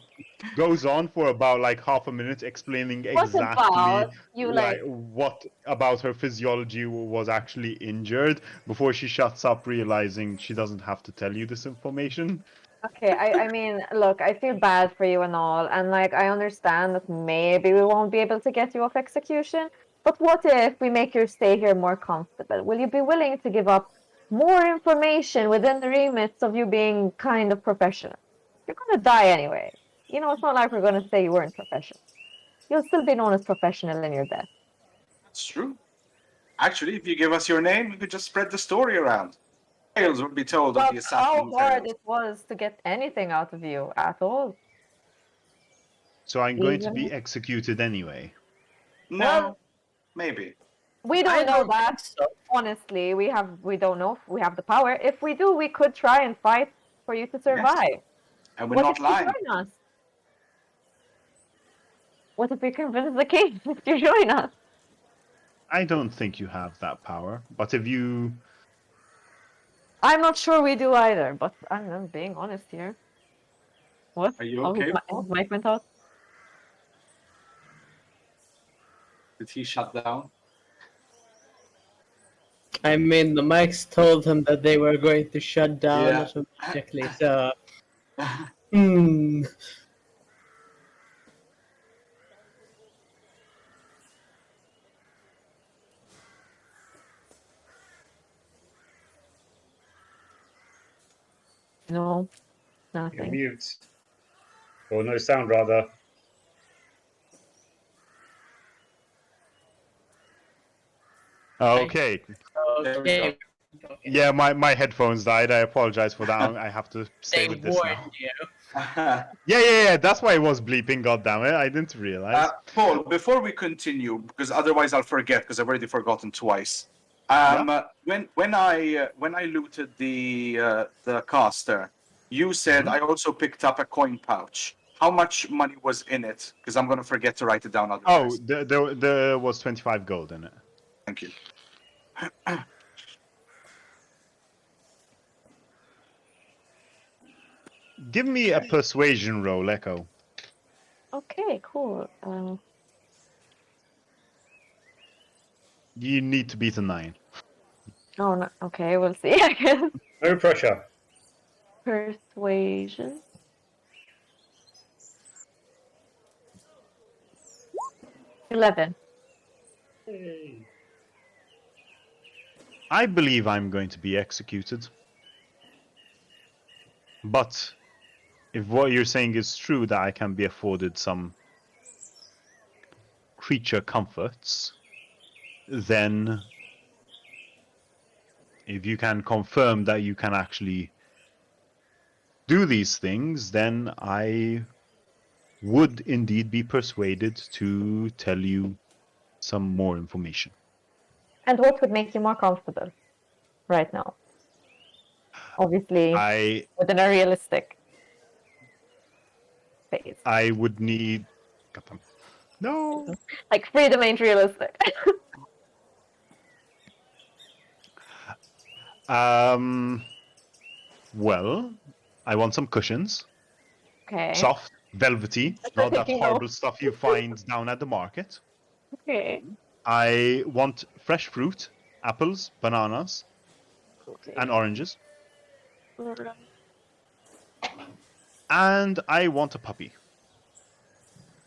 goes on for about like half a minute explaining
What
exactly
about you,
like what about her physiology was actually injured before she shuts up, realizing she doesn't have to tell you this information.
Okay, I mean, look, I feel bad for you and all, and like I understand that maybe we won't be able to get you off execution, but what if we make your stay here more comfortable? Will you be willing to give up more information within the remits of you being kind of professional? You're gonna die anyway. You know, it's not like we're gonna say you weren't professional. You'll still be known as professional in your death.
That's true. Actually, if you give us your name, we could just spread the story around. Tales will be told of
About
the
how
assassin
hard
tales.
it was to get anything out of you at all.
So I'm going to be
Even-
executed anyway.
No,
Well,
maybe.
we
I
don't know
don't
that.
think so.
Honestly, we don't know if we have the power. If we do, we could try and fight for you to survive.
And we're
What
not
if you
lying.
join us? What if we convince the king to join us?
I don't think you have that power, but if you
I'm not sure we do either, but I'm being honest here. What?
Are you
Oh,
okay?
his mic went out.
Did he shut down?
I mean, the mics told him that they were going to shut down
Yeah.
automatically, so. Hmm.
No,
You're
nothing.
mute. Or no sound, rather.
okay.
There we
Okay.
Yeah, my headphones died. I apologize for that. I have to stay
They
with this
warned
now.
you.
Yeah. That's why it was bleeping. God damn it! I didn't realize.
Paul, before we continue, because otherwise I'll forget, because I've already forgotten twice. When I looted the caster, you said I also picked up a coin pouch. How much money was in it? Because I'm gonna forget to write it down.
Oh,
Otherwise.
there was 25 gold in it.
Thank you.
Give me a persuasion roll, Echo.
Okay, cool.
You need to beat a 9.
Oh, no, okay, we'll see. I guess.
No pressure.
Persuasion. $11.
I believe I'm going to be executed. But if what you're saying is true, that I can be afforded some creature comforts, then if you can confirm that you can actually do these things, then I would indeed be persuaded to tell you some more information.
And what would make you more comfortable right now? Obviously, within a realistic phase.
I would need. No.
Like freedom ain't realistic.
Well, I want some cushions.
Okay.
Soft, velvety, not that
Taking
horrible
notes.
stuff you find down at the market.
Okay.
I want fresh fruit, apples, bananas,
Okay.
and oranges. And I want a puppy.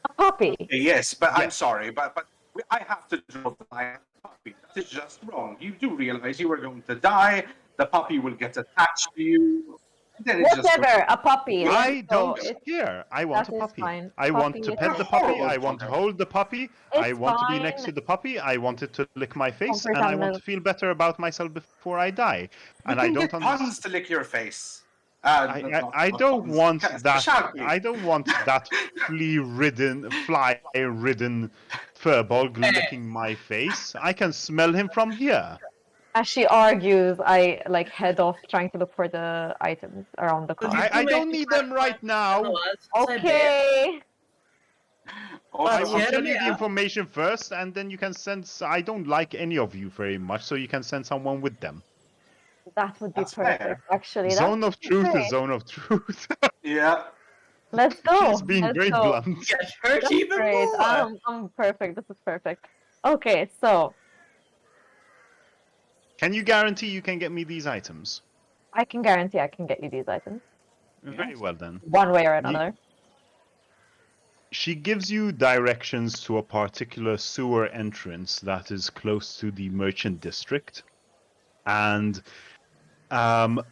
A puppy.
Yes, but I'm
Yes.
sorry, but I have to draw the line at the puppy. That is just wrong. You do realize you are going to die. The puppy will get attached to you. And then it's
Whatever, a puppy.
I don't
it's-
care. I want
that
a
is
puppy.
fine.
I want
Puppy
to
is
pet the
fine.
puppy. I
Horrible
want to
children.
hold the puppy. I
It's
want to be next
fine.
to the puppy. I want it to lick my face,
Comfort
and I
and
want to
milk.
feel better about myself before I die. And I
You
don't
can get
understand.
puns to lick your face.
I don't
puns.
want that.
Specialty.
I don't want that fly-ridden furball licking my face. I can smell him from here.
As she argues, I like head off trying to look for the items around the car.
I don't need them right now.
Okay.
Also,
I will
I'm-
tell you the information first, and then you can send. I don't like any of you very much, so you can send someone with them.
That would be
That's fair.
perfect, actually.
Zone
That's
of truth
great.
is zone of truth.
yeah.
Let's go.
She's being
Let's
very
go.
blunt.
Get hurt
That's
even
great.
more.
I'm perfect. This is perfect. Okay, so
Can you guarantee you can get me these items?
I can guarantee I can get you these items
Very well then.
one way or another.
She gives you directions to a particular sewer entrance that is close to the merchant district. And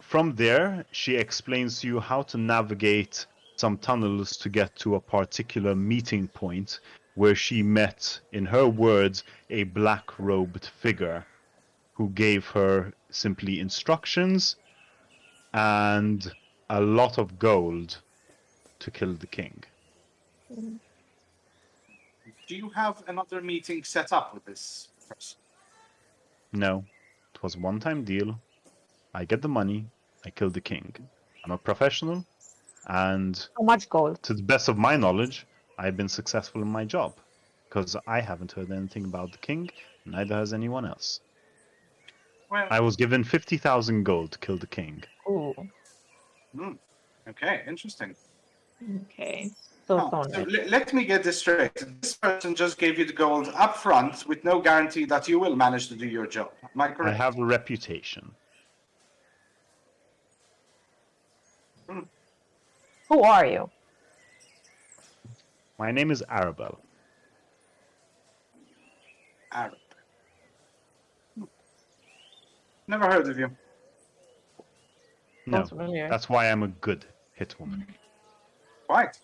from there, she explains to you how to navigate some tunnels to get to a particular meeting point where she met, in her words, a black-robed figure who gave her simply instructions and a lot of gold to kill the king.
Do you have another meeting set up with this person?
No, it was a one-time deal. I get the money, I kill the king. I'm a professional, and
How much gold?
to the best of my knowledge, I've been successful in my job. Because I haven't heard anything about the king, neither has anyone else.
Well,
I was given 50,000 gold to kill the king.
Ooh.
okay, interesting.
Okay. So
Huh,
it's
so
only.
let me get this straight. This person just gave you the gold up front with no guarantee that you will manage to do your job. Am I
I
correct?
have a reputation.
Who are you?
My name is Arabelle.
Arab. Never heard of you.
No,
Sounds familiar.
that's why I'm a good hitwoman.
Quite.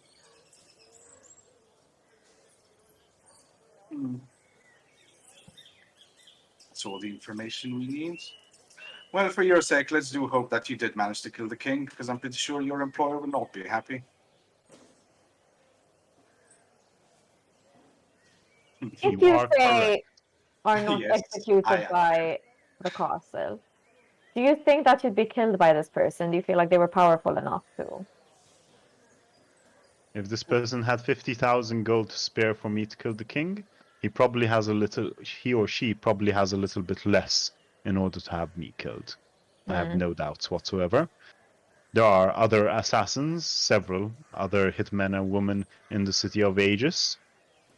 That's all the information we need. Well, for your sake, let's do hope that you did manage to kill the king, because I'm pretty sure your employer will not be happy.
If
You
you
are
say
correct.
are not
Yes, I
executed
am.
by the castle, do you think that you'd be killed by this person? Do you feel like they were powerful enough to?
If this person had 50,000 gold to spare for me to kill the king, he probably has a little, he or she probably has a little bit less in order to have me killed. I have no doubts whatsoever. There are other assassins, several other hitmen and women in the city of Aegis.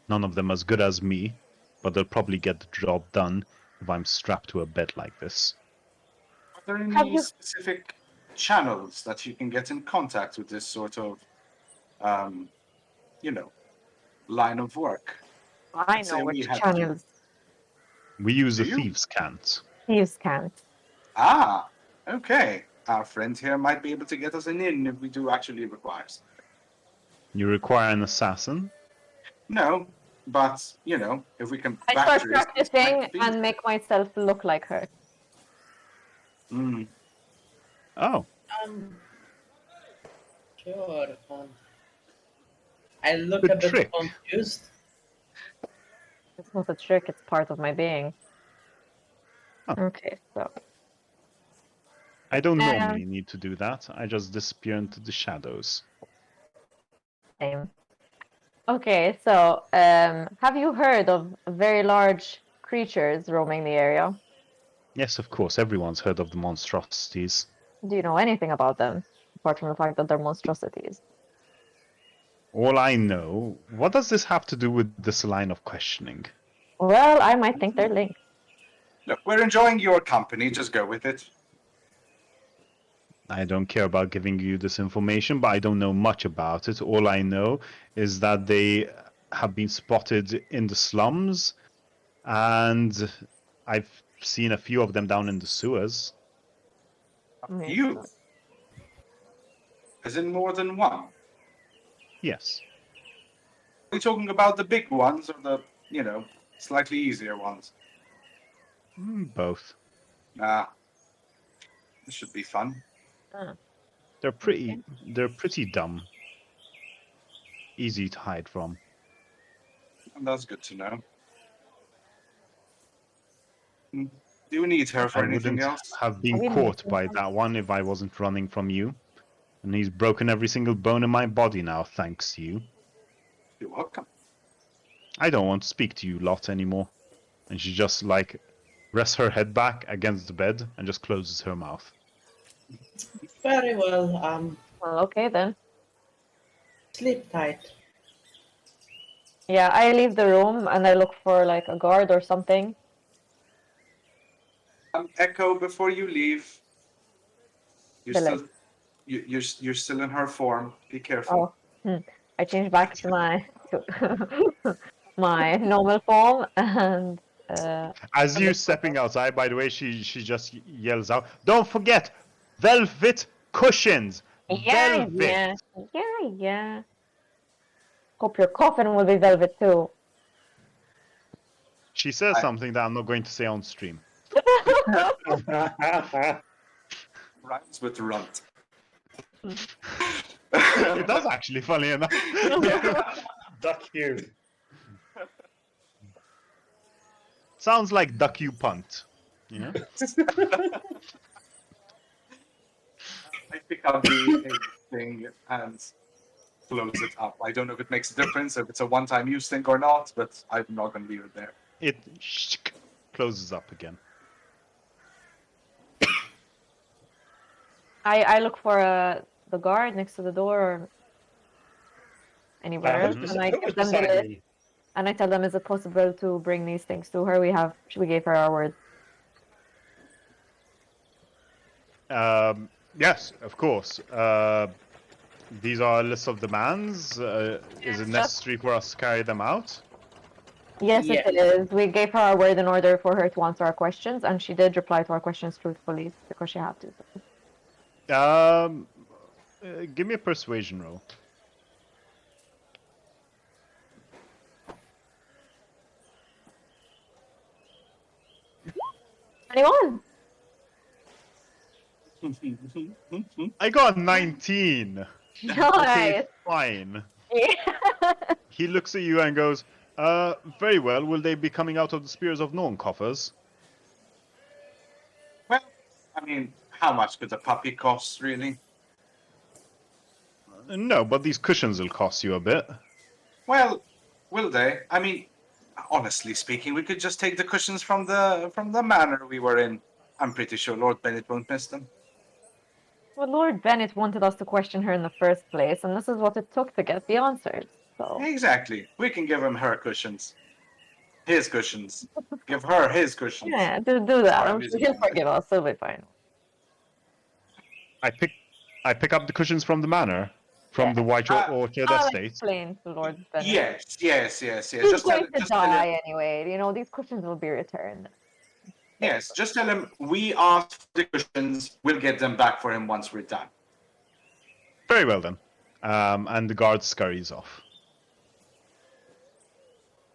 None of them as good as me, but they'll probably get the job done if I'm strapped to a bed like this.
Are there
Have
any
you-
specific channels that you can get in contact with this sort of, line of work?
I
Say
know
we
which
had to-
channels
We use
Do
the
you?
thieves' cant.
thieves can't.
Ah, okay. Our friend here might be able to get us an in if we do actually require something.
You require an assassin.
No, but, if we can
I start
backtrace, this might
practicing
be-
and make myself look like her.
Mm,
Oh,
Sure. I look
Good
a bit
trick.
confused.
It's not a trick, it's part of my being.
Oh.
Okay, so
I don't normally need to do that. I just disappear into the shadows.
same. Okay, so have you heard of very large creatures roaming the area?
Yes, of course, everyone's heard of the monstrosities.
Do you know anything about them, apart from the fact that they're monstrosities?
All I know, what does this have to do with this line of questioning?
Well, I might think they're linked.
Look, we're enjoying your company. Just go with it.
I don't care about giving you this information, but I don't know much about it. All I know is that they have been spotted in the slums, and I've seen a few of them down in the sewers.
Okay,
You,
so-
as in more than one.
Yes.
Are we talking about the big ones or the, slightly easier ones?
Both.
Ah, this should be fun.
They're pretty dumb. Easy to hide from.
And that's good to know. Do you need her for
I
anything
wouldn't
else?
have been
Have you
caught
missed
by
something?
that one if I wasn't running from you. And he's broken every single bone in my body now, thanks to you.
You're welcome.
I don't want to speak to you lot anymore. And she just like rests her head back against the bed and just closes her mouth.
Very well.
Well, okay then.
Sleep tight.
Yeah, I leave the room and I look for like a guard or something.
Echo, before you leave, you're
The
still
leg.
you're still in her form. Be careful.
Oh, I change back to my my normal form and
As you stepping outside, by the way, she just yells out, "Don't forget, velvet cushions,
yeah,
velvet."
yeah. Hope your coffin will be velvet too.
She says
I-
something that I'm not going to say on stream.
Rhymes with runt.
It does actually, funny enough.
Duck you.
Sounds like duck you punt. You know?
I pick up the thing and close it up. I don't know if it makes a difference, if it's a one-time use thing or not, but I'm not going to leave it there.
It closes up again.
I look for the guard next to the door or anywhere else,
Mhm.
and I
Who
give
was
them the
beside
list,
me?
and I tell them, is it possible to bring these things to her? We gave her our word.
Yes, of course. These are a list of demands. Is it
Just-
necessary for us to carry them out?
Yes,
Yeah.
it is. We gave her our word in order for her to answer our questions, and she did reply to our questions truthfully because she had to.
Give me a persuasion roll.
Anyone?
I got 19. Okay,
Nice.
fine.
Yeah.
He looks at you and goes, very well. Will they be coming out of the spears of Norn coffers?
Well, I mean, how much could a puppy cost, really?
No, but these cushions will cost you a bit.
Well, will they? I mean, honestly speaking, we could just take the cushions from the manor we were in. I'm pretty sure Lord Bennett won't miss them.
Well, Lord Bennett wanted us to question her in the first place, and this is what it took to get the answers. So
Exactly. We can give him her cushions. His cushions. Give her his cushions.
yeah, do that.
Sorry,
I'm
I'm
sure
using
he'll
that.
forgive us. He'll be fine.
I pick up the cushions from the manor, from
Yeah.
the White Orchard
I'll
estate.
explain to Lord Bennett.
Yes.
He's
Just tell,
going to
just tell him.
die anyway. You know, these cushions will be returned.
Yes, just tell him we asked for the cushions. We'll get them back for him once we're done.
Very well then. And the guard scurries off.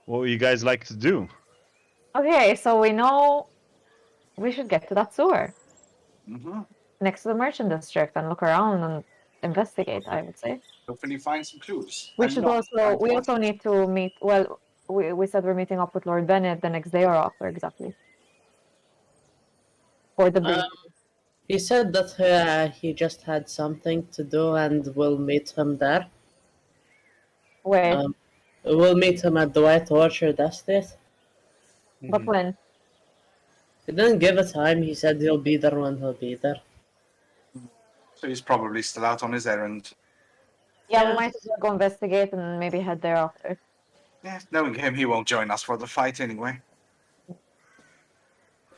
What would you guys like to do?
Okay, so we know we should get to that sewer
Mm-hmm.
next to the merchant district and look around and investigate, I would say.
Hopefully, find some clues.
We
I'm
should
not
also
trying to
we
find-
also need to meet. Well, we said we're meeting up with Lord Bennett the next day or after exactly. For the brief.
He said that he just had something to do and we'll meet him there.
Where?
We'll meet him at the White Orchard estate.
But when?
He didn't give a time. He said he'll be there when he'll be there.
So he's probably still out on his errand.
Yeah, we
Yeah.
might as well go investigate and maybe head there after.
Yeah, knowing him, he won't join us for the fight anyway.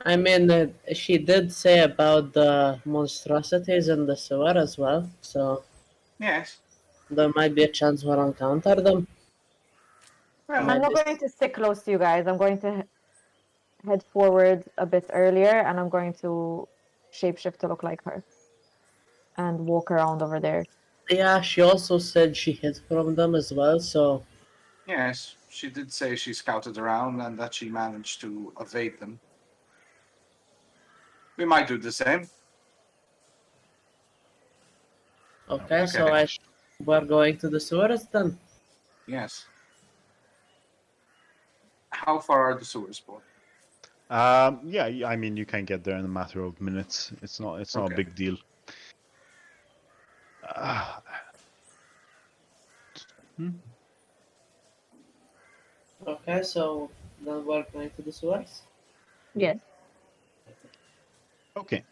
I mean, she did say about the monstrosities in the sewer as well, so
Yes.
there might be a chance we'll encounter them.
Well,
I'm not going to stick close to you guys. I'm going to head forward a bit earlier and I'm going to shapeshift to look like her and walk around over there.
Yeah, she also said she hid from them as well, so
yes, she did say she scouted around and that she managed to evade them. We might do the same.
okay, so
Okay.
we're going to the sewers then.
Yes. How far are the sewers, boy?
Yeah, I mean, you can get there in a matter of minutes. It's not a
Okay.
big deal. Hmm.
Okay, so then we're going to the sewers.
Yes.
Okay.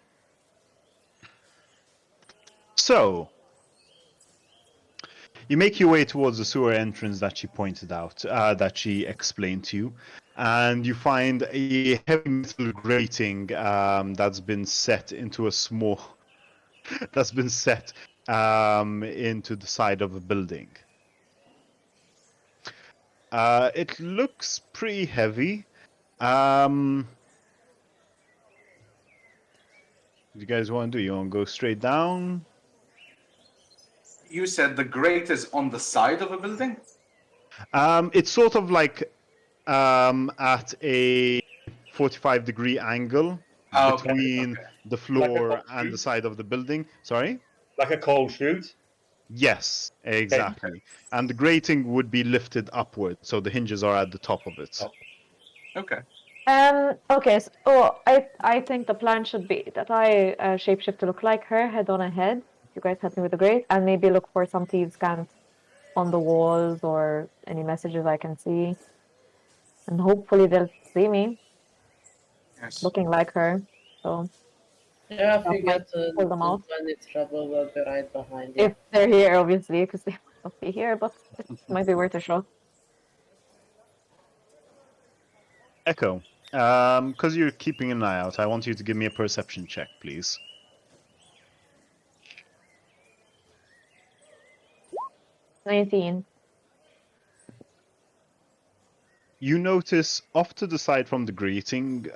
So, you make your way towards the sewer entrance that she pointed out, that she explained to you, and you find a heavy metal grating that's been set into a small, that's been set into the side of a building. It looks pretty heavy. What do you guys want to do? You want to go straight down?
You said the grate is on the side of a building?
It's sort of like at a 45-degree angle
Ah, okay.
between
Okay.
the
Like a
floor
coal
and the
chute?
side of the building. Sorry?
Like a coal chute.
Yes, exactly. And the grating would be lifted upward, so the hinges are at the top of it.
Oh.
Okay.
Okay, so I think the plan should be that I shapeshift to look like her, head on ahead. You guys help me with the grate, and maybe look for some thieves' cant on the walls or any messages I can see. And hopefully they'll see me
Yes.
looking like her. So
Yeah, if
that
you
might
get
pull them out.
into any trouble, we'll be right behind you.
If they're here, obviously, because they might not be here, but it might be worth a shot.
Echo, because you're keeping an eye out, I want you to give me a perception check, please.
19.
You notice off to the side from the grating,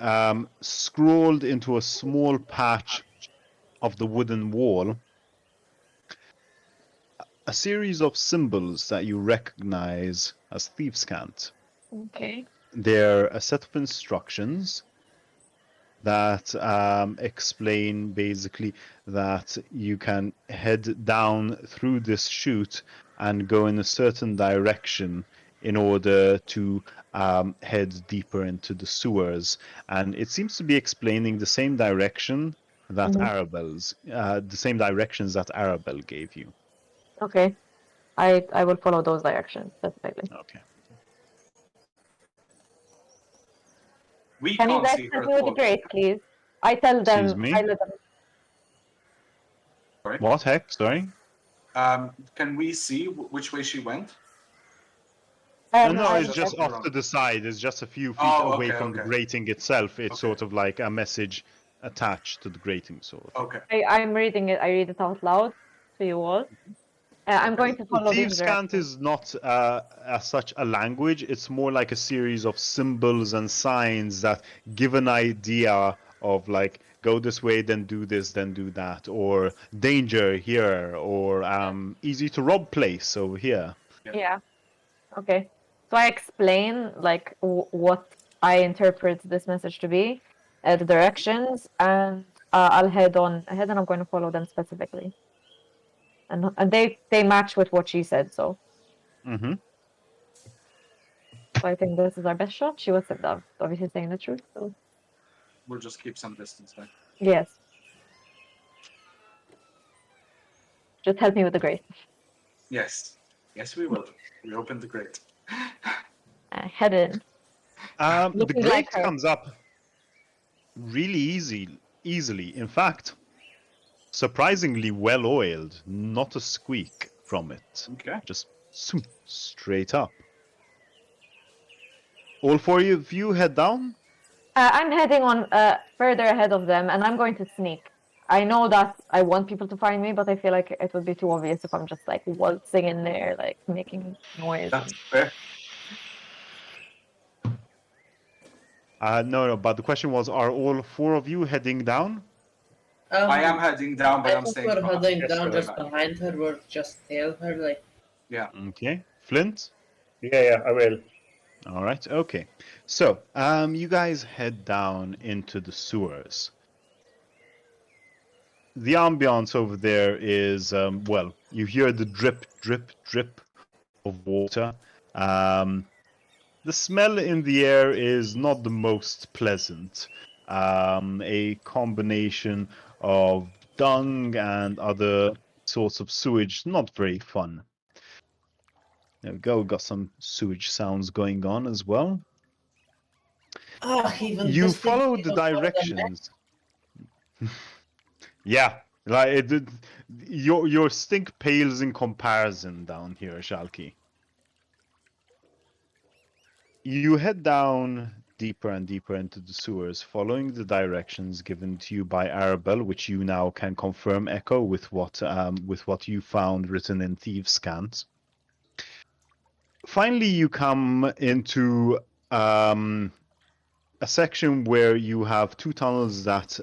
scrawled into a small patch of the wooden wall, a series of symbols that you recognize as thieves' cant.
Okay.
They're a set of instructions that explain basically that you can head down through this chute and go in a certain direction in order to head deeper into the sewers. And it seems to be explaining the same direction that the same directions that Arabelle gave you.
Okay. I will follow those directions, definitely.
Okay.
We
Can you
can't
guys
see her
help
at
me with the
all.
grade, please? I tell
Excuse
them, I
me?
let them.
Sorry.
What heck? Sorry?
Can we see which way she went?
No,
I
it's
just
just
look
off
around.
to the side. It's just a few feet
Oh,
away
okay,
from the
okay.
grating itself. It's
Okay.
sort of like a message attached to the grating, sort of.
Okay.
I'm reading it. I read it out loud to you all. I'm
Okay.
going to follow these
Thieves' cant
directions.
is not as such a language. It's more like a series of symbols and signs that give an idea of like go this way, then do this, then do that, or danger here, or easy to rob place over here.
Yeah. Okay. So I explain like what I interpret this message to be, the directions, and I'll head on ahead, and I'm going to follow them specifically. And they match with what she said. So
Mm-hmm.
I think this is our best shot. She was obviously saying the truth. So
We'll just keep some distance then.
yes. Just help me with the grace.
Yes. Yes, we will. We open the grate.
Head in.
The
Looking
grate
like her.
comes up really easily. In fact, surprisingly well oiled. Not a squeak from it.
Okay.
Just straight up. All four of you head down.
I'm heading on further ahead of them, and I'm going to sneak. I know that I want people to find me, but I feel like it would be too obvious if I'm just like waltzing in there, like making noise.
That's fair.
No, but the question was, are all four of you heading down?
I am heading down, but
I
I'm
think
staying
we're
behind.
heading
Yes,
down
sir.
just behind her. We'll just tail her, like.
Yeah.
Okay. Flint?
Yeah, I will.
All right. Okay. So, you guys head down into the sewers. The ambiance over there is, well, you hear the drip, drip, drip of water. The smell in the air is not the most pleasant. A combination of dung and other sorts of sewage, not very fun. There we go, got some sewage sounds going on as well.
Even
You
this thing
follow the
even more than me.
directions. Yeah, like your stink pales in comparison down here, Shalky. You head down deeper and deeper into the sewers, following the directions given to you by Arabelle, which you now can confirm echo with what you found written in Thieves' Scans. Finally, you come into a section where you have two tunnels that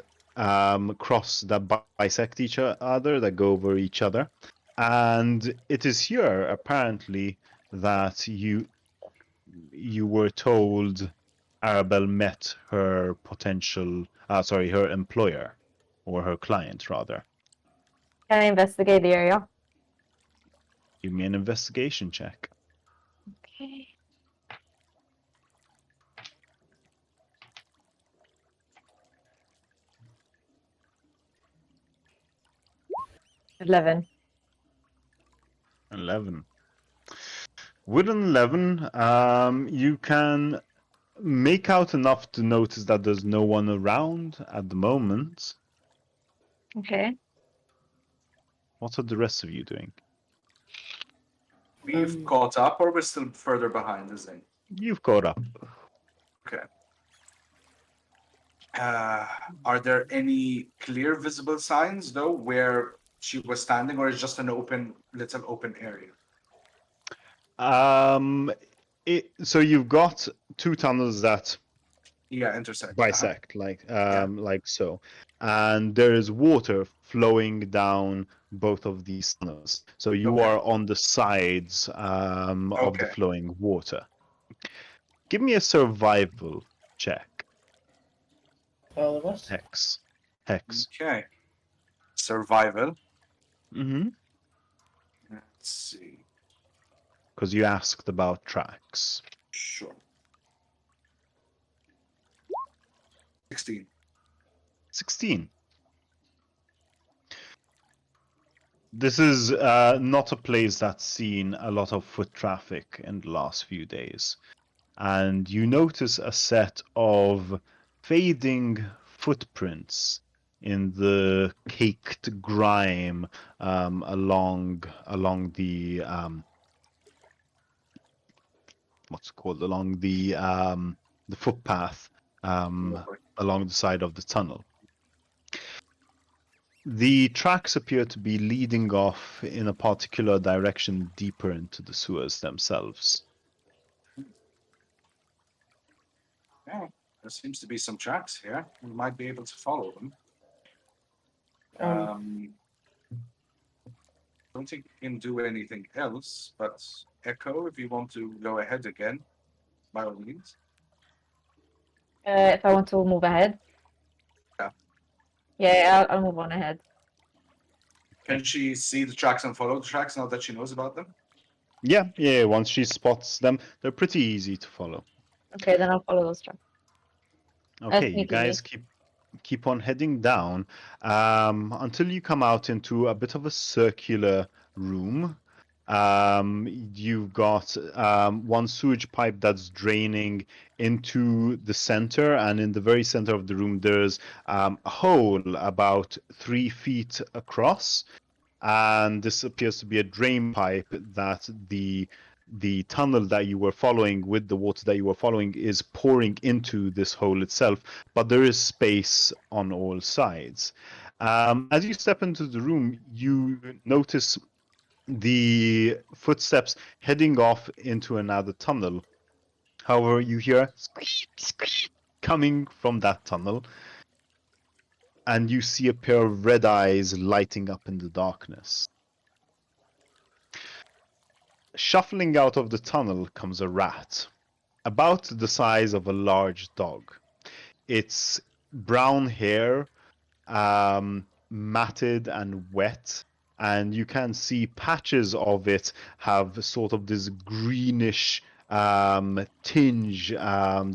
bisect each other, that go over each other, and it is here apparently that you were told Arabelle met her her employer, or her client rather.
Can I investigate the area?
Give me an investigation check.
Okay. 11.
11. With an 11, you can make out enough to notice that there's no one around at the moment.
Okay.
What are the rest of you doing?
We've caught up, or we're still further behind, is it?
You've caught up.
Okay. Are there any clear visible signs though where she was standing, or is just an little open area?
So you've got two tunnels that
Yeah, intersect.
bisect, like so, and there is water flowing down both of these tunnels. So you
Okay.
are on the sides of the
Okay.
flowing water. Give me a survival check.
All of us.
Hex.
Okay. Survival.
Mm-hmm.
Let's see.
Because you asked about tracks.
Sure. 16.
16. This is not a place that's seen a lot of foot traffic in the last few days. And you notice a set of fading footprints in the caked grime along the what's it called, along the footpath along the side of the tunnel. The tracks appear to be leading off in a particular direction deeper into the sewers themselves.
Yeah, there seems to be some tracks here. We might be able to follow them. Don't think we can do anything else, but Echo, if you want to go ahead again, by all means.
If I want to move ahead.
Yeah.
Yeah, I'll move on ahead.
Can she see the tracks and follow the tracks now that she knows about them?
Yeah. Once she spots them, they're pretty easy to follow.
Okay, then I'll follow those tracks.
Okay, you
sneakily.
guys keep on heading down until you come out into a bit of a circular room. You've got one sewage pipe that's draining into the center, and in the very center of the room, there's a hole about 3 feet across. And this appears to be a drain pipe that the tunnel that you were following with the water that you were following is pouring into this hole itself, but there is space on all sides. As you step into the room, you notice the footsteps heading off into another tunnel. However, you hear squeak, squeak coming from that tunnel, and you see a pair of red eyes lighting up in the darkness. Shuffling out of the tunnel comes a rat, about the size of a large dog. Its brown hair, matted and wet, and you can see patches of it have sort of this greenish tinge,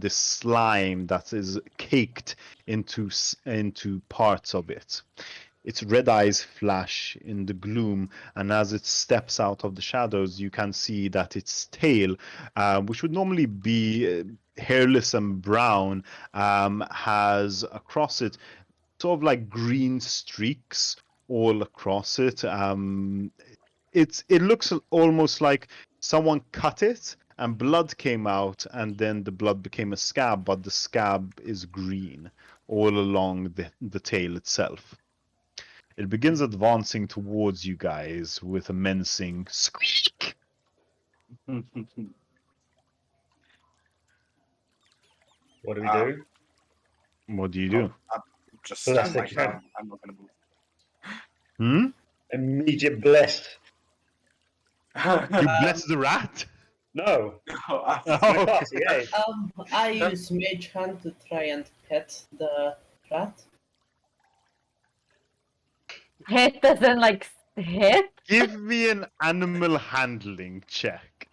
this slime that is caked into parts of it. Its red eyes flash in the gloom, and as it steps out of the shadows, you can see that its tail, which would normally be hairless and brown, has across it sort of like green streaks all across it. It looks almost like someone cut it and blood came out, and then the blood became a scab, but the scab is green all along the tail itself. It begins advancing towards you guys with a menacing squeak.
What do we do?
What do you do?
I'm just stand my
Blessed.
ground. I'm not going to
Hmm?
Immediate blessed.
move.
You bless the rat?
No.
Oh,
My
Oh,
party, eh?
I use Mage Hand to try and pet the rat.
Hit doesn't like hit.
give me an animal handling check.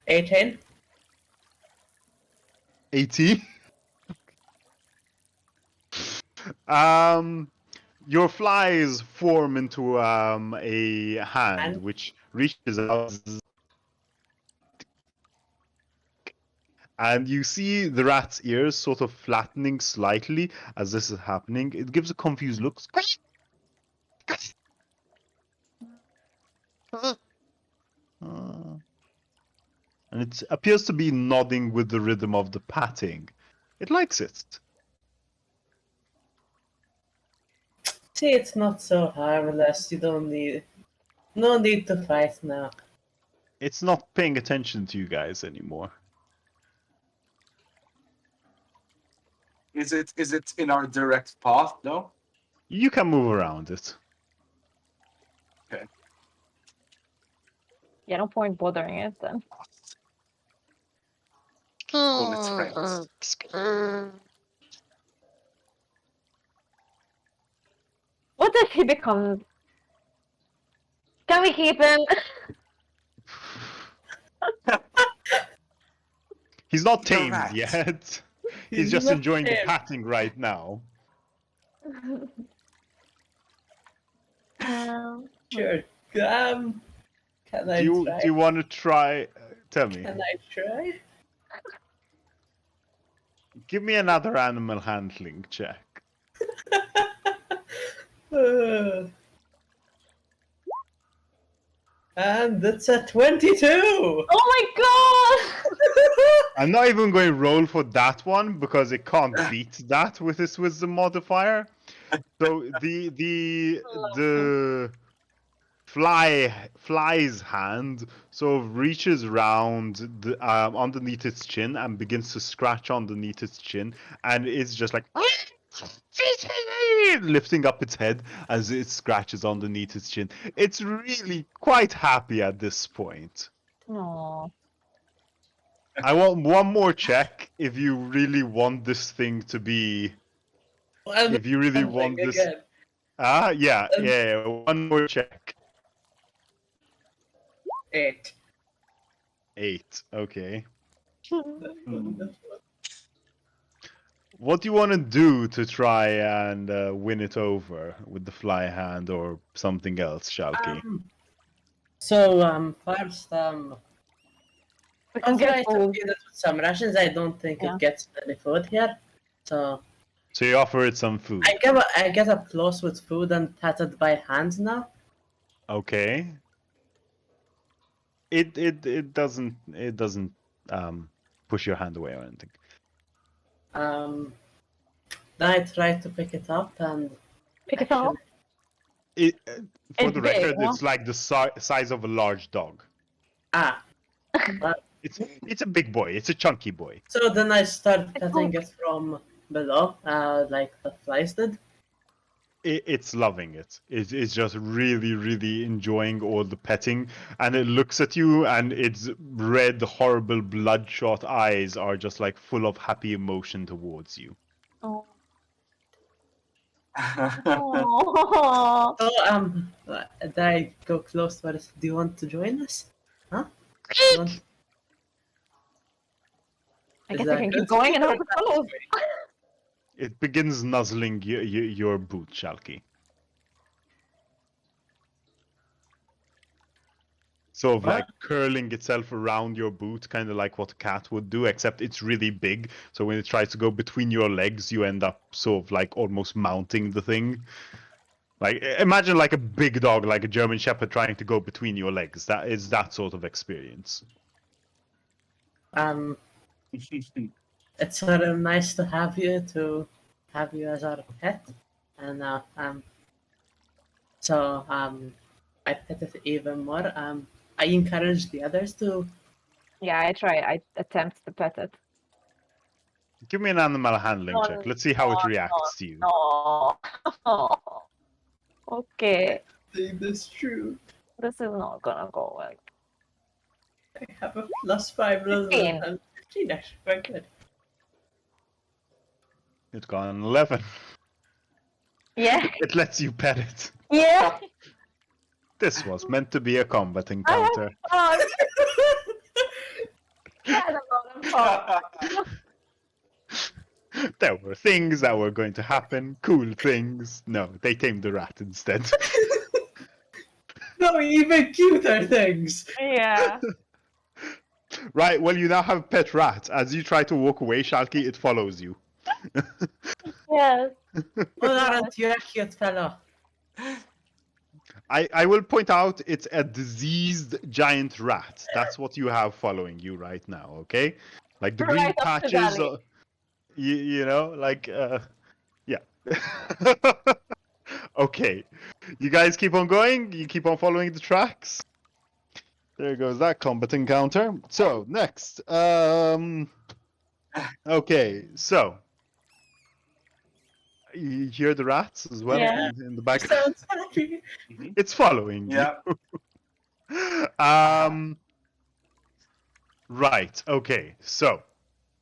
18.
18. Your flies form into a hand
And-
which reaches out, and you see the rat's ears sort of flattening slightly as this is happening. It gives a confused look. And it appears to be nodding with the rhythm of the patting. It likes it.
See, it's not so harmless. You don't need. No need to fight now.
It's not paying attention to you guys anymore.
Is it in our direct path? No.
You can move around it.
Yeah, no point bothering it then.
Call its friends.
What if he becomes? Can we keep him?
He's not
You're
tamed
right.
yet. He's
He's
just
not
enjoying the
tamed.
patting right now.
Sure. Can I
Do
try?
you want to try? Tell me.
Can I try?
Give me another animal handling check.
And it's a 22!
Oh my god!
I'm not even going to roll for that one because it can't beat that with its wisdom modifier. So the fly's hand sort of reaches round the underneath its chin and begins to scratch underneath its chin, and it's just like lifting up its head as it scratches underneath its chin. It's really quite happy at this point.
No.
I want one more check if you really want this thing to be. If you really want this.
Again.
Yeah. One more check.
8.
8. Okay.
Hmm.
What do you want to do to try and win it over with the fly hand or something else, Shalky?
First,
We
I'll
can
try
get
to
food.
feed it with some rations. I don't think
Yeah.
it gets any food here. So
So you offer it some food.
I get up close with food and pat it by hand now.
Okay. It doesn't push your hand away or anything.
Then I try to pick it up and
Pick it up.
It, for
It's
the
big,
record,
huh?
it's like the size of a large dog.
ah.
It's a big boy. It's a chunky boy.
So then I start
It's
petting
cool.
it from below, like the flies did.
It's loving it. It's just really, really enjoying all the petting, and it looks at you, and its red, horrible, bloodshot eyes are just like full of happy emotion towards you.
Oh. Oh.
So, did I go close to it? Do you want to join us? Huh? You want-
I
Is
guess I
that
can keep
good?
going and hope it follows.
It begins nuzzling your boot, Shalky. Sort of
What?
like curling itself around your boot, kind of like what a cat would do, except it's really big. So when it tries to go between your legs, you end up sort of like almost mounting the thing. Like imagine like a big dog, like a German Shepherd, trying to go between your legs. That is that sort of experience.
It's sort of nice to have you as our pet, and I pet it even more. I encourage the others to.
Yeah, I try. I attempt to pet it.
Give me an animal handling
No,
check. Let's see how it reacts to you.
No. Okay.
Think this true.
This is not gonna go well.
I have a +5 rather
15.
than 15. Actually, very good.
It's got an 11.
Yeah.
It lets you pet it.
Yeah.
This was meant to be a combat
I
encounter.
have fun. Yeah, I'm fun.
There were things that were going to happen, cool things. No, they tamed the rat instead.
No, even cuter things.
Yeah.
Right, well, you now have a pet rat. As you try to walk away, Shalky, it follows you.
Yes.
Oh, aren't you a cute fellow?
I will point out it's a diseased giant rat. That's what you have following you right now, okay? Like the green
Right up the
patches,
valley.
you know, like, yeah. Okay, you guys keep on going. You keep on following the tracks. There goes that combat encounter. So next, okay, so you hear the rats as well
Yeah.
in the back.
Sounds happy.
It's following you.
Yeah.
Right. Okay. So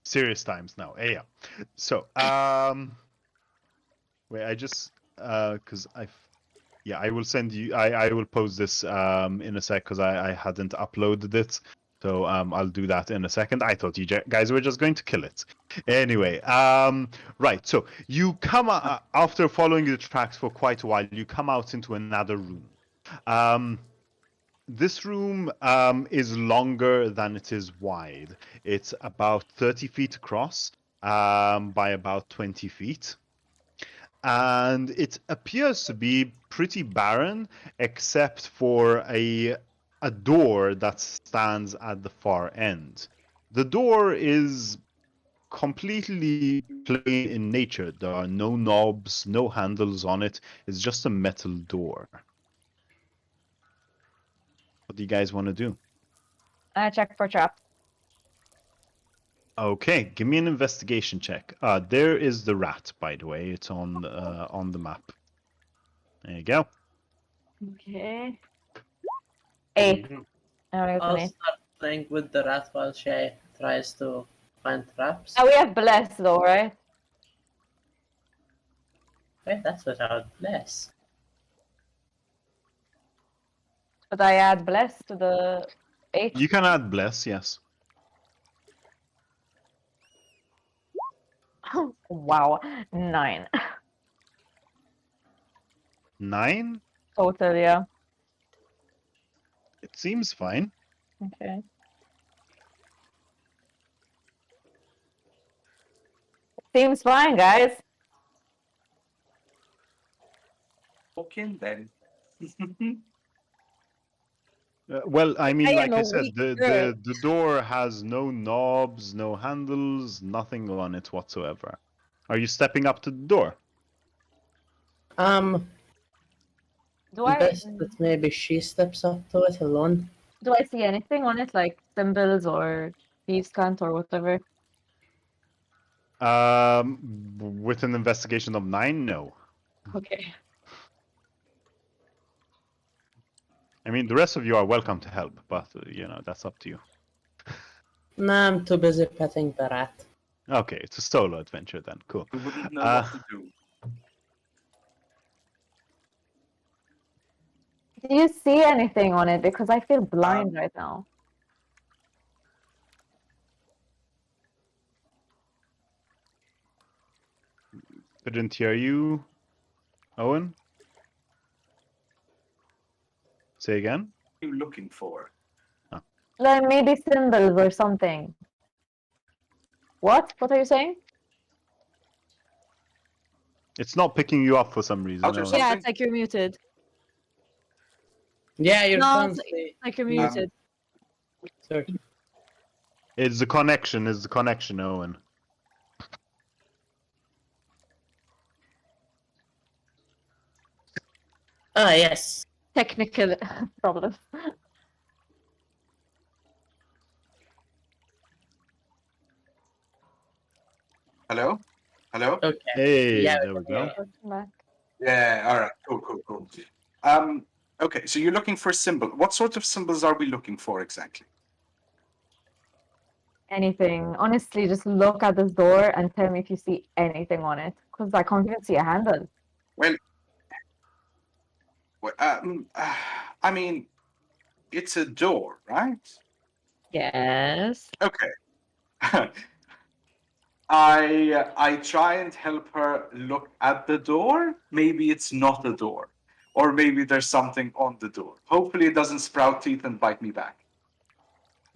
serious times now. Yeah. So wait, I just because yeah, I will send you. I will post this in a sec because I hadn't uploaded it. So I'll do that in a second. I thought you guys were just going to kill it. Anyway, right. So you come after following the tracks for quite a while. You come out into another room. This room is longer than it is wide. It's about 30 feet across by about 20 feet. And it appears to be pretty barren, except for a door that stands at the far end. The door is completely plain in nature. There are no knobs, no handles on it. It's just a metal door. What do you guys want to do?
I check for traps.
Okay, give me an investigation check. There is the rat, by the way. It's on the map. There you go.
Okay. 8. Oh, it's an
I'll
8.
start playing with the rat while she tries to find traps.
Oh, we have bless though, right?
Wait, that's without bless.
But I add bless to the 8.
You can add bless, yes.
Wow. 9.
9?
Total, yeah.
It seems fine.
Okay. Seems fine, guys.
Okay then.
Well, I mean,
I
like
am
I
a
said,
weak
the,
girl.
the door has no knobs, no handles, nothing on it whatsoever. Are you stepping up to the door?
Do I
Best that maybe she steps up to it alone.
do I see anything on it like symbols or thieves' cant or whatever?
With an investigation of 9, no.
Okay.
I mean, the rest of you are welcome to help, but you know, that's up to you.
Nah, I'm too busy petting the rat.
Okay, it's a solo adventure then. Cool.
We wouldn't know what to do.
Do you see anything on it? Because I feel blind right now.
Couldn't hear you, Owen. Say again.
What are you looking for?
Like maybe symbols or something. What? What are you saying?
It's not picking you up for some reason,
Out or
Owen.
something?
Yeah, it's like you're muted.
Yeah, you're
No,
constantly.
like you're muted.
Sorry.
It's the connection. It's the connection, Owen.
Ah, yes.
Technical problems.
Hello? Hello?
Okay.
Hey,
Yeah,
there we go.
Back.
Yeah, all right. Cool. Okay, so you're looking for a symbol. What sort of symbols are we looking for exactly?
Anything. Honestly, just look at this door and tell me if you see anything on it. Because I can't even see a handle.
Well, I mean, it's a door, right?
Yes.
Okay. I try and help her look at the door. Maybe it's not a door, or maybe there's something on the door. Hopefully, it doesn't sprout teeth and bite me back.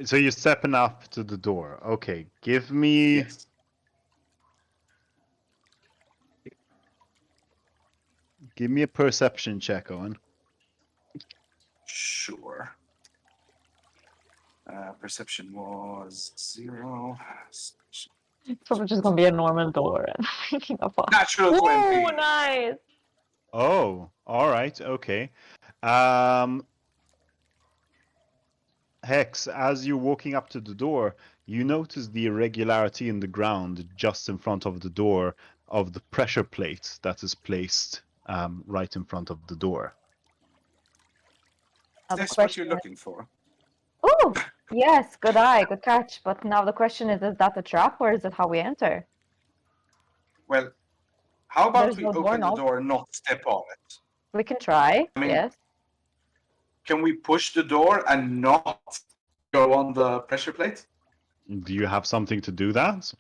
So you're stepping up to the door. Okay, give me
Yes.
a perception check, Owen.
Sure. Perception was 0.
It's probably just gonna be a normal door.
Natural 20.
Ooh, nice.
Oh, all right, okay. Hex, as you're walking up to the door, you notice the irregularity in the ground just in front of the door of the pressure plate that is placed right in front of the door.
Is this what you're looking for?
Oh, yes, good eye, good catch. But now the question is that a trap or is it how we enter?
Well, how about
There's
we
no
open the
doorknob.
door and not step on it?
We can try,
I mean-
yes.
Can we push the door and not go on the pressure plate?
Do you have something to do that?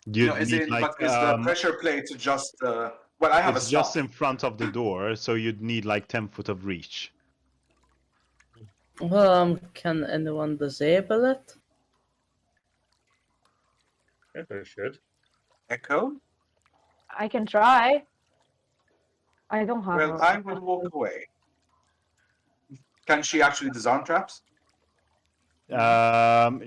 You
No, as
need
in,
like
but is the pressure plate just? Well, I have
it's
a
just
staff.
in front of the door, so you'd need like 10 foot of reach.
Well, can anyone disable it?
Yes, I should.
Echo.
I can try. I don't have
Well, I will walk away. Can she actually disarm traps?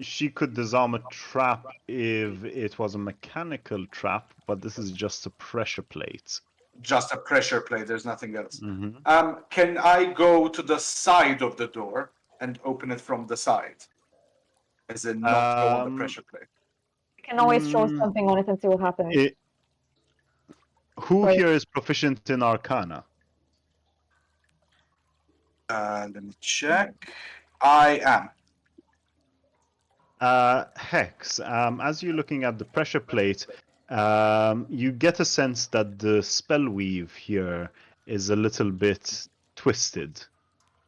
She could disarm a trap if it was a mechanical trap, but this is just a pressure plate.
Just a pressure plate. There's nothing else.
Mm-hmm.
Can I go to the side of the door and open it from the side? As in, not go on the pressure plate.
You can always throw
Mm,
something on it and see what happens.
Who
Sorry.
here is proficient in Arcana?
Let me check. I am.
Hex, as you're looking at the pressure plate, you get a sense that the spell weave here is a little bit twisted.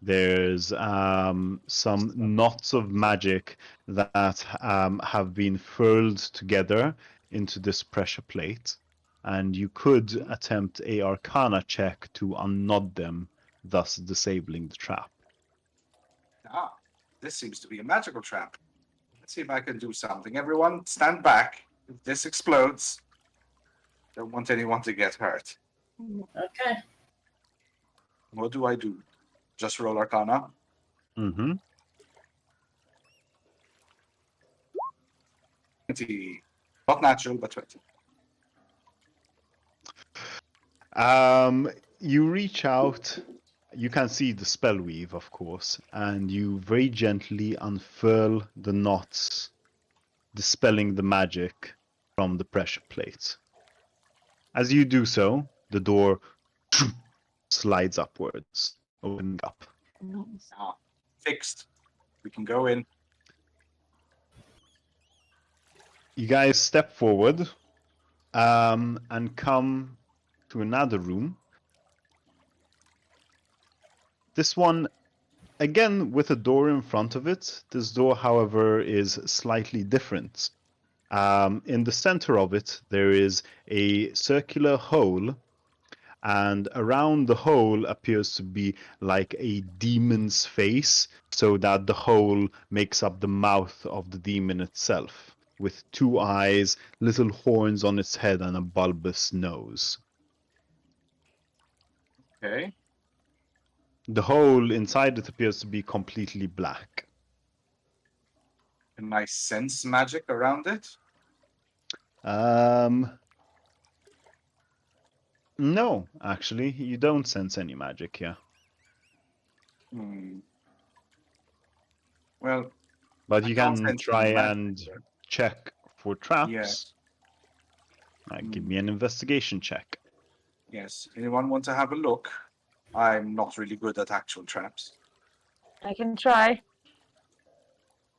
There's some knots of magic that have been furled together into this pressure plate, and you could attempt a Arcana check to unknot them, thus disabling the trap.
Ah, this seems to be a magical trap. Let's see if I can do something. Everyone, stand back. If this explodes, don't want anyone to get hurt.
Okay.
What do I do? Just roll Arcana?
Mm-hmm.
20. Not natural, but 20.
You reach out, you can see the spell weave, of course, and you very gently unfurl the knots, dispelling the magic from the pressure plates. As you do so, the door slides upwards, opening up.
Nice.
Ah, fixed. We can go in.
You guys step forward and come to another room. This one, again, with a door in front of it. This door, however, is slightly different. In the center of it, there is a circular hole, and around the hole appears to be like a demon's face, so that the hole makes up the mouth of the demon itself, with 2 eyes, little horns on its head, and a bulbous nose.
Okay.
The hole inside it appears to be completely black.
Can I sense magic around it?
No, actually, you don't sense any magic here.
Hmm. Well,
But
I
you
don't
can
sense
try
any magic
and
there.
check for traps.
Yes.
Give me an investigation check.
Yes. Anyone want to have a look? I'm not really good at actual traps.
I can try.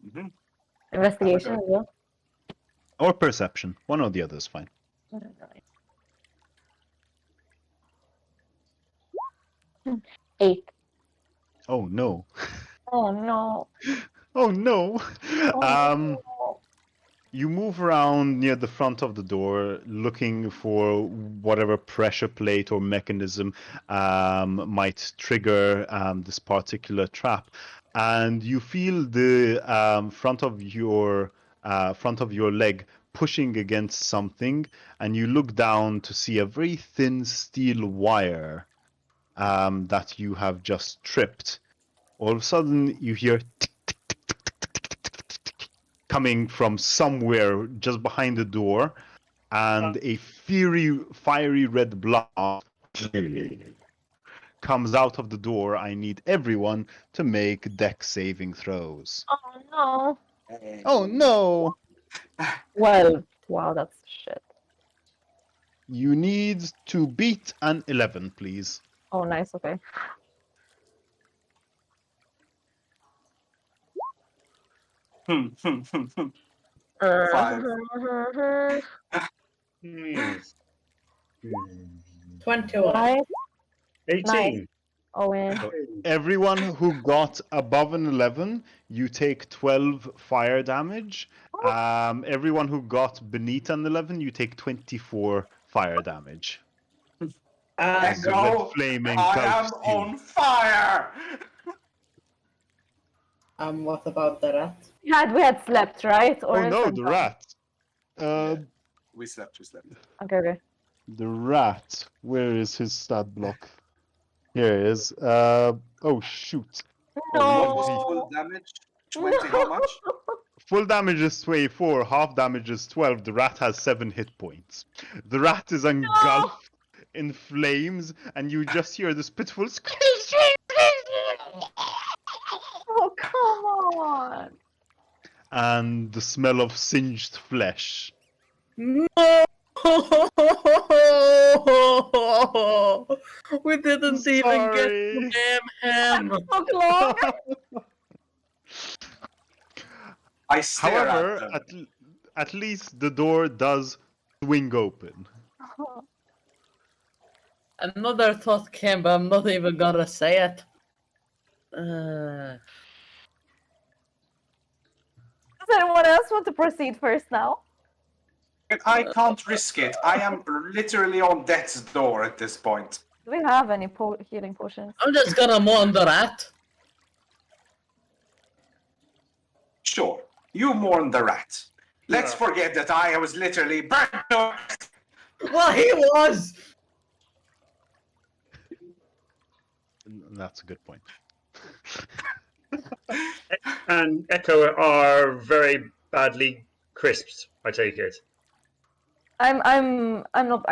Mm-hmm.
Investigation as well.
Or perception. One or the other is fine.
8.
Oh no.
Oh no.
Oh no.
Oh, no.
You move around near the front of the door looking for whatever pressure plate or mechanism might trigger this particular trap, and you feel the front of your leg pushing against something, and you look down to see a very thin steel wire that you have just tripped. All of a sudden, you hear coming from somewhere just behind the door, and a fiery red blast comes out of the door. I need everyone to make dex saving throws.
Oh no.
Oh no!
Well, wow, that's shit.
You need to beat an 11, please.
Oh, nice. Okay.
Five.
Yes.
21.
Nice.
18.
Owen.
So everyone who got above an 11, you take 12 fire damage. Everyone who got beneath an 11, you take 24 fire damage. As the red
Echo,
flame
I
engulfs
am
you.
on fire!
What about the rat?
We had slept, right? Or
Oh
else
no,
I'm
the
dumb.
rat.
Yeah. We slept.
Okay, okay.
The rat. Where is his stat block? Here it is. Oh shoot.
What was full
No.
damage? 20, how much?
Full damage is 24, half damage is 12. The rat has 7 hit points. The rat is engulfed in flames, and you just hear this pitiful scream.
Oh, come on.
And the smell of singed flesh.
No! We didn't even get to name him.
So long.
I stare
However,
at them.
at least the door does swing open.
Another thought came, but I'm not even gonna say it.
Does anyone else want to proceed first now?
I can't risk it. I am literally on death's door at this point.
Do we have any healing potions?
I'm just gonna mourn the rat.
Sure, you mourn the rat. Let's
Yeah.
forget that I was literally burnt to earth.
Well, he was!
That's a good point.
And Echo are very badly crisped, I take it.
I'm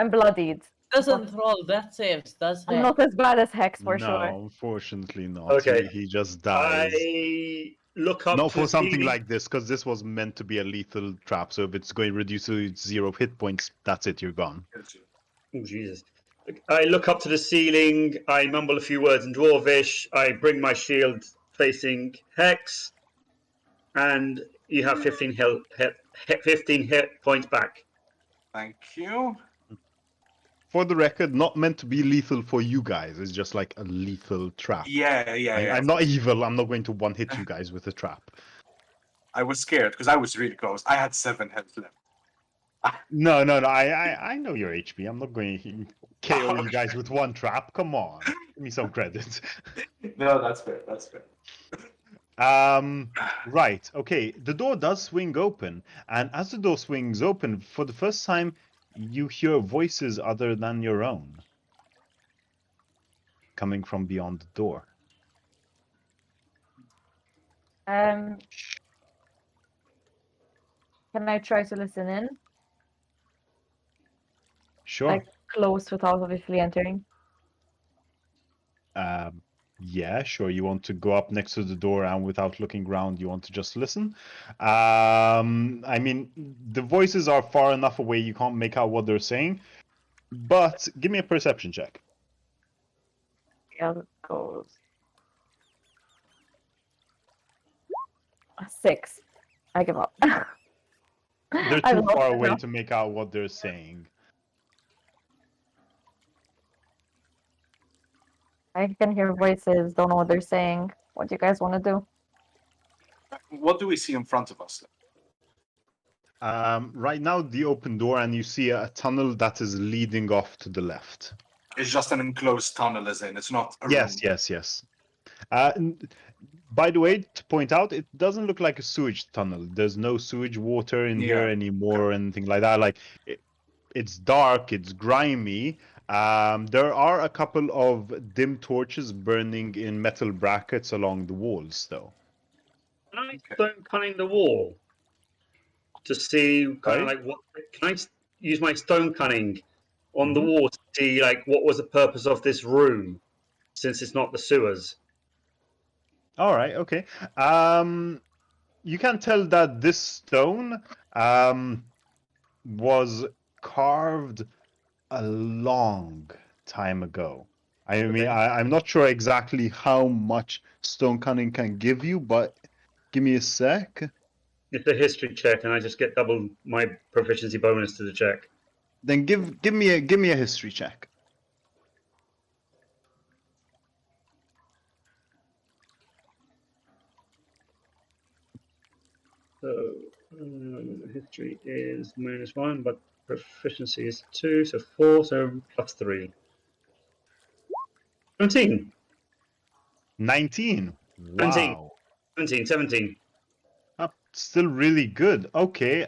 bloodied.
Doesn't roll death saves, does he?
I'm not as bad as Hex for
no,
sure.
unfortunately not.
Okay.
He just dies.
I look up
Not
to
for
the
something
ceiling.
like this, because this was meant to be a lethal trap. So if it's going to reduce to 0 hit points, that's it, you're gone.
Oh, Jesus. I look up to the ceiling, I mumble a few words in Dwarvish, I bring my shield facing Hex, and you have 15 hit points back.
Thank you.
for the record, not meant to be lethal for you guys. It's just like a lethal trap.
Yeah.
I'm not evil. I'm not going to one hit you guys with a trap.
I was scared because I was really close. I had 7 health left.
No. I know your HP. I'm not going to KO you guys
Okay.
with one trap. Come on, give me some credit.
No, that's fair. That's fair.
Right. Okay. The door does swing open, and as the door swings open, for the first time, you hear voices other than your own coming from beyond the door.
Can I try to listen in?
Sure.
Like close without obviously entering.
Yeah, sure. You want to go up next to the door and without looking around, you want to just listen. I mean, the voices are far enough away you can't make out what they're saying, but give me a perception check.
Yeah, that goes. 6. I give up.
They're
I
too
lost
far away
enough.
to make out what they're saying.
I can hear voices, don't know what they're saying. What do you guys want to do?
What do we see in front of us?
Right now, the open door, and you see a tunnel that is leading off to the left.
It's just an enclosed tunnel, as in it's not a
Yes,
room.
yes. N- By the way, to point out, it doesn't look like a sewage tunnel. There's no sewage water in here
Yeah,
anymore or anything like that. Like, it's dark, it's grimy. There are a couple of dim torches burning in metal brackets along the walls, though.
Can I
Okay.
stone cunning the wall to see kind of
Sorry?
like what? Can I use my stone cunning on the
Mhm.
wall to see like what was the purpose of this room, since it's not the sewers?
All right, okay. You can tell that this stone was carved a long time ago. I mean,
Okay.
I'm not sure exactly how much stone cunning can give you, but give me a sec.
It's a history check, and I just get double my proficiency bonus to the check.
Then give me a history check.
So history is -1, but proficiency is 2, so 4, so +3. 17.
19.
17.
Wow.
17.
Still really good. Okay.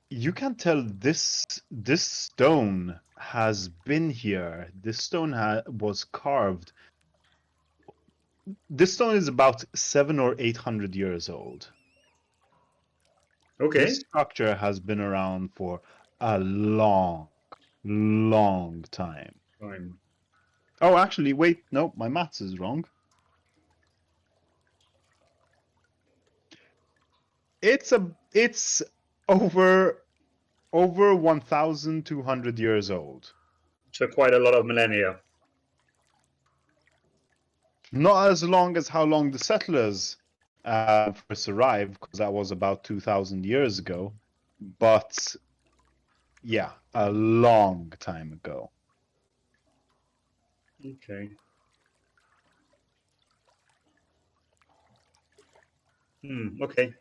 You can tell this stone has been here. This stone was carved. This stone is about 700 or 800 years old.
Okay.
This structure has been around for a long, long time.
Fine.
Oh, actually, wait, no, my maths is wrong. It's over 1,200 years old.
So quite a lot of millennia.
Not as long as how long the settlers first arrived, because that was about 2,000 years ago. But yeah, a long time ago.
Okay. Okay.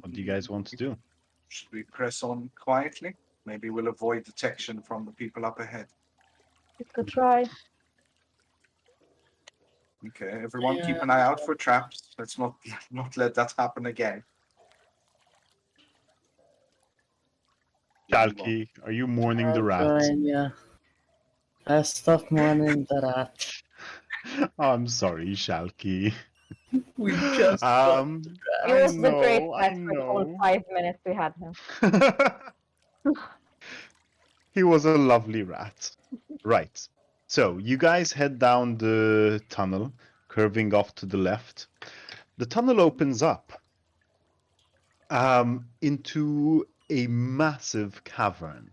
What do you guys want to do?
Should we press on quietly? Maybe we'll avoid detection from the people up ahead.
You could try.
Okay, everyone, keep an eye out for traps. Let's not let that happen again.
Shalky, are you mourning the rat?
Fine, yeah. I stopped mourning the rat.
I'm sorry, Shalky.
We just got
He
I
was the great
know, I
pet for the whole
know.
5 minutes we had him.
He was a lovely rat. Right. So you guys head down the tunnel, curving off to the left. The tunnel opens up into a massive cavern.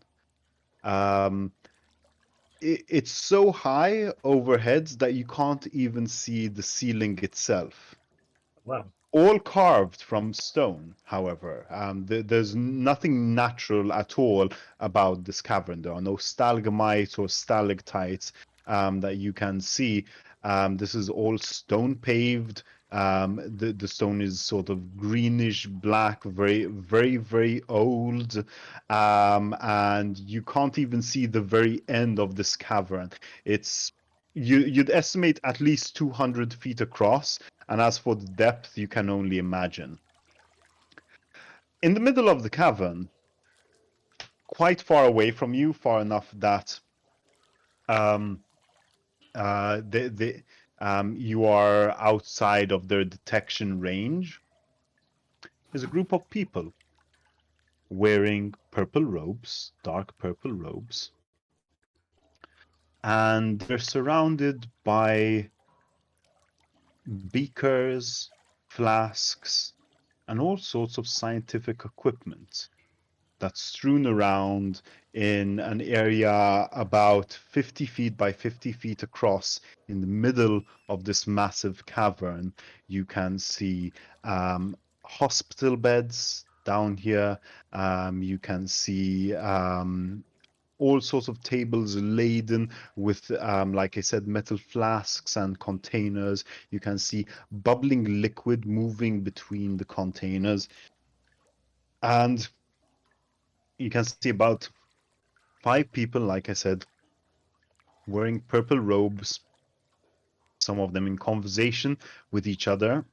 It's so high overhead that you can't even see the ceiling itself.
Wow.
all carved from stone, however. There's nothing natural at all about this cavern. There are no stalagmites or stalactites that you can see. This is all stone paved. The stone is sort of greenish black, very, very, very old. And you can't even see the very end of this cavern. You'd estimate at least 200 feet across, and as for the depth, you can only imagine. In the middle of the cavern, quite far away from you, far enough that um, you are outside of their detection range, is a group of people wearing purple robes, dark purple robes, and they're surrounded by beakers, flasks, and all sorts of scientific equipment that's strewn around in an area about 50 feet by 50 feet across in the middle of this massive cavern. You can see hospital beds down here. You can see all sorts of tables laden with, like I said, metal flasks and containers. You can see bubbling liquid moving between the containers. And you can see about 5 people, like I said, wearing purple robes, some of them in conversation with each other.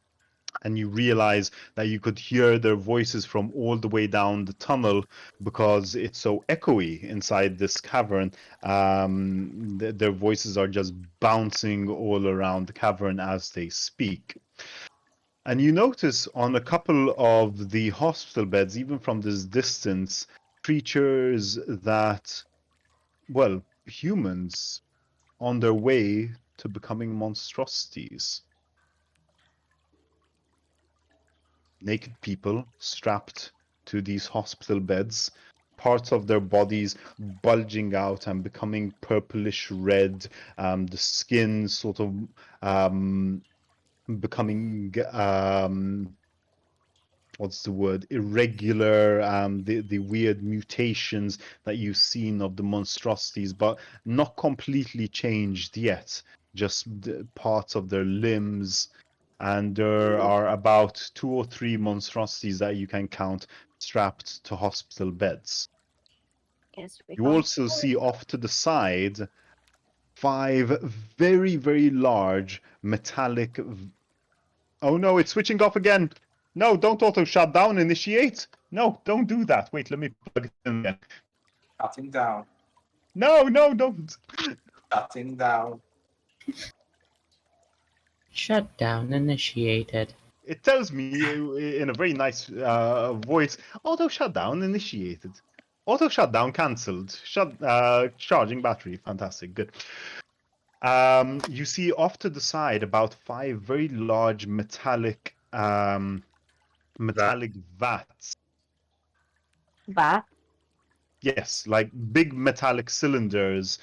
And you realize that you could hear their voices from all the way down the tunnel because it's so echoey inside this cavern. Their voices are just bouncing all around the cavern as they speak. And you notice on a couple of the hospital beds, even from this distance, creatures that, well, humans on their way to becoming monstrosities. Naked people strapped to these hospital beds, parts of their bodies bulging out and becoming purplish red, the skin sort of becoming what's the word, irregular, the weird mutations that you've seen of the monstrosities, but not completely changed yet, just parts of their limbs. And there are about 2 or 3 monstrosities that you can count strapped to hospital beds.
Guess we
You
can't.
also see off to the side 5 very, very large metallic. Oh no, it's switching off again. No, don't auto shut down, initiate. No, don't do that. Wait, let me plug it in again.
Shutting down.
No, don't.
Shutting down.
Shutdown initiated.
It tells me in a very nice voice, auto shutdown initiated. Auto shutdown cancelled. Charging battery. Fantastic. Good. You see off to the side about 5 very large metallic vats.
Bat.
Yes, like big metallic cylinders,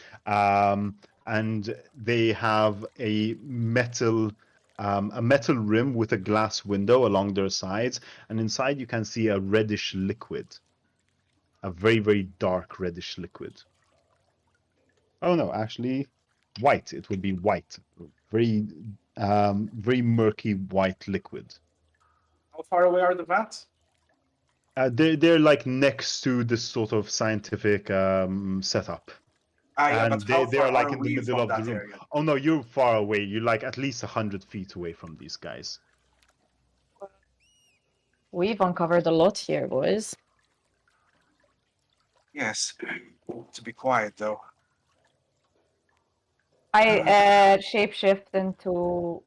and they have a metal rim with a glass window along their sides, and inside you can see a reddish liquid, a very, very dark reddish liquid. Oh no, actually, white. It would be white, very, very murky white liquid.
How far away are the vats?
They're like next to this sort of scientific setup.
Yeah,
And
but how
they
far
are like
are
in the
we
middle
from
of the
that
room.
area?
Oh no, you're far away. You're like at least 100 feet away from these guys.
We've uncovered a lot here, boys.
Yes. To be quiet though.
I shapeshift into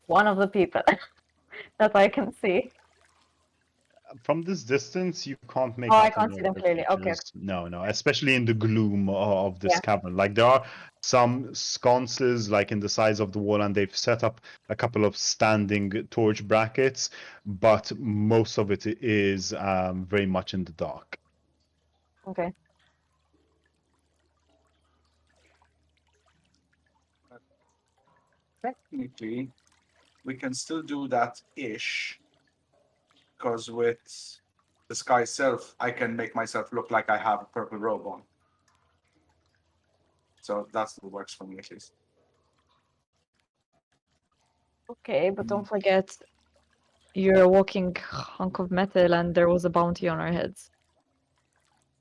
one of the people that I can see.
From this distance, you can't make
Oh, I
out
can't
any
see
of
them
the
clearly. Okay.
creatures. No, especially in the gloom of this
Yeah.
cavern. Like there are some sconces like in the sides of the wall, and they've set up a couple of standing torch brackets, but most of it is very much in the dark.
Okay.
technically, we can still do that ish. Because with the sky self, I can make myself look like I have a purple robe on. So that still works for me at least.
Okay, but don't forget, you're a walking hunk of metal and there was a bounty on our heads.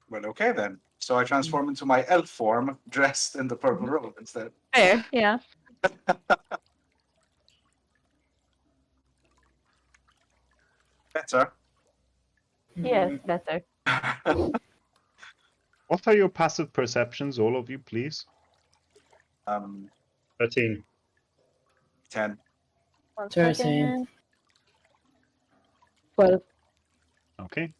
Well, okay then. So I transform into my elf form, dressed in the purple robe instead.
Fair, yeah.
Better.
Yes, better.
What are your passive perceptions, all of you, please?
13.
10.
1
13.
second.
Well,
Okay.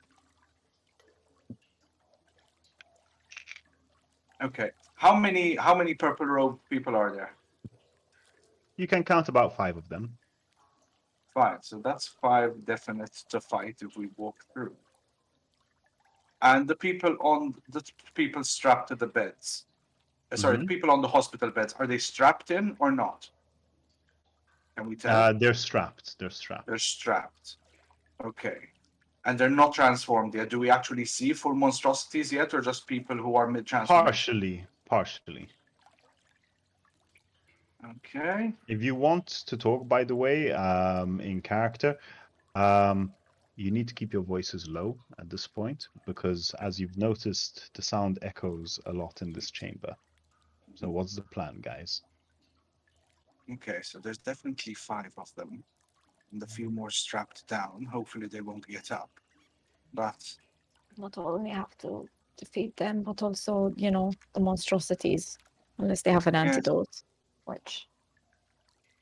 Okay. How many purple robe people are there?
You can count about 5 of them.
5. So that's 5 definite to fight if we walk through. And the people strapped to the beds. Sorry, the
Mhm.
people on the hospital beds, are they strapped in or not? Can we tell?
They're strapped. They're strapped.
They're strapped. Okay. And they're not transformed yet. Do we actually see full monstrosities yet, or just people who are mid-transformation?
Partially.
Okay.
If you want to talk, by the way, in character, you need to keep your voices low at this point because, as you've noticed, the sound echoes a lot in this chamber. So, what's the plan, guys?
Okay, so there's definitely 5 of them. And a few more strapped down. Hopefully they won't get up. But
not only have to defeat them, but also, the monstrosities, unless they have an
yes,
antidote, which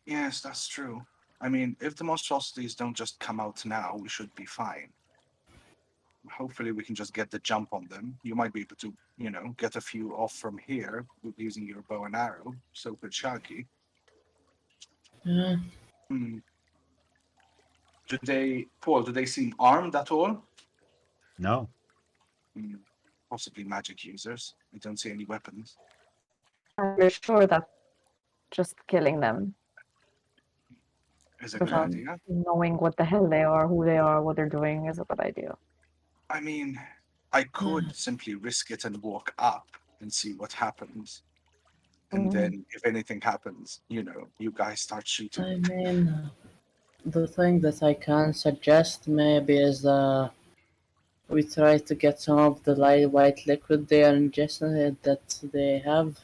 yes, that's true. I mean, if the monstrosities don't just come out now, we should be fine. Hopefully we can just get the jump on them. You might be able to, get a few off from here with using your bow and arrow. So could Sharky.
Yeah.
Hmm. Paul, do they seem armed at all?
No.
Hmm. Possibly magic users. I don't see any weapons.
I'm sure that just killing them
Is a good
without
idea.
knowing what the hell they are, who they are, what they're doing is a good idea.
I mean, I could simply risk it and walk up and see what happens. And then if anything happens, you guys start shooting.
I mean, the thing that I can suggest maybe is we try to get some of the light white liquid they are ingesting that they have.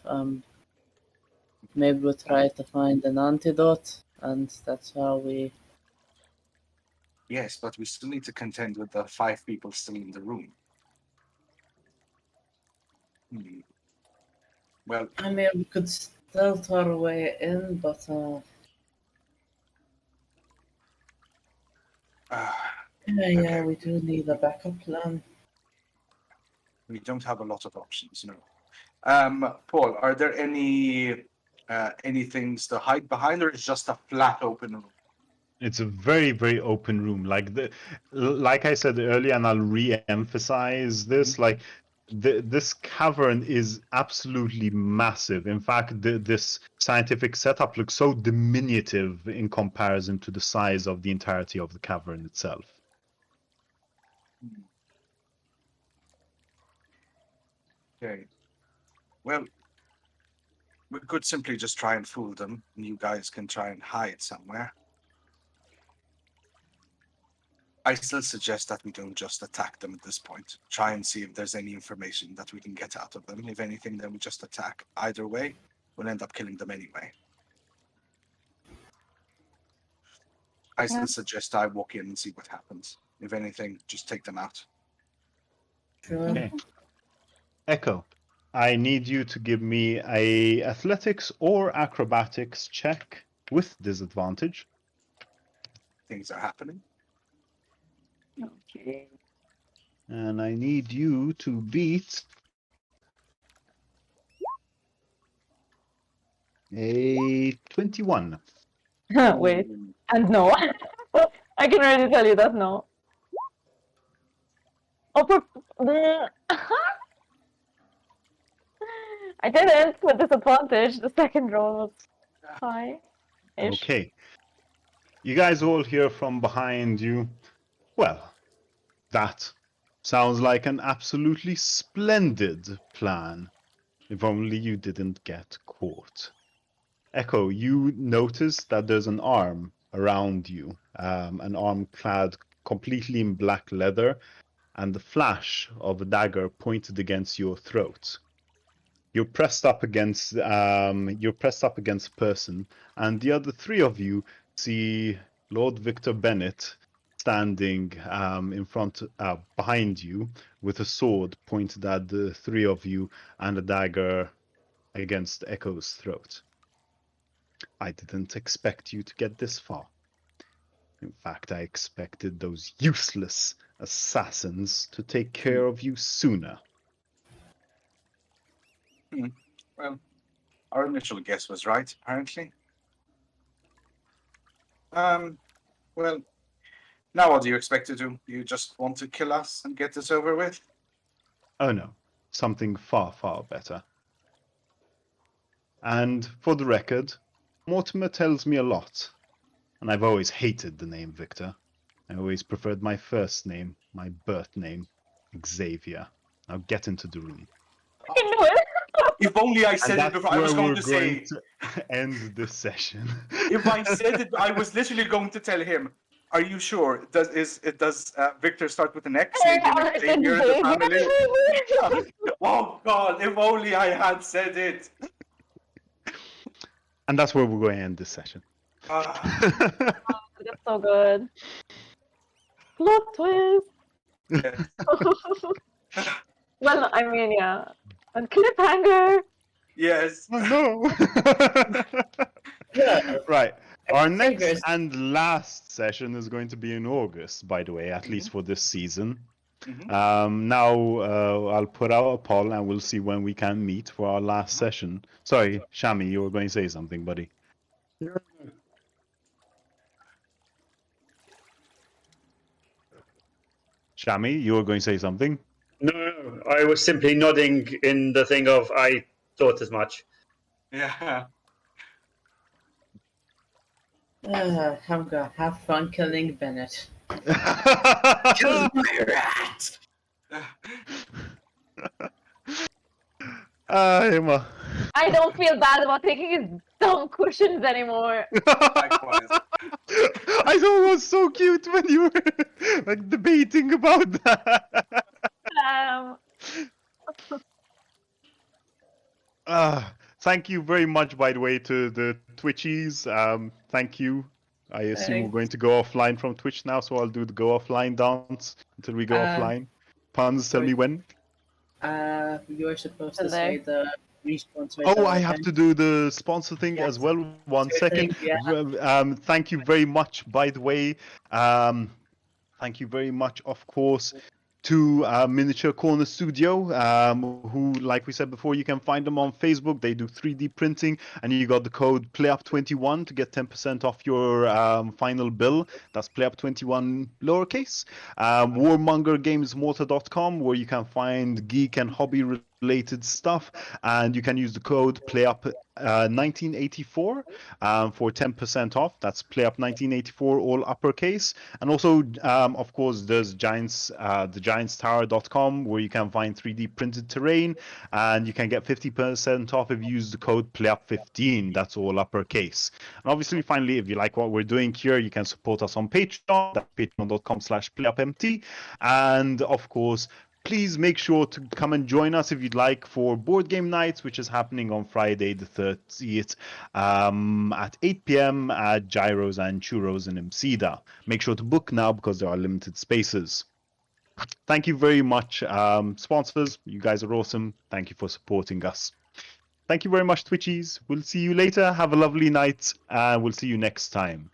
Maybe we try to find an antidote, and that's how we.
Yes, but we still need to contend with the 5 people still in the room. Hmm. Well,
I mean, we could stealth our way in, but yeah,
okay.
we do need a backup plan.
We don't have a lot of options, no. Paul, are there any things to hide behind, or it's just a flat open room?
It's a very, very open room. Like I said earlier, and I'll re-emphasize this. Like this cavern is absolutely massive. In fact, this scientific setup looks so diminutive in comparison to the size of the entirety of the cavern itself.
Okay. Well, we could simply just try and fool them, and you guys can try and hide somewhere. I still suggest that we don't just attack them at this point. Try and see if there's any information that we can get out of them. If anything, then we just attack. Either way, we'll end up killing them anyway. I still suggest I walk in and see what happens. If anything, just take them out.
Sure.
Okay. Echo, I need you to give me a athletics or acrobatics check with disadvantage.
Things are happening.
Okay.
And I need you to beat a 21.
Wait, and no. I can already tell you that no. Oh, I didn't with disadvantage. The second roll was high.
Ish.
Okay. You guys all hear from behind you. Well, that sounds like an absolutely splendid plan. If only you didn't get caught. Echo, you notice that there's an arm around you, an arm clad completely in black leather, and the flash of a dagger pointed against your throat. You're pressed up against a person, and the other three of you see Lord Victor Bennett standing in front, behind you, with a sword pointed at the three of you and a dagger against Echo's throat. I didn't expect you to get this far. In fact, I expected those useless assassins to take care of you sooner.
Well, our initial guess was right, apparently. Well, now what do you expect to do? You just want to kill us and get this over with?
Oh no, something far, far better. And for the record, Mortimer tells me a lot, and I've always hated the name Victor. I always preferred my first name, my birth name, Xavier. Now get into the room.
You know it.
If only I
And
said it
that's
before. I was
where
going
we're
to say,
to end this session.
if I said it, I was literally going to tell him, are you sure? Does Victor start with an X? Maybe an Xavier in the family? Oh God, if only I had said it.
And that's where we're going to end this session.
That's so good. Plot twist.
Yes.
Well, I mean, yeah. And cliffhanger.
Yes.
Oh no!
Yeah.
Right. Our next
Fingers.
and last session is going to be in August, by the way, at least for this season. Now I'll put out a poll and we'll see when we can meet for our last session. Sorry, Shami, you were going to say something, buddy. Shami, you were going to say something?
No, I was simply nodding in the thing of I thought as much.
Yeah.
Have fun killing Bennett. Kill my rat!
Emma.
I don't feel bad about taking his dumb cushions anymore.
Likewise.
I thought it was so cute when you were like debating about that. Thank you very much, by the way, to the Twitchies. Thank you. I assume we're going to go offline from Twitch now, so I'll do the go offline dance until we go offline. Puns, tell me when.
You are supposed to
Hello.
say the responsor.
Oh, I have to do the sponsor thing as well. One second.
Yeah.
Thank you very much, by the way. Thank you very much, of course, to Miniature Corner Studio, who, like we said before, you can find them on Facebook. They do 3D printing, and you got the code PlayUp21 to get 10% off your final bill. That's PlayUp21 lowercase. WarmongerGamesMortar.com, where you can find geek and hobby related stuff, and you can use the code PlayUp1984 for 10% off. That's PlayUp1984 all uppercase. And also, of course, there's thegiantstower.com, where you can find 3D printed terrain, and you can get 50% off if you use the code PlayUp15. That's all uppercase. And obviously, finally, if you like what we're doing here, you can support us on Patreon. That's patreon.com/PlayUpMT. And of course, please make sure to come and join us if you'd like for board game nights, which is happening on Friday the 30th at 8 p.m. at Gyros and Churros in Msida. Make sure to book now because there are limited spaces. Thank you very much, sponsors. You guys are awesome. Thank you for supporting us. Thank you very much, Twitchies. We'll see you later. Have a lovely night, and we'll see you next time.